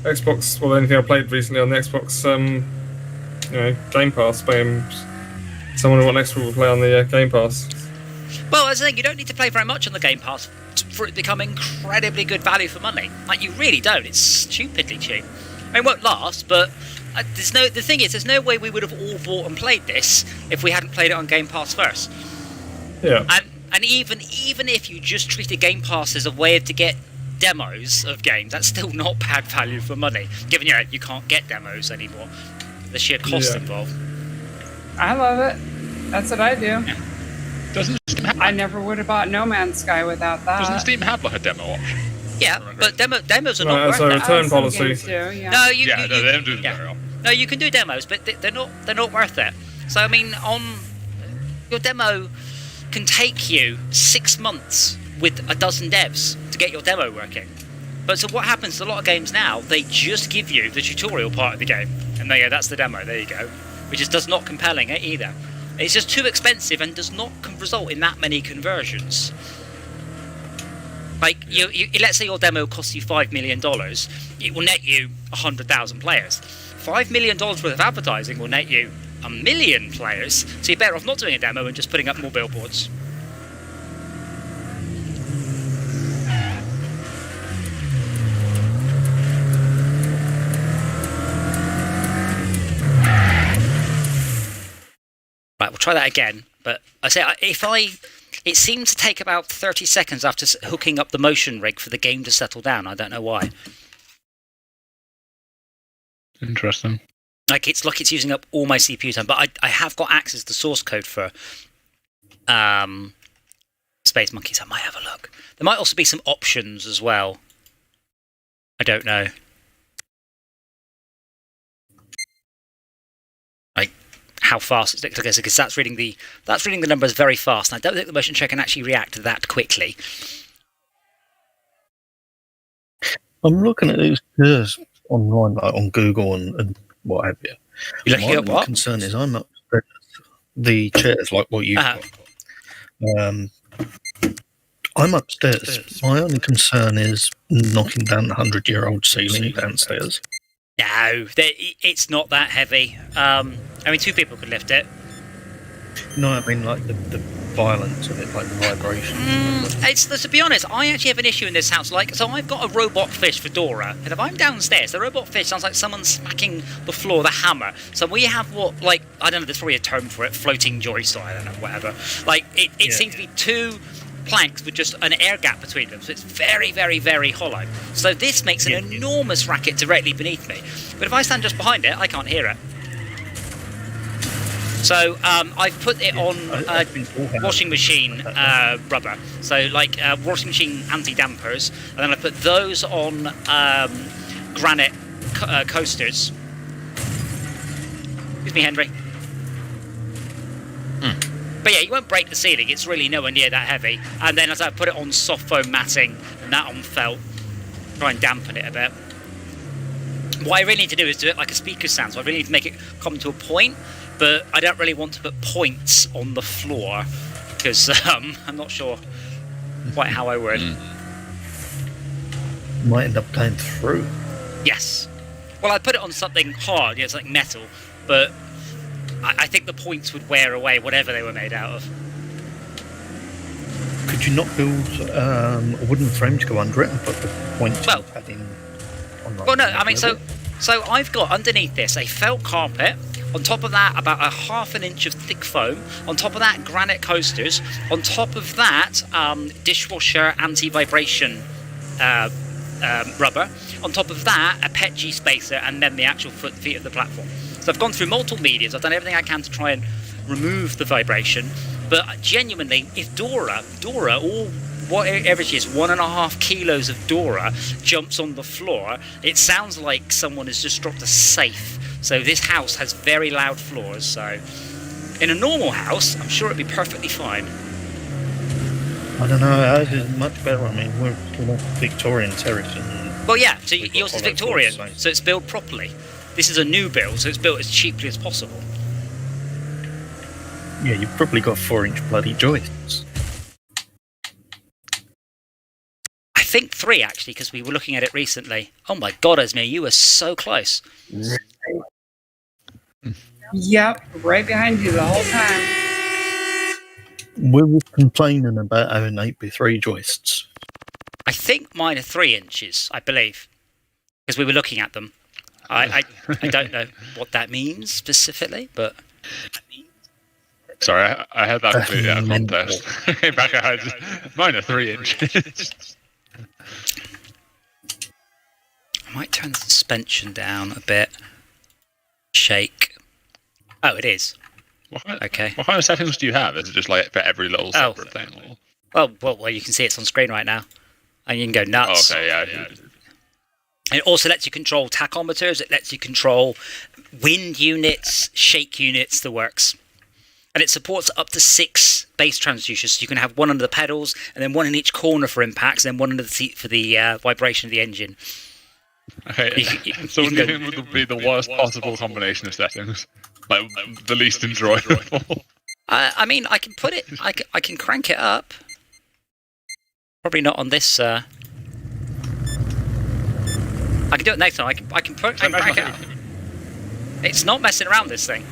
Xbox. Well, the only thing I played recently on the Xbox, Game Pass. Someone who wants Xbox will play on the Game Pass. Well, as I think, you don't need to play very much on the Game Pass for it to become incredibly good value for money. Like, you really don't. It's stupidly cheap. I mean, it won't last, but the thing is, there's no way we would have all bought and played this if we hadn't played it on Game Pass first. Yeah. And even if you just treated Game Pass as a way to get demos of games, that's still not bad value for money, given you can't get demos anymore. The sheer cost involved. I love it. That's what I do. Yeah. Doesn't Steam have, I never would have bought No Man's Sky without that. doesn't Steam have like a demo option? Yeah, but demos are No, not it's worth a it. return Some policy. games do, yeah. No, They don't do them very often. No, you can do demos, but they're not worth it. So I mean, your demo can take you 6 months with a dozen devs to get your demo working. But so what happens to a lot of games now? They just give you the tutorial part of the game, and there you go, that's the demo. There you go, which is does not compelling either. It's just too expensive and does not result in that many conversions. Like, you let's say your demo costs you $5 million, it will net you 100,000 players. $5 million worth of advertising will net you 1 million players, so you're better off not doing a demo and just putting up more billboards. Right, we'll try that again, but I say it seems to take about 30 seconds after hooking up the motion rig for the game to settle down. I don't know why. Interesting. Like it's using up all my CPU time, but I have got access to source code for Space Monkey, so I might have a look. There might also be some options as well. I don't know. Like how fast it's because that's reading the numbers very fast, and I don't think the motion check can actually react that quickly. I'm looking at these chairs online, like on Google and what have you. You're looking at My what? concern is I'm upstairs. The chairs, like what you've got. I'm upstairs. My only concern is knocking down the 100-year-old ceiling downstairs. No, it's not that heavy. I mean, 2 people could lift it. No, I mean like the violence of it, like the vibration. To be honest, I actually have an issue in this house. So I've got a robot fish for Dora, and if I'm downstairs, the robot fish sounds like someone smacking the floor with a hammer. So we have I don't know, there's probably a term for it, floating joist, or I don't know, whatever. It seems to be 2 planks with just an air gap between them, so it's very, very, very hollow. So this makes an enormous racket directly beneath me. But if I stand just behind it, I can't hear it. So I've put it on washing machine rubber, so washing machine anti-dampers, and then I put those on granite coasters. Excuse me, Henry. But yeah, you won't break the ceiling, it's really nowhere near that heavy. And then as I put it on soft foam matting and that on felt, try and dampen it a bit. What I really need to do is do it like a speaker sound, so I really need to make it come to a point, but I don't really want to put points on the floor, because I'm not sure quite how I would. Might end up going through. Yes. Well, I'd put it on something hard, it's like metal, but I think the points would wear away whatever they were made out of. Could you not build a wooden frame to go under it and put the points Well, you've had in on well, no, I mean, so I've got underneath this a felt carpet. On top of that, about a ½ an inch of thick foam. On top of that, granite coasters. On top of that, dishwasher anti-vibration rubber. On top of that, a PETG spacer, and then the actual feet of the platform. So I've gone through multiple mediums. I've done everything I can to try and remove the vibration. But genuinely, if Dora, or whatever she is, 1.5 kilos of Dora jumps on the floor, it sounds like someone has just dropped a safe. So this house has very loud floors. So in a normal house, I'm sure it'd be perfectly fine. I don't know, ours is much better. I mean, we're Victorian terrace. And well, yeah, so yours is Victorian, so it's built properly. This is a new build, so it's built as cheaply as possible. Yeah, you've probably got 4-inch bloody joists. I think 3, actually, because we were looking at it recently. Oh my God, Esme, you were so close. Yep, right behind you the whole time. We were complaining about having 8x3 joists. I think mine are 3 inches, I believe, because we were looking at them. I don't know what that means specifically, but... Sorry, I had that completely out of context. Back I had mine are 3 inches. might turn the suspension down a bit. Shake. Oh, it is. Okay. What kind of settings do you have? Is it just like for every little separate thing? Or? Well, you can see it's on screen right now. And you can go nuts. Oh, okay, yeah. It also lets you control tachometers. It lets you control wind units, shake units, the works. And it supports up to 6 bass transducers. So you can have one under the pedals, and then one in each corner for impacts, and then one under the seat for the vibration of the engine. Okay. So what do you think would be the worst possible combination of settings? Like the least enjoyable? I mean, I can put it. I can crank it up. Probably not on this. I can do it next time. I can crank it up. It's not messing around, this thing.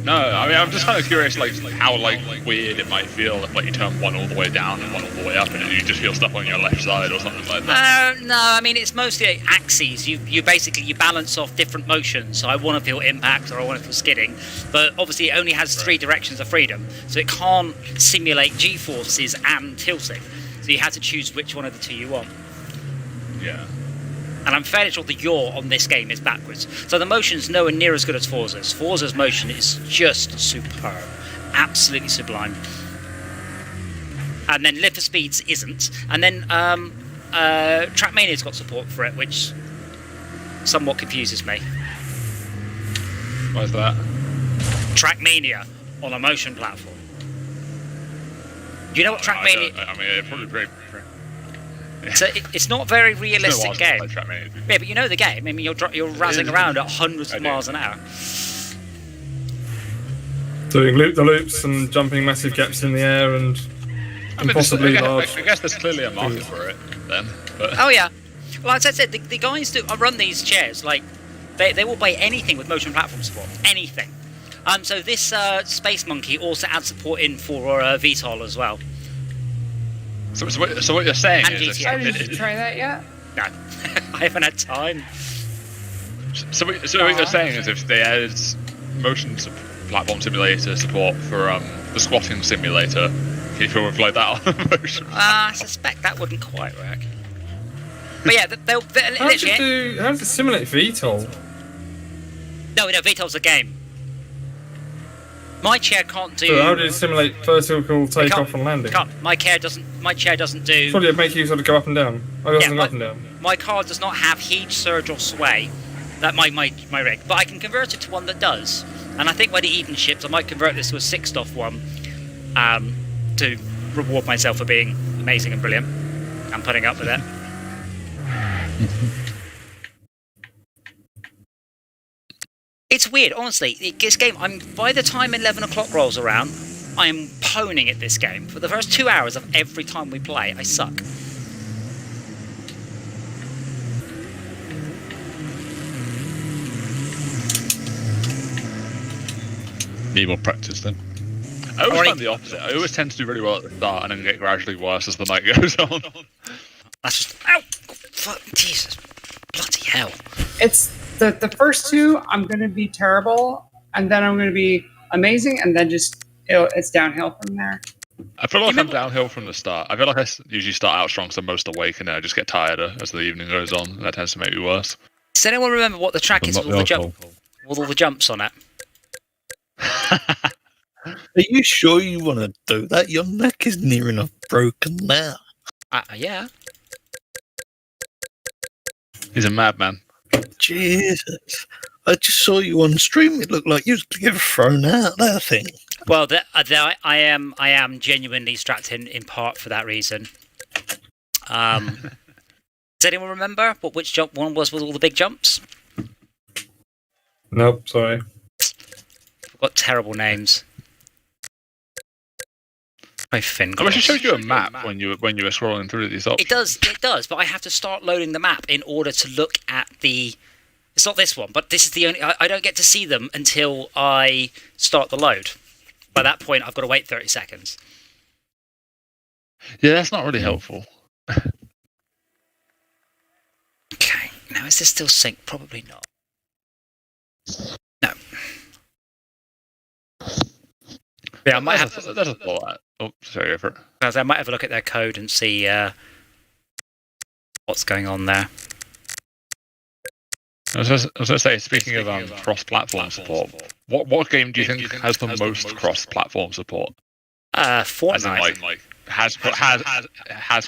No, I mean, I'm just kind of curious, like, how, like, weird it might feel if, like, you turn one all the way down and one all the way up, and you just feel stuff on your left side or something like that. No, I mean, it's mostly axes. You basically balance off different motions. So I want to feel impact or I want to feel skidding, but obviously it only has 3 directions of freedom, so it can't simulate G-forces and tilting. So you have to choose which one of the 2 you want. Yeah. And I'm fairly sure the yaw on this game is backwards. So the motion's nowhere near as good as Forza's. Forza's motion is just superb. Absolutely sublime. And then Live for Speeds isn't. And then Trackmania's got support for it, which somewhat confuses me. Why's that? Trackmania on a motion platform. Do you know what Trackmania... I mean, it's probably pretty... So it's not a very realistic game. Yeah, but you know the game. I mean, you're razzing around at hundreds of miles an hour. Doing the loops and jumping massive gaps in the air and possibly large. I guess there's clearly a market for it then. But. Oh yeah. Well, as I said, the guys do run these chairs. Like they will buy anything with motion platform support. Anything. So this Space Monkey also adds support in for VTOL as well. So what you're saying and is... Did you try that yet? No. I haven't had time. So what you're saying is if they add motion platform simulator support for the squatting simulator, can you feel like that on motion? I suspect that wouldn't quite work. But yeah, they'll how does it simulate VTOL? No, VTOL's a game. My chair can't do. So how do you simulate vertical takeoff and landing? My chair doesn't do. Probably it'd make you sort of go up and down. Go up and down. My car does not have heat, surge, or sway. That my rig, but I can convert it to one that does. And I think when it even ships, I might convert this to a 6 DOF one, to reward myself for being amazing and brilliant. I'm putting up with it. It's weird, honestly. This game, by the time 11 o'clock rolls around, I am poning at this game. For the first 2 hours of every time we play, I suck. Need more practice then. I always find the opposite. I always tend to do really well at the start and then get gradually worse as the night goes on. That's just... Ow! Fuck, Jesus. Bloody hell. It's... The first 2, I'm going to be terrible, and then I'm going to be amazing, and then just it's downhill from there. I feel like I'm downhill from the start. I feel like I usually start out strong, so I'm most awake, and then I just get tireder as the evening goes on, and that tends to make me worse. Does anyone remember what the track is with all the jumps on it? Are you sure you want to do that? Your neck is near enough broken now. Yeah. He's a madman. Jesus. I just saw you on stream. It looked like you was going to get thrown out, that thing. Well, I am genuinely strapped in part for that reason. Does anyone remember which jump one was with all the big jumps? Nope, sorry. I've got terrible names. My finger. I wish it showed you a map when you were scrolling through these options. It does, but I have to start loading the map in order to look at the... It's not this one, but this is the only... I don't get to see them until I start the load. By that point, I've got to wait 30 seconds. Yeah, that's not really helpful. Okay, now is this still synced? Probably not. No. Yeah, I might have... There's a thought. Oh, sorry, go for it. I might have a look at their code and see what's going on there. I was going to say, speaking of cross-platform support, what game do you think has the most cross-platform support? Fortnite. As in, like has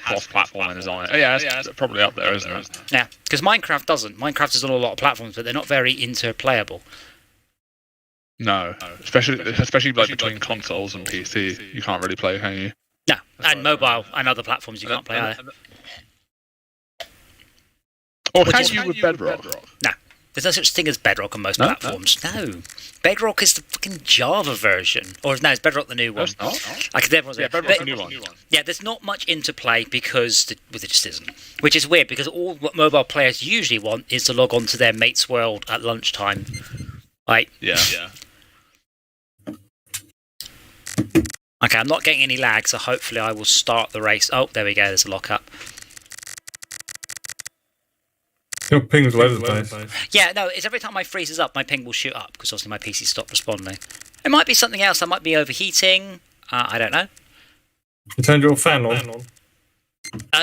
cross-platform in design. Oh, yeah, it's probably up there, isn't it? Yeah, because Minecraft doesn't. Minecraft is on a lot of platforms, but they're not very interplayable. No, especially like between consoles and PC, you can't really play, can you? No, and mobile and other platforms you can't play either. Or can you with Bedrock? No, there's no such thing as Bedrock on most platforms. No, Bedrock is the fucking Java version. Or no, it's Bedrock the new one. No, it's not. Bedrock's the new one. Yeah, there's not much interplay because it just isn't. Which is weird because all what mobile players usually want is to log on to their mate's world at lunchtime. Like, yeah. Okay, I'm not getting any lag, so hopefully I will start the race. Oh, there we go, there's a lock-up. Your ping's loads of place. Yeah, no, it's every time I freezes up, my ping will shoot up, because obviously my PC stopped responding. It might be something else, I might be overheating, I don't know. You turned your fan on?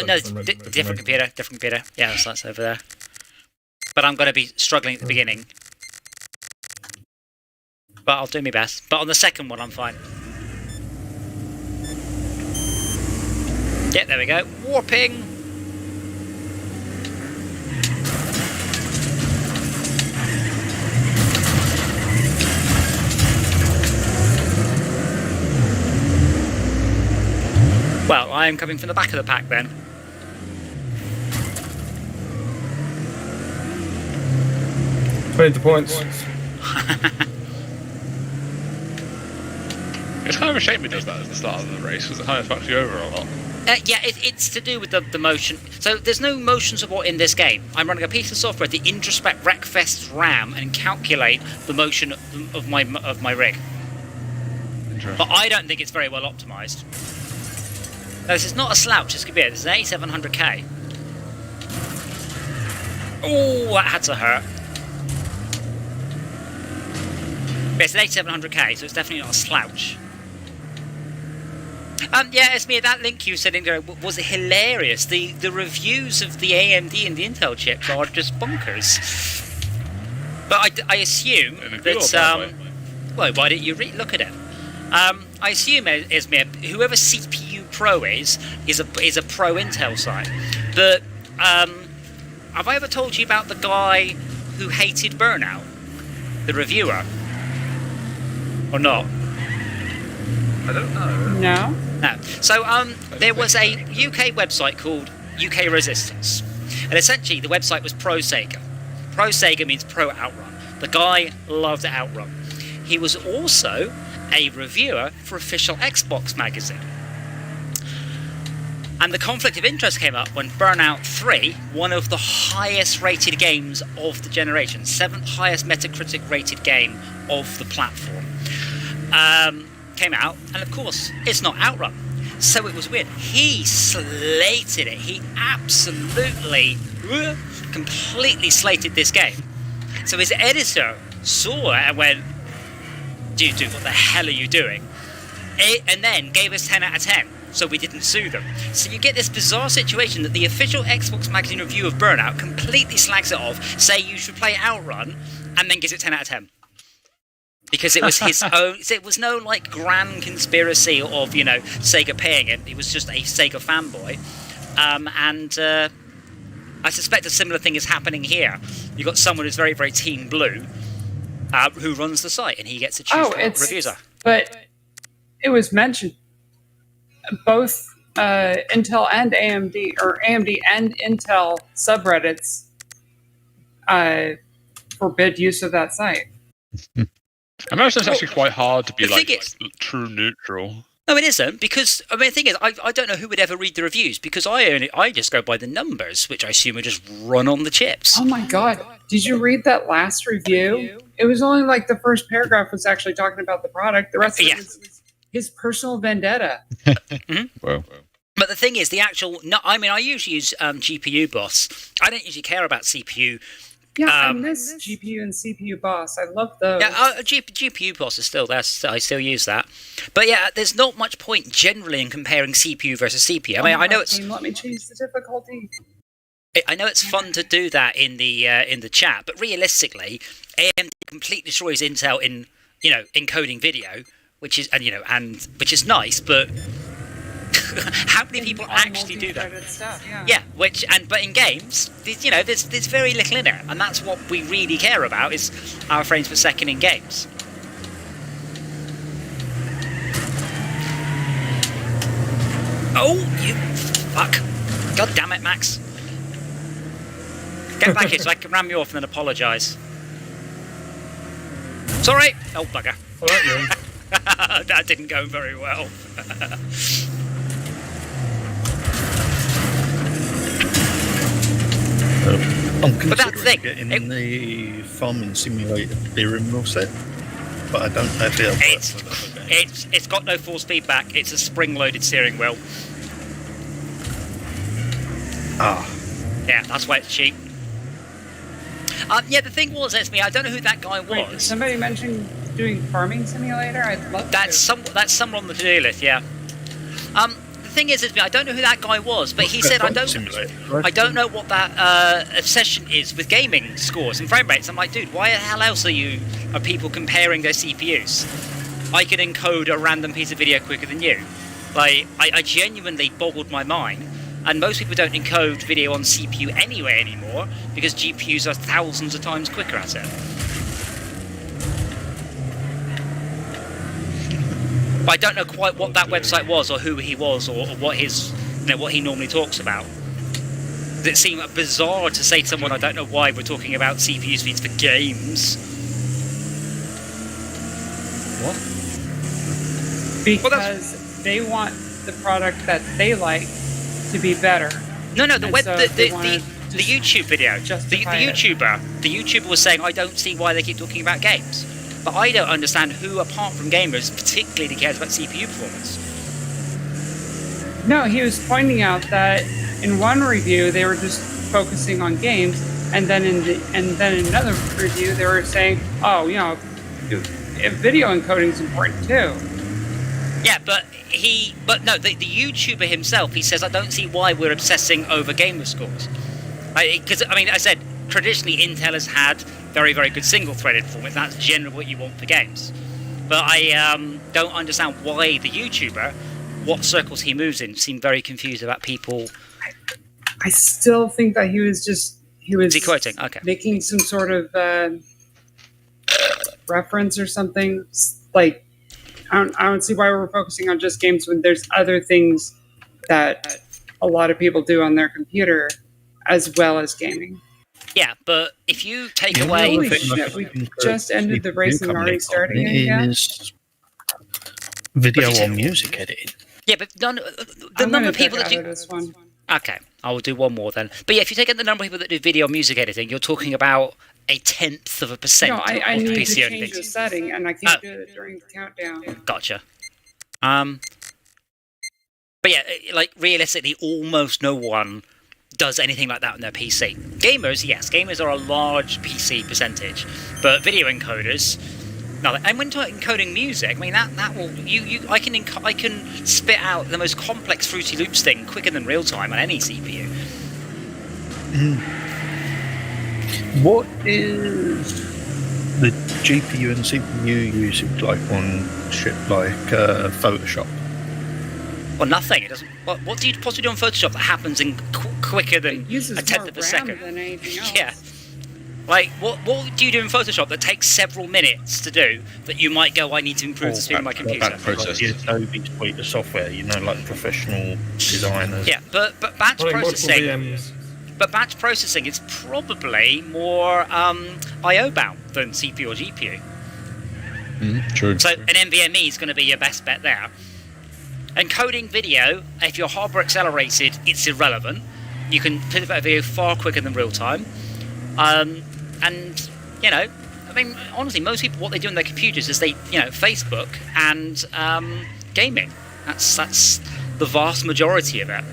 No, it's different computer. Yeah, that's over there. But I'm going to be struggling at the beginning. But I'll do my best. But on the second one, I'm fine. Yeah, there we go. Warping! Well, I am coming from the back of the pack then. 20 points. It's kind of a shame he does that at the start of the race, because it kind of fucks you over a lot. Yeah, it's to do with the motion. So there's no motion support in this game. I'm running a piece of software to introspect Wreckfest's RAM and calculate the motion of my rig. But I don't think it's very well optimized. No, this is not a slouch. This could be it. This is an 8700K. Oh, that had to hurt. But it's an 8700K, so it's definitely not a slouch. Yeah, it's me. That link you said in there was hilarious. The reviews of the AMD and the Intel chips are just bonkers. But I assume that well, why didn't you look at it? I assume, Esmir, whoever CPU Pro is a pro Intel site. But have I ever told you about the guy who hated Burnout, the reviewer, or not? I don't know. No. No. So there was a UK website called UK Resistance, and essentially the website was pro Sega. Pro Sega means pro Outrun. The guy loved Outrun. He was also a reviewer for Official Xbox magazine. And the conflict of interest came up when Burnout 3, one of the highest rated games of the generation, 7th highest Metacritic rated game of the platform, came out, and of course, it's not Outrun. So it was weird. He slated it. He absolutely, completely slated this game. So his editor saw it and went, dude, what the hell are you doing? And then gave us 10 out of 10, so we didn't sue them. So you get this bizarre situation that the Official Xbox magazine review of Burnout completely slags it off, say you should play Outrun, and then gives it 10 out of 10. Because it was his own. It was no like grand conspiracy of Sega paying it. He was just a Sega fanboy, and I suspect a similar thing is happening here. You've got someone who's very, very Team Blue, who runs the site, and he gets to choose what reviews are. But it was mentioned both Intel and AMD, or AMD and Intel subreddits forbid use of that site. I imagine it's actually quite hard to be true neutral. No, it isn't, because the thing is, I don't know who would ever read the reviews, because I just go by the numbers, which I assume are just run on the chips. Oh my god! Did you read that last review? It was only like the first paragraph was actually talking about the product. The rest of it was his personal vendetta. Mm-hmm. Well. But the thing is, I usually use GPU Boss. I don't usually care about CPU. Yeah, I miss GPU and CPU Boss. I love those. Yeah, GPU Boss is still there. I still use that. But yeah, there's not much point generally in comparing CPU versus CPU. I know it's. Let me change the difficulty. I know it's fun to do that in the chat, but realistically, AMD completely destroys Intel in encoding video, which is which is nice, but how many people actually do that? Stuff, But in games, there's very little in it, and that's what we really care about is our frames per second in games. Oh, you fuck! God damn it, Max! Get back here so I can ram you off and then apologise. Sorry! Oh, bugger. That didn't go very well. I'm considering getting the farming simulator steering wheel set, but I don't have it. It's got no force feedback. It's a spring-loaded steering wheel. Yeah, that's why it's cheap. The thing was, Esme, I don't know who that guy was. Wait, did somebody mention doing farming simulator? I'd love that's somewhere on the to-do list. Yeah. The thing is, Esme, I don't know who that guy was, but he said I don't know what that obsession is with gaming scores and frame rates. I'm like, dude, why the hell else are people comparing their CPUs? I can encode a random piece of video quicker than you. Like, I genuinely boggled my mind. And most people don't encode video on CPU anyway anymore because GPUs are thousands of times quicker at it. But I don't know quite what that website was or who he was or what his, what he normally talks about. It seemed bizarre to say to someone, I don't know why we're talking about CPU speeds for games. What? Because they want the product that they like to be better. No, the YouTube video. The YouTuber was saying, I don't see why they keep talking about games. But I don't understand who, apart from gamers, particularly cares about CPU performance. No, he was pointing out that in one review they were just focusing on games, and then in another review they were saying, video encoding is important too. Yeah, but the YouTuber himself, he says, I don't see why we're obsessing over gamer scores. Because, I said, traditionally Intel has had very, very good single-threaded performance. That's generally what you want for games. But I don't understand why the YouTuber, what circles he moves in, seem very confused about people. I still think that he was quoting? Okay. Making some sort of reference or something. Like, I don't see why we're focusing on just games when there's other things that a lot of people do on their computer as well as gaming. Yeah, but if you take away... Holy shit, we just ended the race and already starting it again? Video or music editing. Yeah, but the number of people that do... This one. Okay, I will do one more then. But yeah, if you take in the number of people that do video or music editing, you're talking about 0.1%. No, I need PC to change the setting, and I can't do it during the countdown. Gotcha. But yeah, like, realistically, almost no one does anything like that on their PC. Gamers, yes, gamers are a large PC percentage, but video encoders, no. And when talking encoding music, that will I can spit out the most complex Fruity Loops thing quicker than real time on any CPU. What is the GPU and CPU usage like on shit like Photoshop? Well, nothing. It doesn't. What do you possibly do on Photoshop that happens in quicker than a tenth of a second? Than anything else. Yeah. Like, what do you do in Photoshop that takes several minutes to do that you might go, I need to improve the speed of my computer? The Adobe suite of software, like professional designers. Yeah, but batch processing. But batch processing is probably more I/O bound than CPU or GPU. True. So an NVMe is going to be your best bet there. Encoding video, if you're hardware accelerated, it's irrelevant. You can put a video far quicker than real time. And, honestly, most people, what they do on their computers is they, Facebook and gaming. That's the vast majority of it.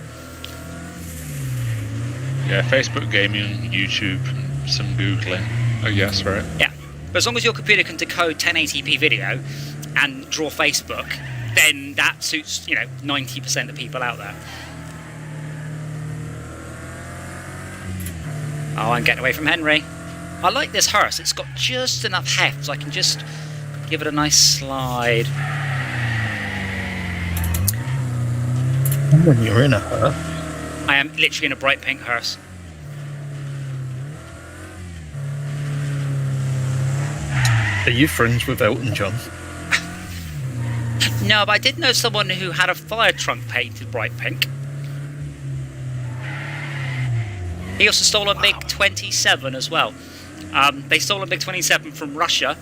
Yeah, Facebook, gaming, YouTube, some Googling. Oh, yes, right. Yeah, but as long as your computer can decode 1080p video and draw Facebook, then that suits, 90% of people out there. Oh, I'm getting away from Henry. I like this hearse. It's got just enough heft so I can just give it a nice slide. And when you're in a hearse. I am literally in a bright pink hearse. Are you friends with Elton John? No, but I did know someone who had a fire trunk painted bright pink. He also stole a MiG-27 as well. They stole a MiG-27 from Russia,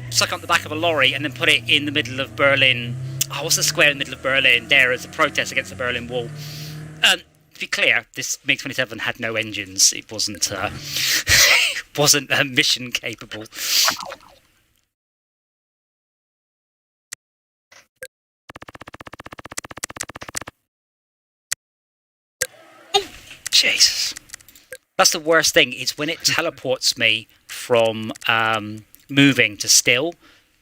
stuck it on the back of a lorry, and then put it in the middle of Berlin. Oh, what's the square in the middle of Berlin? There as a protest against the Berlin Wall. To be clear, this MiG-27 had no engines. It wasn't wasn't mission capable. Jesus. That's the worst thing, is when it teleports me from moving to still,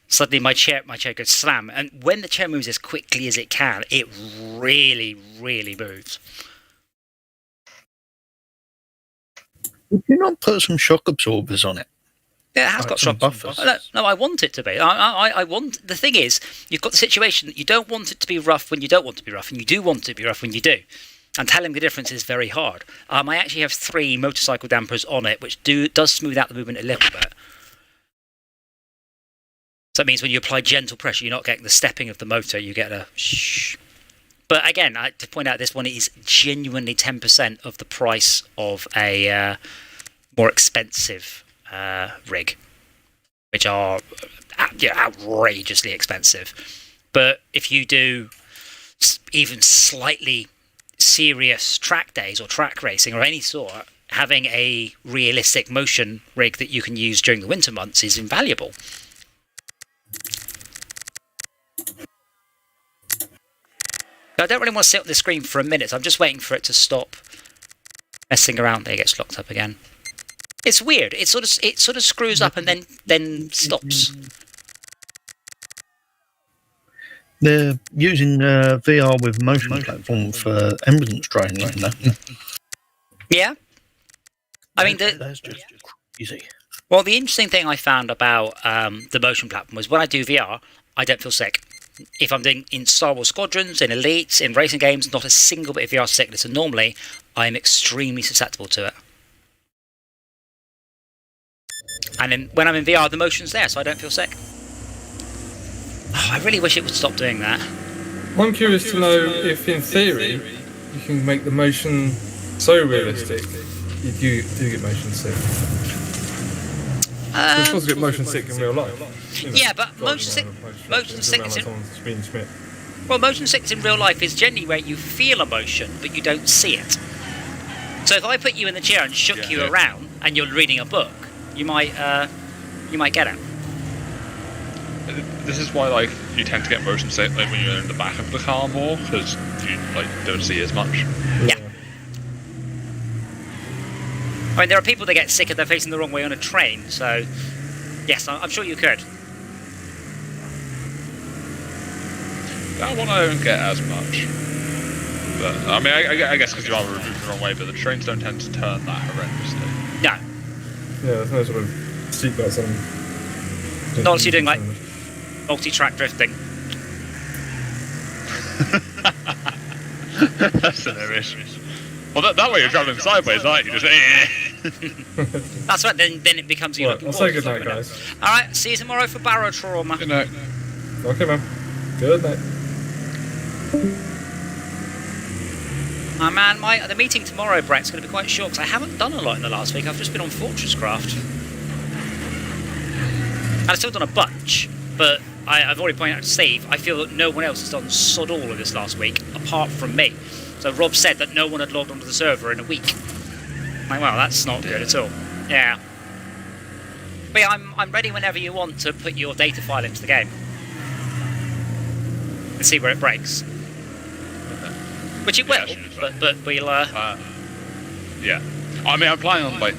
suddenly my chair goes slam. And when the chair moves as quickly as it can, it really, really moves. Would you not put some shock absorbers on it? Yeah, it has got shock buffers. No, I want it to be. I want. The thing is, you've got the situation that you don't want it to be rough when you don't want it to be rough, and you do want it to be rough when you do. And telling the difference is very hard. I actually have 3 motorcycle dampers on it, which does smooth out the movement a little bit. So that means when you apply gentle pressure, you're not getting the stepping of the motor, you get a shh. But again, to point out, this one is genuinely 10% of the price of a more expensive rig, which are outrageously expensive. But if you do even slightly serious track days or track racing or any sort, having a realistic motion rig that you can use during the winter months is invaluable. I don't really want to sit on the screen for a minute, so I'm just waiting for it to stop messing around. There, it gets locked up again. It's weird. It sort of screws up and then stops. They're using VR with motion platform for ambulance training right now. Yeah. I mean, that's just crazy. Well, the interesting thing I found about the motion platform was when I do VR, I don't feel sick. If I'm doing in Star Wars Squadrons, in Elites, in racing games, not a single bit of VR sickness, and normally I am extremely susceptible to it. And then when I'm in VR, the motion's there, so I don't feel sick. Oh, I really wish it would stop doing that. I'm curious to know if, in theory, you can make the motion so realistic you do get motion sick. You're supposed to get motion sick in real life. You know, yeah, but motion sickness in real life is generally where you feel emotion, but you don't see it. So if I put you in the chair and shook you around, and you're reading a book, you might get it. This is why you tend to get motion sick when you're in the back of the car more, because you don't see as much. Yeah. I mean, there are people that get sick if they're facing the wrong way on a train, so yes, I'm sure you could. That one I don't get as much. But, I mean, I guess because you are moving the wrong way, but the trains don't tend to turn that horrendously. No. Yeah, there's no sort of seatbelts on. Not unless you're doing multi-track drifting. That's no issue. Well, that way you're travelling sideways, aren't you? Just That's right. Then it becomes you. Right, I'll say good night, guys. All right. See you tomorrow for Barrow Trauma. Good night. Okay, man. Good night. Oh man, the meeting tomorrow, Brett's going to be quite short because I haven't done a lot in the last week. I've just been on Fortresscraft. And I've still done a bunch, but I've already pointed out to Steve, I feel that no one else has done sod all of this last week, apart from me. So Rob said that no one had logged onto the server in a week. I'm like, well, that's not good at all. Yeah. But yeah, I'm ready whenever you want to put your data file into the game. And see where it breaks. Which it will, but we'll... yeah. I mean, I'm planning on,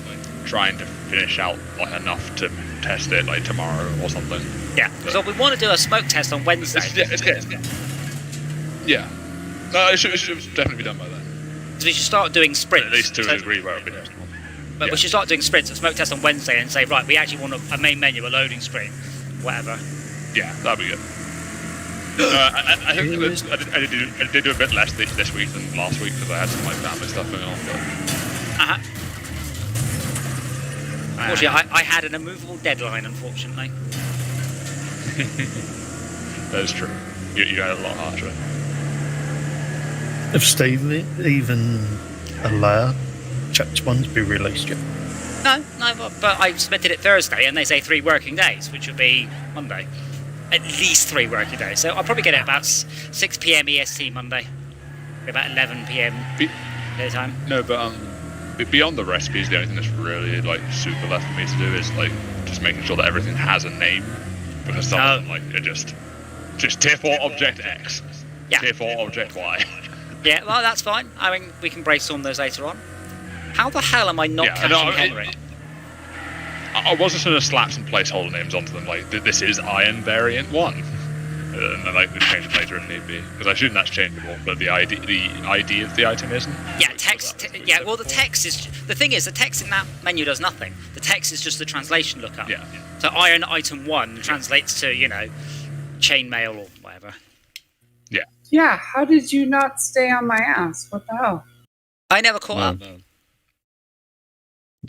trying to finish out, enough to test it, tomorrow or something. Yeah, so we want to do a smoke test on Wednesday. Yeah. No, it should definitely be done by then. So we should start doing sprints. At least to a degree where it'll be done. But we should start doing sprints, a smoke test on Wednesday, and say, right, we actually want a main menu, a loading screen, whatever. Yeah, that'd be good. I think I did do a bit less this week than last week because I had some family stuff going on. But... Unfortunately, I had an immovable deadline, unfortunately. That is true. You had a lot harsher. Have Steve even allowed Chapter 1 to be released yet? No, but I submitted it Thursday, and they say 3 working days, which would be Monday. At least 3 working days. So I'll probably get it about 6 p.m. EST Monday. About 11 p.m. their time. No, but beyond the recipes, the only thing that's really super left for me to do is just making sure that everything has a name, because some of them are just tier 4 object X, tier 4 object Y. Yeah, well that's fine. I mean, we can brainstorm those later on. How the hell am I not catching Henry? I was just going to slap some placeholder names onto them, this is Iron Variant 1. And then we change it later if need be. Because I assume that's changeable, but the ID of the item isn't. Yeah, text. Well, the text is... The thing is, the text in that menu does nothing. The text is just the translation lookup. Yeah. So Iron Item 1 translates to, chainmail or whatever. Yeah. Yeah, how did you not stay on my ass? What the hell? I never caught up.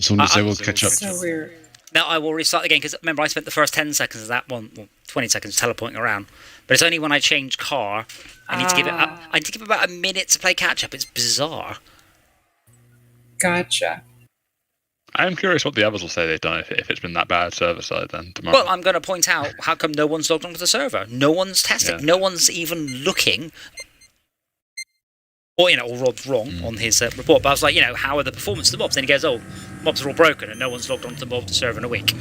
Someone say we'll catch up. So weird. Now I will restart the game, because remember I spent the first 10 seconds of that one, 20 seconds teleporting around. But it's only when I change car, I need to give it up. I need to give about a minute to play catch up. It's bizarre. Gotcha. I'm curious what the others will say they've done if it's been that bad server side then tomorrow. Well, I'm going to point out how come no one's logged onto the server. No one's testing. Yeah. No one's even looking. Or, or Rod's wrong on his report. But I was like, how are the performance of the mobs? And he goes, oh, mobs are all broken and no one's logged onto the mob server in a week.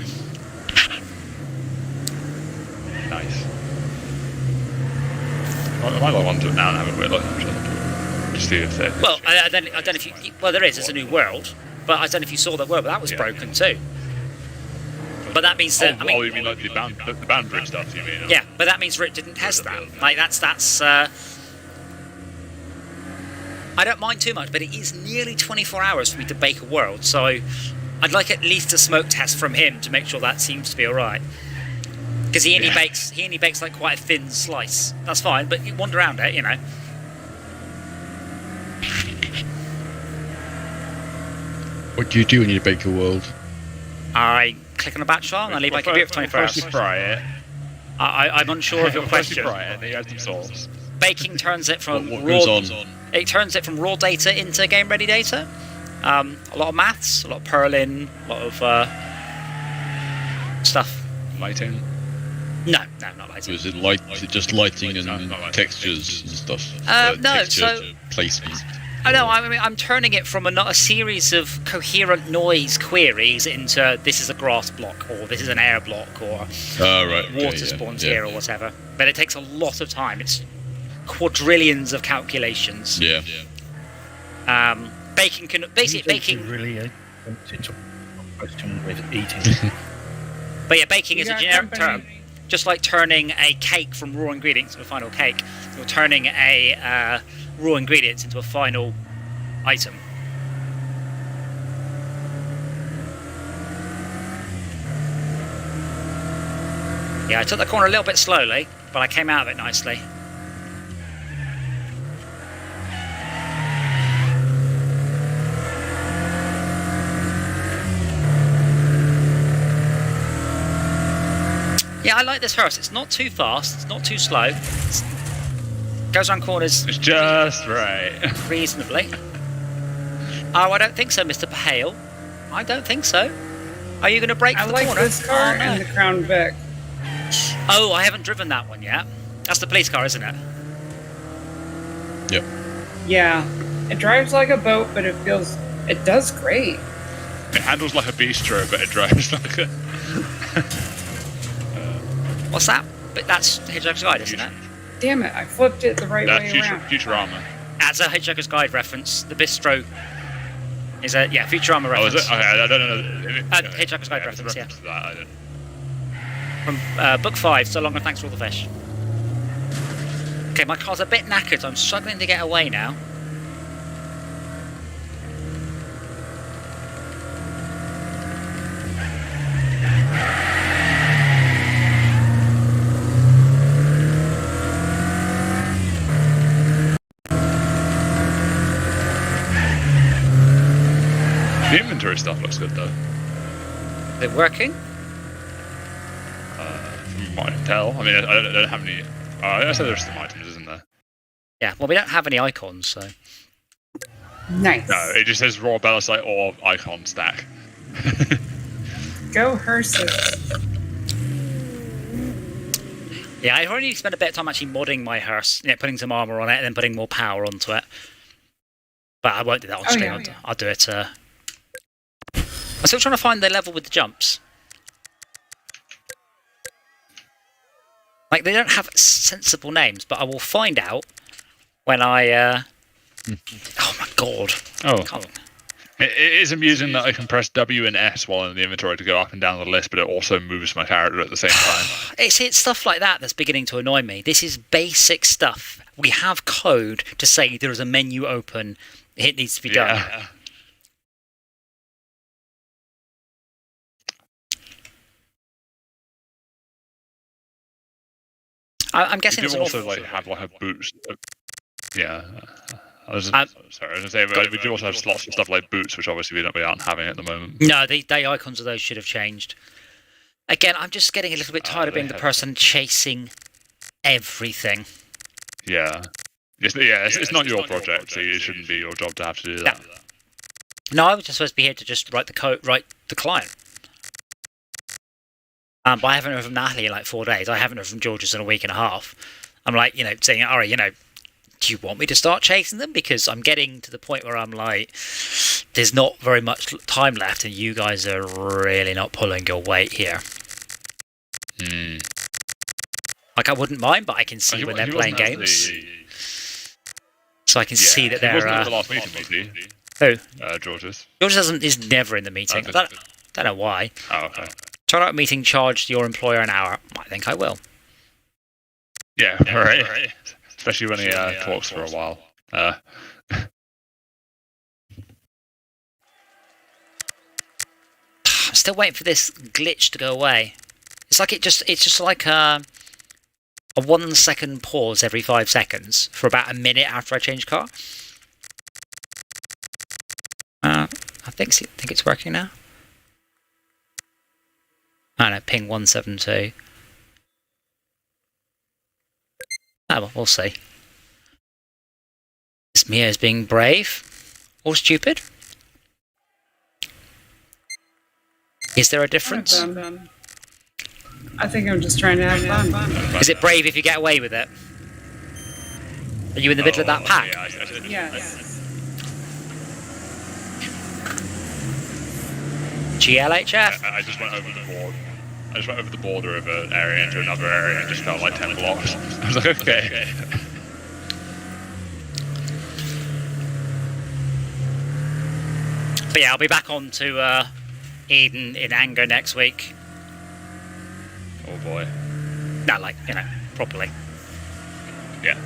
Nice. I might log on to it now and have a quick look. Just see if they... Well, I don't know if you... Well, there's a new world. But I don't know if you saw that world, but that was broken too. But that means that... you mean the boundary stuff, you mean? Yeah, but that means Rick didn't test that. That's I don't mind too much, but it is nearly 24 hours for me to bake a world, so I'd like at least a smoke test from him to make sure that seems to be alright. Because he only bakes quite a thin slice. That's fine, but you wander around it, What do you do when you bake a world? I click on a batch file and I leave my computer for 24 hours. First you fry it. I'm unsure of your question. First you fry it, and then you add some sauce. Baking turns it from what goes on? It turns it from raw data into game ready data. A lot of maths, a lot of purling, a lot of stuff. Lighting? No, not lighting. Was it just lighting and textures and stuff? No, so placement. Oh no, I'm turning it from a series of coherent noise queries into this is a grass block or this is an air block or water spawns here or whatever. But it takes a lot of time. It's quadrillions of calculations. Yeah. Baking can baking. Really question with eating. But yeah, baking is a generic term. Just like turning a cake from raw ingredients into a final cake, you're turning a raw ingredients into a final item. Yeah, I took the corner a little bit slowly, but I came out of it nicely. Yeah, I like this hearse. It's not too fast, it's not too slow. It goes around corners. It's just right. Reasonably. Oh, I don't think so, Mr. Pahale. I don't think so. Are you going to brake for the corner? I like this car and the Crown Vic. Oh, I haven't driven that one yet. That's the police car, isn't it? Yep. Yeah. It drives like a boat, but it does great. It handles like a bistro, but it drives like a... What's that? But that's Hitchhiker's Guide, isn't it? Damn it, I flipped it the right way around. Futurama. As a Hitchhiker's Guide reference, the bistro is a Futurama reference. Oh, is it? Okay, I don't know. Hitchhiker's Guide reference, yeah. To that, I don't. From book 5, So Long and Thanks for All the Fish. Okay, my car's a bit knackered, so I'm struggling to get away now. inventory stuff looks good though. Is it working? From what I can tell. I mean, I don't have any. I said there's some items, isn't there? Yeah. Well, we don't have any icons, so. Nice. No, it just says raw bellicite or icon stack. Go hearses. Yeah, I already spent a bit of time actually modding my hearse, putting some armor on it and then putting more power onto it. But I won't do that on stream. I'll do it. I'm still trying to find the level with the jumps. Like, they don't have sensible names, but I will find out when I... Oh my god. Oh. It is amusing that I can press W and S while in the inventory to go up and down the list, but it also moves my character at the same time. It's stuff like that that's beginning to annoy me. This is basic stuff. We have code to say there is a menu open. It needs to be done. I'm guessing we it's do also have a boots. Yeah. I was going to say, but we do also have slots for stuff like boots, which obviously we aren't having at the moment. No, the icons of those should have changed. Again, I'm just getting a little bit tired of being the person chasing everything. Yeah. It's not your project, so it shouldn't be your job to have to do that. No, I was just supposed to be here to just write the client. But I haven't heard from Natalie in like 4 days. I haven't heard from Georges in a week and a half. I'm like, saying, all right, do you want me to start chasing them? Because I'm getting to the point where I'm like, there's not very much time left, and you guys are really not pulling your weight here. Like, I wouldn't mind, but I can see when they're playing games. So I can see that they're... He wasn't at the last meeting, was he? Who? Georges. Georges is never in the meeting. I don't know why. Oh, okay. Try out a meeting, charge your employer an hour. I think I will. Yeah, right. Especially when he talks for a while. I'm still waiting for this glitch to go away. It's just like a 1 second pause every 5 seconds for about a minute after I change car. I think it's working now. I know, ping 172. Oh, well, we'll see. Is Mia as being brave or stupid? Is there a difference? I think I'm just trying to have fun. Is it brave if you get away with it? Are you in the middle of that pack? Yes. GLHF? I just went over the board. I just went over the border of an area into another area and just felt like 10 blocks. I was like, okay. But yeah, I'll be back on to Eden in anger next week. Oh boy. No, properly. Yeah.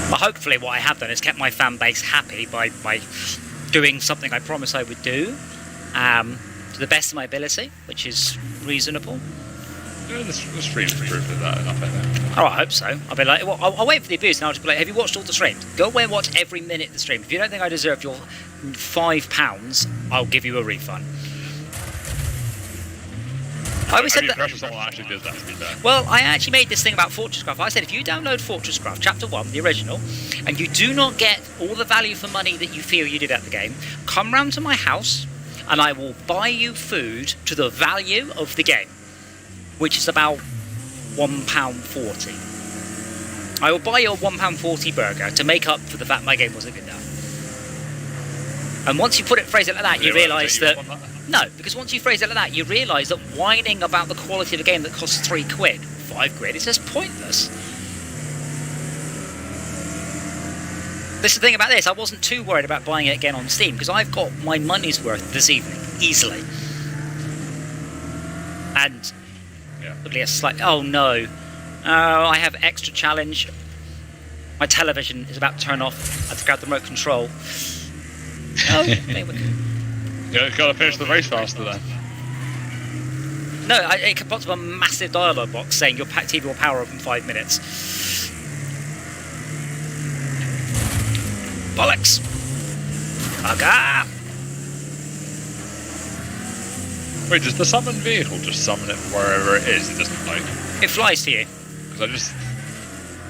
But hopefully what I have done is kept my fan base happy by doing something I promised I would do to the best of my ability, which is reasonable. Yeah, the stream's proved that enough, I think. Oh, I hope so. I'll be like, well, I'll wait for the abuse and I'll just be like, have you watched all the streams? Go away and watch every minute of the stream. If you don't think I deserve your £5, I'll give you a refund. I always said that. Actually did that, to be fair. Well, I actually made this thing about Fortresscraft. I said if you download Fortresscraft Chapter 1, the original, and you do not get all the value for money that you feel you did at the game, come round to my house and I will buy you food to the value of the game, which is about £1.40. I will buy you a £1.40 burger to make up for the fact my game wasn't good enough. And once you phrase it like that, you realise that... No, because once you phrase it like that, you realise that whining about the quality of a game that costs £3, £5, is just pointless. This is the thing about this, I wasn't too worried about buying it again on Steam, because I've got my money's worth this evening, easily. And... a slight... Oh no. I have extra challenge. My television is about to turn off. I have to grab the remote control. Oh, maybe. You gotta finish the race faster then. No, it pops up a massive dialogue box saying your TV will power up in 5 minutes. Bollocks! Bugger! Wait, does the summon vehicle just summon it wherever it is? It doesn't like. It flies to you. Because I just.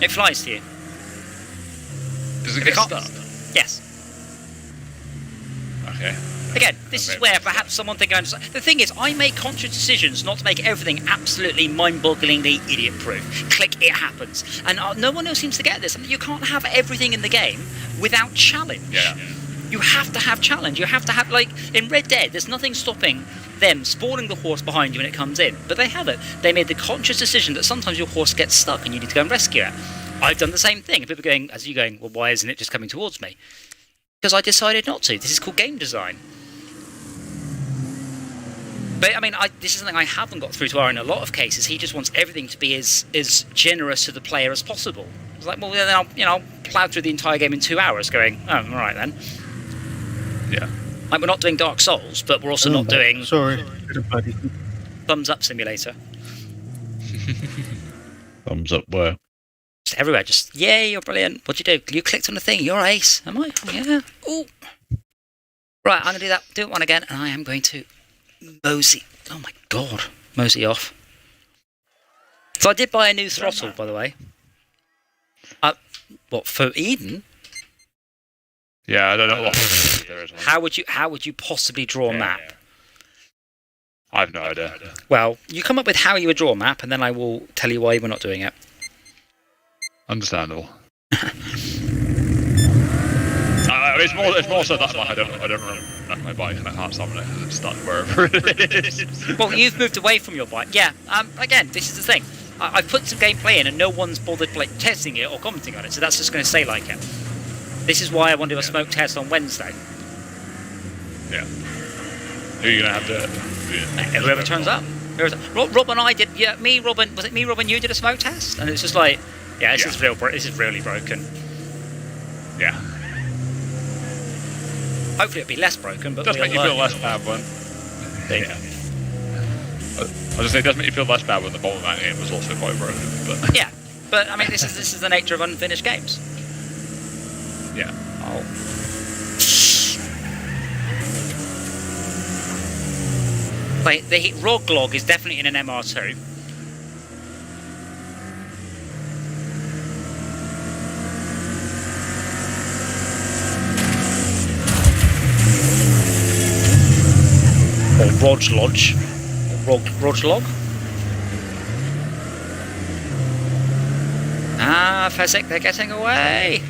It flies to you. Does it get stuck? Yes. Okay. Again, this is where perhaps someone thinking, the thing is, I make conscious decisions not to make everything absolutely mind-bogglingly idiot-proof. Click, it happens. And no one else seems to get this. I mean, you can't have everything in the game without challenge. Yeah. You have to have challenge. You have to have, like, in Red Dead, there's nothing stopping them spawning the horse behind you when it comes in. But they haven't. They made the conscious decision that sometimes your horse gets stuck and you need to go and rescue it. I've done the same thing. And people are going, as you going, well, why isn't it just coming towards me? Because I decided not to. This is called game design. But I mean, this is something I haven't got through to Aaron in a lot of cases. He just wants everything to be as generous to the player as possible. It's like, well, then I'll plow through the entire game in 2 hours, going, oh, all right then. Yeah. Like, we're not doing Dark Souls, but we're also not doing. Sorry. Thumbs up simulator. Thumbs up where? Just everywhere. Just yay, you're brilliant. What'd you do? You clicked on the thing. You're ace. Am I? Oh, yeah. Ooh. Right, I'm gonna do that. Do it one again, and I am going to. Mosey. Oh my god. Mosey off. So I did buy a new throttle, by the way. What, for Eden? Yeah, I don't know what there is one. How would you possibly draw a map? Yeah. I have no idea. Well, you come up with how you would draw a map, and then I will tell you why we're not doing it. Understandable. It's more so that's why I don't run my bike and I can't summon it because it's stuck wherever it is. Well, you've moved away from your bike. Yeah. Again, this is the thing. I've put some gameplay in and no one's bothered testing it or commenting on it, so that's just going to stay like it. This is why I want to do a smoke test on Wednesday. Yeah. Who are you going to have to? Whoever turns up. Rob and I did. Yeah, me, Robin. Was it me, Robin? You did a smoke test, and it's just like, yeah, this is real. This is really broken. Yeah. Hopefully it'll be less broken, but it does make you feel less bad when. Yeah. I was just saying, it does make you feel less bad when the Bomberman game was also quite broken. But yeah, but I mean, this is the nature of unfinished games. Yeah. Oh. Wait, the Roglog is definitely in an MR2. Or Rodgelodge. Rodgelog. Ah, Fezzik, they're getting away.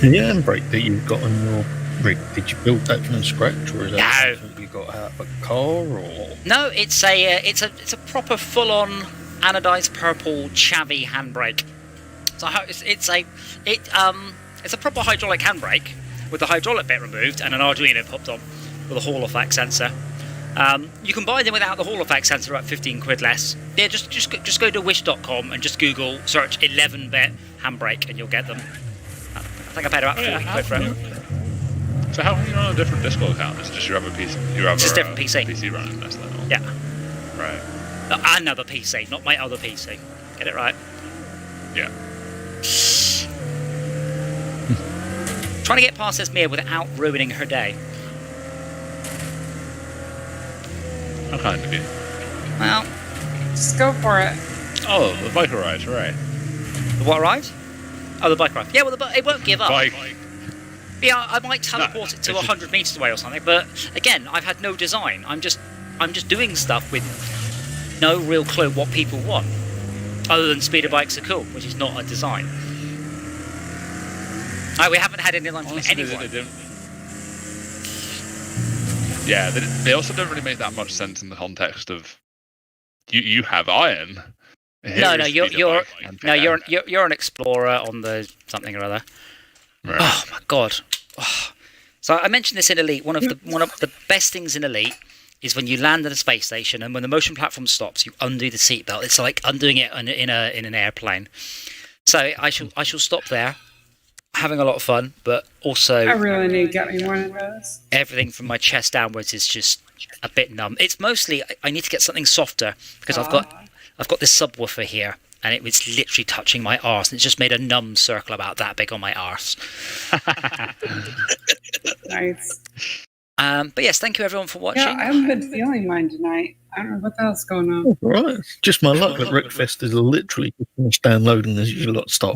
The handbrake that you've got on your rig, did you build that from scratch, or is that something you got out of a car, or? No, it's a proper full-on anodized purple chavvy handbrake. So it's a proper hydraulic handbrake with the hydraulic bit removed and an Arduino popped on with a Hall effect sensor. You can buy them without the Hall effect sensor at 15 quid less. Yeah, just go to wish.com and just Google search 11-bit handbrake and you'll get them. I think I paid about 40 quid for it. So how can you run a different Discord account? It's just your other PC. It's just different PC. PC running this then. Yeah. Right. Another PC, not my other PC. Get it right? Yeah. Trying to get past Esmea without ruining her day. How kind of you. Well, just go for it. Oh, the bike ride, right. The what ride? Oh, the bike ride. Yeah, well, it won't give up. Bike. Yeah, I might teleport it to 100 meters away or something, but again, I've had no design. I'm just doing stuff with no real clue what people want, other than speeder bikes are cool, which is not a design. We haven't had any design from anyone. Yeah, they also don't really make that much sense in the context of you have iron. No, you're an explorer on the something or other. Right. Oh my god! Oh. So I mentioned this in Elite. One of the best things in Elite is when you land at a space station and when the motion platform stops, you undo the seatbelt. It's like undoing it in an airplane. So I shall stop there. having a lot of fun, but also I really need to get me one of those. everything from my chest downwards is just a bit numb. It's mostly I need to get something softer because I've got this subwoofer here, and it was literally touching my arse, and it's just made a numb circle about that big on my arse. Nice. But yes, thank you everyone for watching. Yeah, I haven't been feeling mine tonight. I don't know what the hell's going on. Right. Just my luck that Wreckfest is literally finished downloading as you lot start